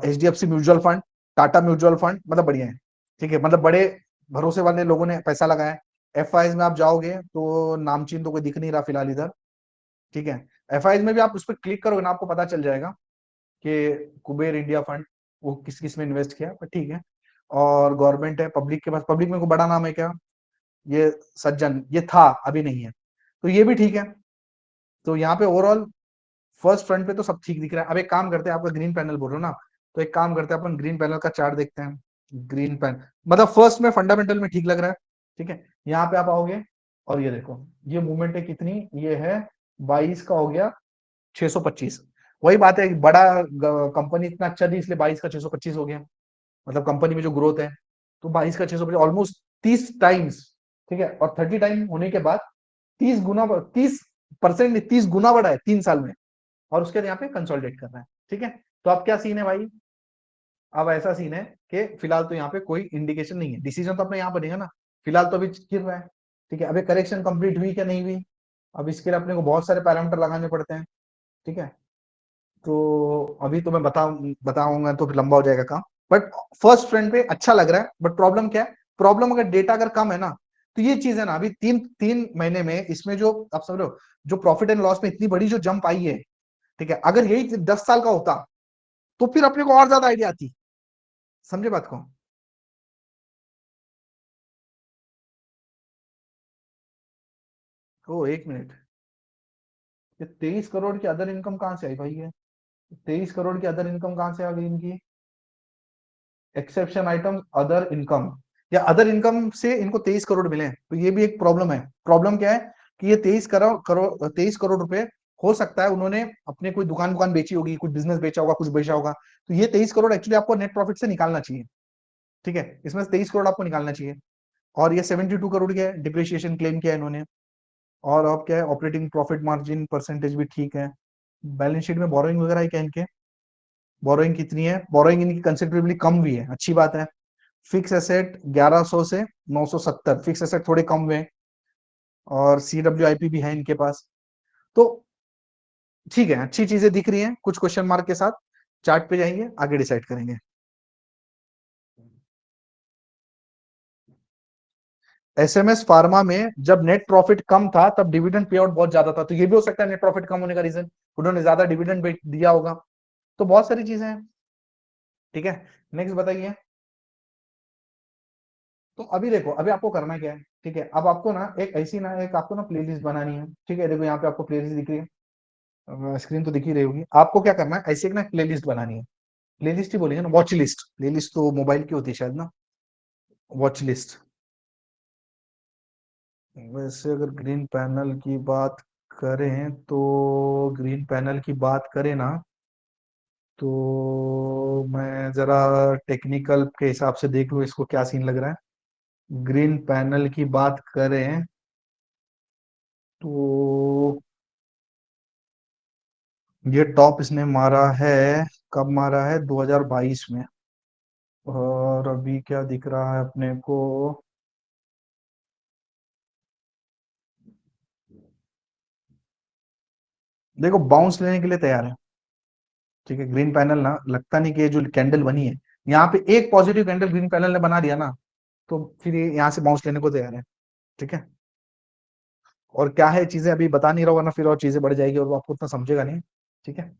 H D F C mutual fund, Tata mutual fund, मतलब बढ़िया है, ठीक है, मतलब बड़े भरोसे वाले लोगों ने पैसा लगाया है। एफ आई एस में आप जाओगे तो नामचीन तो कोई दिख नहीं रहा फिलहाल इधर, ठीक है। एफ आई एस में भी आप उस पर क्लिक करोगे ना, आपको पता चल जाएगा कि कुबेर इंडिया फंड वो किस किस में इन्वेस्ट किया, पर ठीक है। और गवर्नमेंट है, पब्लिक के पास, पब्लिक में कोई बड़ा नाम है क्या, ये सज्जन, ये था अभी नहीं है, तो ये भी ठीक है। तो यहाँ पे ओवरऑल फर्स्ट फ्रंट पे तो सब ठीक दिख रहा है। अब एक काम करते हैं, आपका ग्रीन पैनल बोल रहे हो ना, तो एक काम करते हैं, अपन ग्रीन पैनल का चार्ट देखते हैं। ग्रीन पैन मतलब फर्स्ट में फंडामेंटल में ठीक लग रहा है, ठीक है। यहाँ पे आप आओगे और ये देखो, ये मूवमेंट है कितनी, ये है 22 का हो गया 625। वही बात है, बड़ा कंपनी इतना अच्छा थी इसलिए 22 का 625 हो गया, मतलब कंपनी में जो ग्रोथ है, तो 22 का 625 ऑलमोस्ट 30 टाइम्स, ठीक है। और 30 टाइम होने के बाद 30 गुना, 30%, 30 गुना बढ़ा है 3 साल में, और उसके बाद यहाँ पे कंसोलिडेट कर रहा है, ठीक है। तो अब क्या सीन है भाई, अब ऐसा सीन है कि फिलहाल तो यहाँ पे कोई इंडिकेशन नहीं है, डिसीजन तो अपने यहाँ बनेगा ना, फिलहाल तो अभी गिर रहा है, ठीक है। अभी करेक्शन कंप्लीट हुई क्या नहीं हुई, अब इसके लिए अपने को बहुत सारे पैरामीटर लगाने पड़ते हैं, ठीक है। तो अभी तो मैं बताऊंगा तो फिर लंबा हो जाएगा काम, बट फर्स्ट फ्रंट पे अच्छा लग रहा है। बट प्रॉब्लम क्या है, प्रॉब्लम अगर डेटा अगर कम है ना, तो ये चीज है ना, अभी तीन तीन महीने में इसमें जो आप समझ रहे हो, जो प्रॉफिट एंड लॉस में इतनी बड़ी जो जंप आई है, ठीक है, अगर यही 10 साल का होता तो फिर अपने को और ज्यादा आइडिया आती। समझे बात को, ओ एक मिनट, ये 23 करोड़ की अदर इनकम कहाँ से आई भाई, ये 23 करोड़ की अदर इनकम कहाँ से आ गई इनकी, एक्सेप्शन आइटम अदर इनकम, या अदर इनकम से इनको 23 करोड़ मिले हैं, तो ये भी एक प्रॉब्लम है। प्रॉब्लम क्या है कि ये 23 करोड़ 23 करोड़ रुपए, हो सकता है उन्होंने अपने कोई दुकान दुकान बेची होगी, कुछ बिजनेस बेचा होगा, कुछ बेचा होगा, तो ये 23 करोड़ एक्चुअली आपको नेट प्रॉफिट से निकालना चाहिए, ठीक है, इसमें से 23 करोड़ आपको निकालना चाहिए। और ये 72 करोड़ क्या है, डिप्रिशिएशन क्लेम किया है इन्होंने। और अब क्या है, ऑपरेटिंग प्रॉफिट मार्जिन परसेंटेज भी ठीक है। बैलेंस शीट में बोरोइंग वगैरह है क्या इनके, बोरोइंग कितनी है, बोरोइंग इनकी कंसिडरेबली कम भी है, अच्छी बात है। फिक्स एसेट 1100 से 970, फिक्स एसेट थोड़े कम हुए, और सीडब्ल्यूआईपी भी है इनके पास, तो ठीक है, अच्छी चीजें दिख रही हैं कुछ क्वेश्चन मार्क के साथ, चार्ट पे जाएंगे, आगे डिसाइड करेंगे। एसएमएस फार्मा में जब नेट प्रॉफिट कम था तब डिविडेंड पे आउट बहुत ज्यादा था, तो ये भी हो सकता है नेट प्रॉफिट कम होने का रीजन, उन्होंने ज्यादा डिविडेंड दिया होगा। तो बहुत सारी चीजें हैं। ठीक है, नेक्स्ट बताइए। तो अभी देखो, अभी आपको करना क्या है, ठीक है, अब आपको ना एक ऐसी ना एक आपको ना प्लेलिस्ट बनानी है। ठीक है, देखो यहाँ पे आपको प्लेलिस्ट दिख रही है, स्क्रीन तो दिख ही रही होगी। आपको क्या करना है, ऐसी एक ना प्लेलिस्ट बनानी है। प्लेलिस्ट ही बोलेंगे ना, वॉच लिस्ट, प्लेलिस्ट तो मोबाइल की होती है शायद ना, वॉच लिस्ट। वैसे अगर ग्रीन पैनल की बात करें तो, ग्रीन पैनल की बात करें ना, तो मैं जरा टेक्निकल के हिसाब से देख लूं इसको क्या सीन लग रहा है। ग्रीन पैनल की बात करें तो ये टॉप इसने मारा है, कब मारा है, 2022 में। और अभी क्या दिख रहा है अपने को, देखो बाउंस लेने के लिए तैयार है। ठीक है, ग्रीन पैनल ना, लगता नहीं कि ये जो कैंडल बनी है, यहाँ पे एक पॉजिटिव कैंडल ग्रीन पैनल ने बना दिया ना, तो फिर ये यहाँ से बाउंस लेने को तैयार है। ठीक है, और क्या है चीजें अभी बता नहीं रहा हूँ, वरना फिर और चीजें बढ़ जाएगी और वो आपको उतना समझेगा नहीं। ठीक है,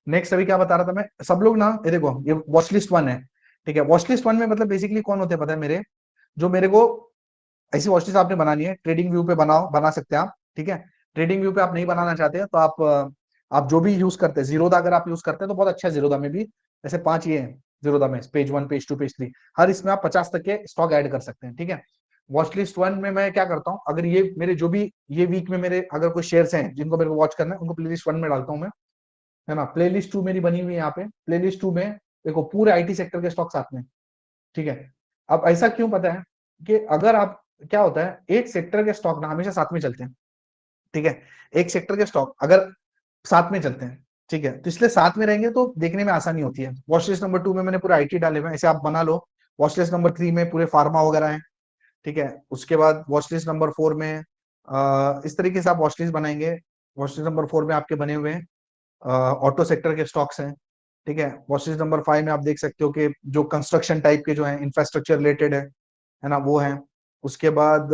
नेक्स्ट अभी क्या बता रहा था मैं, सब लोग ना ये देखो, ये वॉच लिस्ट वन है। ठीक है, वॉच लिस्ट वन में मतलब बेसिकली कौन होते हैं पता है मेरे, जो मेरे को ऐसी वॉच लिस्ट आपने बनानी है, ट्रेडिंग व्यू पे बनाओ, बना सकते हैं आप। ठीक है, ट्रेडिंग व्यू पे आप नहीं बनाना चाहते हैं तो आप जो भी यूज करते हैं, जीरोदा अगर आप यूज करते हैं तो बहुत अच्छा है, जीरोदा में भी ऐसे 5 ये हैं जीरोदा में, page one, page two, page three, हर इसमें आप 50 तक के स्टॉक ऐड कर सकते हैं। ठीक है, वॉच लिस्ट वन में मैं क्या करता हूँ, अगर ये मेरे जो भी ये वीक में मेरे अगर कोई शेयर्स हैं जिनको मेरे को वॉच करना है, उनको प्ले लिस्ट वन में डालता हूँ मैं, है ना। प्ले लिस्ट टू मेरी बनी हुई है यहाँ पे, प्ले लिस्ट टू में देखो पूरे आईटी सेक्टर के स्टॉक साथ में। ठीक है, अब ऐसा क्यों पता है कि अगर आप, क्या होता है, एक सेक्टर के स्टॉक ना हमेशा साथ में चलते हैं। ठीक है, एक सेक्टर के स्टॉक अगर साथ में चलते हैं, ठीक है, तो इसलिए साथ में रहेंगे तो देखने में आसानी होती है। वॉच लिस्ट नंबर टू में मैंने पूरा आईटी डाले हुए हैं, ऐसे आप बना लो। वॉच लिस्ट नंबर थ्री में पूरे फार्मा वगैरह है। ठीक है, उसके बाद वॉच लिस्ट नंबर फोर में इस तरीके से आप वॉच लिस्ट बनाएंगे। वॉच लिस्ट नंबर फोर में आपके बने हुए हैं ऑटो सेक्टर के स्टॉक्स हैं। ठीक है, वॉच लिस्ट नंबर फाइव में आप देख सकते हो कि जो कंस्ट्रक्शन टाइप के जो है, इंफ्रास्ट्रक्चर रिलेटेड है ना, वो है। उसके बाद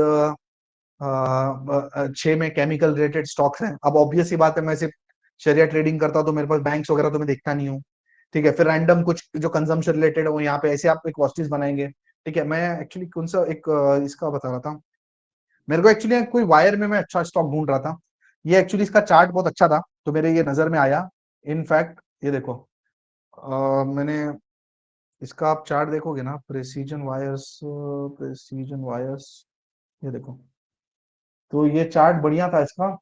6 में केमिकल रिलेटेड स्टॉक्स हैं। अब ऑब्वियस सी बात है, मैं सिर्फ शेयर ट्रेडिंग करता हूं तो मेरे पास बैंक्स वगैरह तो मैं देखता नहीं हूँ। ठीक है, फिर रैंडम कुछ जो कंजम्पशन रिलेटेड है वो यहाँ पे ऐसे आप एक वॉच लिस्ट बनाएंगे। ठीक है, मैं एक्चुअली कौन सा एक इसका बता रहा था, मेरे को एक्चुअली कोई वायर में मैं अच्छा स्टॉक ढूंढ रहा था, ये एक्चुअली इसका चार्ट बहुत अच्छा था तो मेरे ये नजर में आया। इनफैक्ट ये देखो, मैंने इसका आप चार्ट देखोगे ना, प्रेसिजन वायर्स, प्रेसिजन वायर्स, ये देखो, तो ये चार्ट बढ़िया था इसका।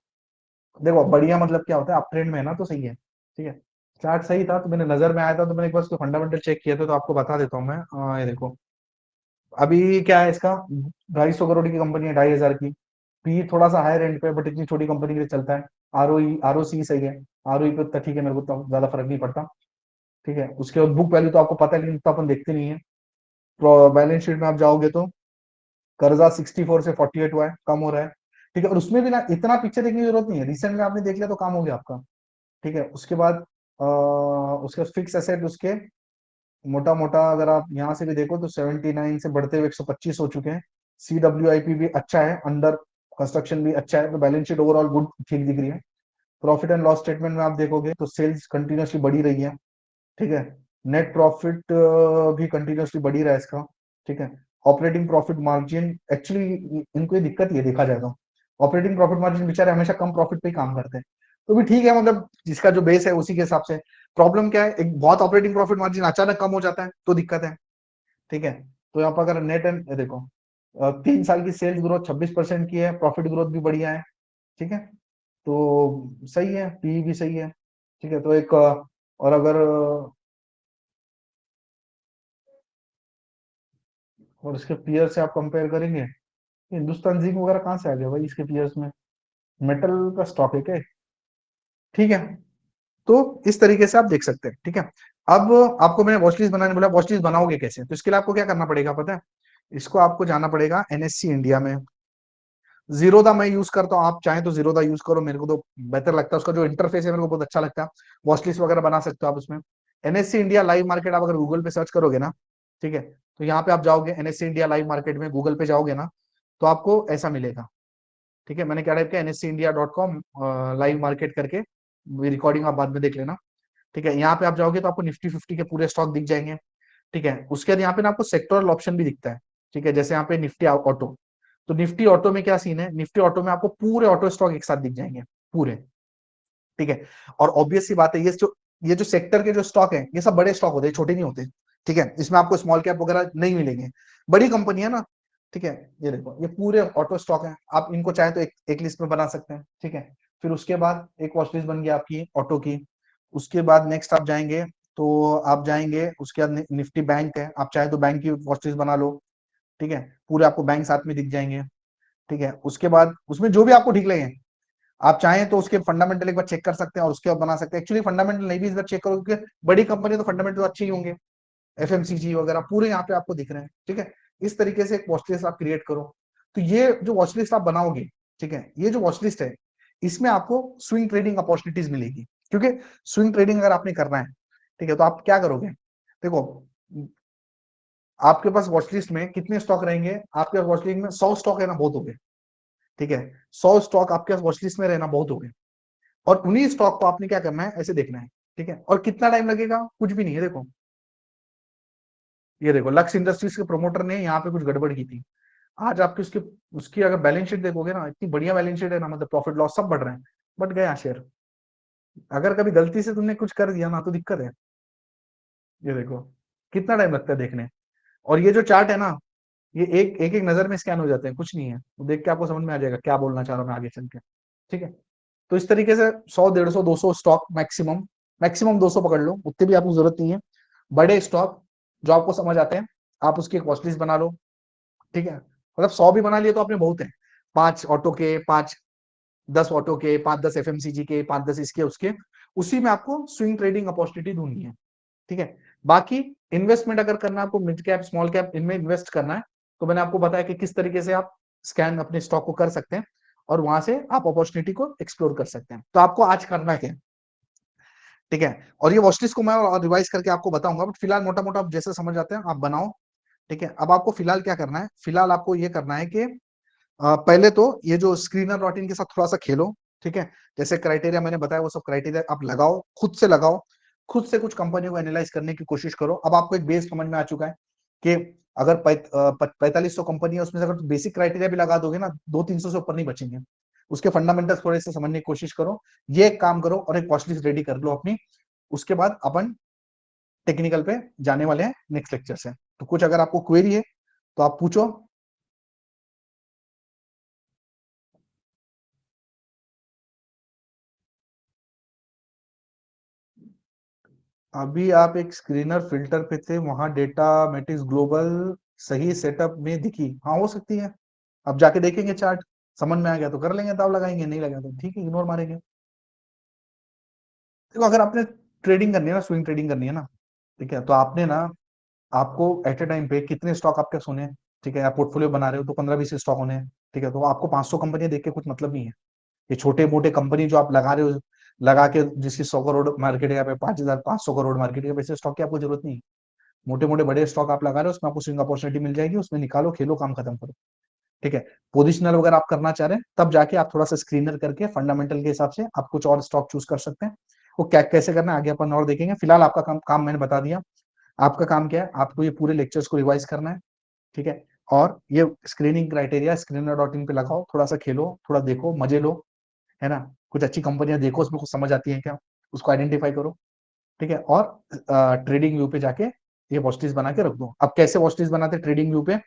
देखो बढ़िया मतलब क्या होता है, अप ट्रेंड में है ना तो सही है। ठीक है, चार्ट सही था तो मैंने नजर में आया था तो मैंने एक बार उसको फंडामेंटल चेक किया था, तो आपको बता देता हूँ मैं। ये देखो, अभी क्या है इसका, 250 करोड़ की कंपनी है, 2,500 की। पी थोड़ा सा हायर एंड पे, बट इतनी छोटी कंपनी के लिए चलता है। आरओसी सही है, आरओई पे उतना ठीक है, मेरे को तो ज्यादा फर्क नहीं पड़ता। ठीक है, उसके बाद बुक वैल्यू तो आपको पता है, लेकिन तो अपन देखते नहीं है। बैलेंस शीट में आप जाओगे तो कर्जा 64 से 48 हुआ है, कम हो रहा है। ठीक है, और उसमें भी ना इतना पीछे देखने की जरूरत नहीं है, रिसेंट में आपने देख लिया तो काम हो गया आपका। ठीक है, उसके बाद उसके फिक्स एसेट उसके मोटा मोटा अगर आप यहाँ से भी देखो तो 79 से बढ़ते हुए 125 हो चुके हैं। CWIP भी अच्छा है, अंडर कंस्ट्रक्शन भी अच्छा है, तो बैलेंस शीट ओवरऑल गुड, ठीक दिख रही है। प्रॉफिट एंड लॉस स्टेटमेंट में आप देखोगे तो सेल्स कंटिन्यूसली बढ़ी रही है। ठीक है, नेट प्रॉफिट भी कंटिन्यूसली बढ़ी रहा है इसका। ठीक है, ऑपरेटिंग प्रॉफिट मार्जिन एक्चुअली इनको ये दिक्कत ये देखा जाए तो, ऑपरेटिंग प्रॉफिट मार्जिन बेचारे हमेशा कम प्रॉफिट पे ही काम करते हैं। तो भी ठीक है, मतलब जिसका जो बेस है उसी के हिसाब से। प्रॉब्लम क्या है, एक बहुत ऑपरेटिंग प्रॉफिट मार्जिन अचानक कम हो जाता है तो दिक्कत है। ठीक है, तो यहाँ पर अगर नेट एंड देखो, 3 साल की सेल्स ग्रोथ 26% की है, प्रॉफिट ग्रोथ भी बढ़िया है। ठीक है, तो सही है, पी भी सही है। ठीक है, तो एक और अगर और इसके पीयर से आप कंपेयर करेंगे, हिंदुस्तान जिंक वगैरह कहाँ से आ गया भाई इसके पीयर्स में, मेटल का स्टॉक है क्या? ठीक है, तो इस तरीके से आप देख सकते हैं। ठीक है, अब आपको मैंने वॉच लिस्ट बनाने बोला, वॉच लिस्ट बनाओगे कैसे, तो इसके लिए आपको क्या करना पड़ेगा पता है, इसको आपको जाना पड़ेगा एनएससी इंडिया में। जीरोदा मैं यूज करता हूँ, आप चाहें तो जीरोदा यूज करो, मेरे को तो बेहतर लगता है, उसका जो इंटरफेस है मेरे को बहुत अच्छा लगता है। वॉच लिस्ट वगैरह बना सकते हो आप उसमें। एनएससी इंडिया लाइव मार्केट आप अगर गूगल पे सर्च करोगे ना, ठीक है, तो यहाँ पे आप जाओगे एनएससी इंडिया लाइव मार्केट में, गूगल पे जाओगे ना, तो आपको ऐसा मिलेगा। ठीक है, मैंने क्या टाइप किया, NSCindia.com लाइव मार्केट करके, रिकॉर्डिंग आप बाद में देख लेना। ठीक है, यहाँ पे आप जाओगे तो आपको निफ्टी 50 के पूरे स्टॉक दिख जाएंगे। ठीक है, उसके बाद यहाँ पे ना आपको सेक्टोरल ऑप्शन भी दिखता है। ठीक है, जैसे यहाँ पे निफ्टी ऑटो, तो निफ्टी ऑटो में क्या सीन है, निफ्टी ऑटो में आपको पूरे ऑटो स्टॉक एक साथ दिख जाएंगे पूरे। ठीक है, और ऑब्वियस सी बात है, ये जो सेक्टर के जो स्टॉक है, ये सब बड़े स्टॉक होते हैं, छोटे नहीं होते। ठीक है, इसमें आपको स्मॉल कैप वगैरह नहीं मिलेंगे, बड़ी कंपनी है ना। ठीक है, ये देखो ये पूरे ऑटो स्टॉक है, आप इनको चाहे तो एक लिस्ट में बना सकते हैं। ठीक है, फिर उसके बाद एक वॉच लिस्ट बन गई आपकी ऑटो की। उसके बाद नेक्स्ट आप जाएंगे, तो आप जाएंगे उसके बाद निफ्टी बैंक है, आप चाहे तो बैंक की वॉच लिस्ट बना लो। ठीक है, पूरे आपको बैंक साथ में दिख जाएंगे। ठीक है, उसके बाद उसमें जो भी आपको ठीक लगे, आप चाहें तो उसके फंडामेंटल एक बार चेक कर सकते हैं और उसके बाद बना सकते हैं। एक्चुअली फंडामेंटल नहीं भी इस बार चेक करो, क्योंकि बड़ी कंपनी तो फंडामेंटल तो अच्छे ही होंगे, एफएमसीजी वगैरह पूरे यहाँ पे आपको दिख रहे हैं। ठीक है, इस तरीके से एक वॉच लिस्ट आप क्रिएट करो। तो ये जो वॉच लिस्ट आप बनाओगे, ठीक है, ये जो वॉच लिस्ट है, इसमें आपको स्विंग ट्रेडिंग अपॉर्चुनिटीज मिलेगी। क्योंकि स्विंग ट्रेडिंग अगर आपने करना है, ठीक है, तो आप क्या करोगे, देखो आपके पास वॉच लिस्ट में कितने स्टॉक रहेंगे, आपके पास वॉच लिस्ट में 100 स्टॉक है ना, बहुत हो गए। ठीक है, 100 स्टॉक आपके पास वॉच लिस्ट में रहना बहुत हो गए, और उन्हीं स्टॉक को आपने क्या करना है, ऐसे देखना है। ठीक है, और कितना टाइम लगेगा, कुछ भी नहीं है। देखो ये देखो, लक्स इंडस्ट्रीज के प्रोमोटर ने यहाँ पे कुछ गड़बड़ की थी। आज आपकी उसकी उसकी अगर बैलेंस शीट देखोगे ना, इतनी बढ़िया बैलेंस शीट है ना, मतलब प्रॉफिट लॉस सब बढ़ रहे हैं, बट गया शेयर। अगर कभी गलती से तुमने कुछ कर दिया ना, तो दिक्कत है। ये देखो कितना टाइम लगता है देखने। और ये जो चार्ट है ना, ये एक एक, एक नजर में स्कैन हो जाते हैं, कुछ नहीं है, तो देख के आपको समझ में आ जाएगा क्या बोलना चाह रहा हूँ मैं आगे चल के। ठीक है, तो इस तरीके से 100 150 200 स्टॉक मैक्सिमम, मैक्सिमम 200 पकड़ लो, उतनी भी आपको जरूरत नहीं है। बड़े स्टॉक जो आपको समझ आते हैं, आप उसकी एक वॉच लिस्ट बना लो। ठीक है, मतलब 100 भी बना लिए तो आपने बहुत है, 5 ऑटो के, 5 10 ऑटो के, 5 10 एफएमसीजी के, 5 10 इसके उसके, उसी में आपको स्विंग ट्रेडिंग अपॉर्चुनिटी ढूंढनी है। ठीक है, बाकी इन्वेस्टमेंट अगर करना है आपको, मिड कैप स्मॉल कैप इनमें इन्वेस्ट करना है, तो मैंने आपको बताया कि किस तरीके से आप स्कैन अपने स्टॉक को कर सकते हैं, और वहां से आप अपॉर्चुनिटी को एक्सप्लोर कर सकते हैं। तो आपको आज करना क्या है, ठीक है, और ये वॉच लिस्ट को मैं और रिवाइज करके आपको बताऊंगा, बट फिलहाल मोटा मोटा आप जैसे समझ आते हैं आप बनाओ। ठीक है, अब आपको फिलहाल क्या करना है, फिलहाल आपको ये करना है कि पहले तो ये जो स्क्रीनर डॉट इन के साथ थोड़ा सा खेलो। ठीक है, जैसे क्राइटेरिया मैंने बताया वो सब क्राइटेरिया आप लगाओ, खुद से लगाओ, खुद से कुछ कंपनियों को एनालाइज करने की कोशिश करो। अब आपको एक बेस समझ में आ चुका है कि अगर 4500 कंपनी है, उसमें से अगर बेसिक क्राइटेरिया भी लगा दोगे ना, 200-300 से ऊपर नहीं बचेंगे। उसके फंडामेंटल्स थोड़े से समझने की कोशिश करो, ये एक काम करो, और एक वॉच लिस्ट रेडी कर लो अपनी। उसके बाद अपन टेक्निकल पे जाने वाले हैं नेक्स्ट लेक्चर से। तो कुछ अगर आपको क्वेरी है तो आप पूछो। अभी आप एक स्क्रीनर फिल्टर पे थे, वहां डेटा मेटिक्स ग्लोबल सही सेटअप में दिखी, हाँ हो सकती है। अब जाके देखेंगे चार्ट, समझ में आ गया तो कर लेंगे, दाव लगाएंगे, नहीं लगा तो ठीक है, इग्नोर मारेंगे। देखो अगर आपने ट्रेडिंग करनी है ना, स्विंग ट्रेडिंग करनी है ना, ठीक है, तो आपने ना, आपको एट ए टाइम पे कितने स्टॉक आपके सोने हैं, ठीक है, आप पोर्टफोलियो बना रहे हो तो 15-20 स्टॉक होने हैं। ठीक है, तो आपको 500 कंपनियां देख के कुछ मतलब नहीं है। ये छोटे मोटे कंपनी जो आप लगा रहे हो, लगा के जिसकी 100 करोड़ मार्केट है, 5,500 करोड़ मार्केट है, वैसे स्टॉक की आपको जरूरत नहीं है। मोटे मोटे बड़े स्टॉक आप लगा रहे हो, उसमें आपको स्विंग अपॉर्चुनिटी मिल जाएगी, उसमें निकालो, खेलो, काम खत्म करो। ठीक है, पोजिशनल वगैरह आप करना चाह रहे हैं, तब जाके आप थोड़ा सा स्क्रीनर करके फंडामेंटल के हिसाब से आप कुछ और स्टॉक चूज कर सकते हैं। वो क्या कैसे करना है आगे अपन और देखेंगे, फिलहाल आपका काम मैंने बता दिया। आपका काम क्या है, आपको ये पूरे लेक्चर्स को रिवाइज करना है। ठीक है, और ये screening criteria screener dot in पे लगाओ, थोड़ा सा खेलो, थोड़ा देखो, मजे लो, है ना, कुछ अच्छी कंपनियां देखो, उसमें कुछ समझ आती है क्या, उसको आइडेंटिफाई करो। ठीक है, और ट्रेडिंग व्यू पे जाके ये वॉच लिस्ट बना के रख दो। अब कैसे वॉच लिस्ट बनाते हैं ट्रेडिंग व्यू पे,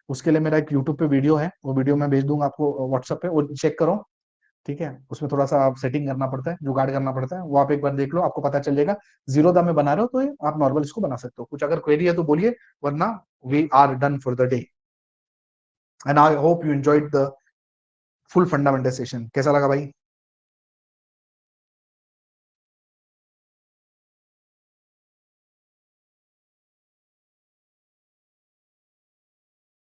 उसके लिए मेरा एक यूट्यूब पे वीडियो है, वो वीडियो मैं भेज दूंगा आपको व्हाट्सएप पे, वो चेक करो। ठीक है, उसमें थोड़ा सा आप सेटिंग करना पड़ता है, जुगाड़ करना पड़ता है, वो आप एक बार देख लो, आपको पता चल जाएगा। जीरो दा में बना रहे हो तो ये आप नॉर्मल इसको बना सकते हो। कुछ अगर क्वेरी है तो बोलिए, वरना we are done for the day. And I hope you enjoyed the full fundamental session. कैसा लगा भाई?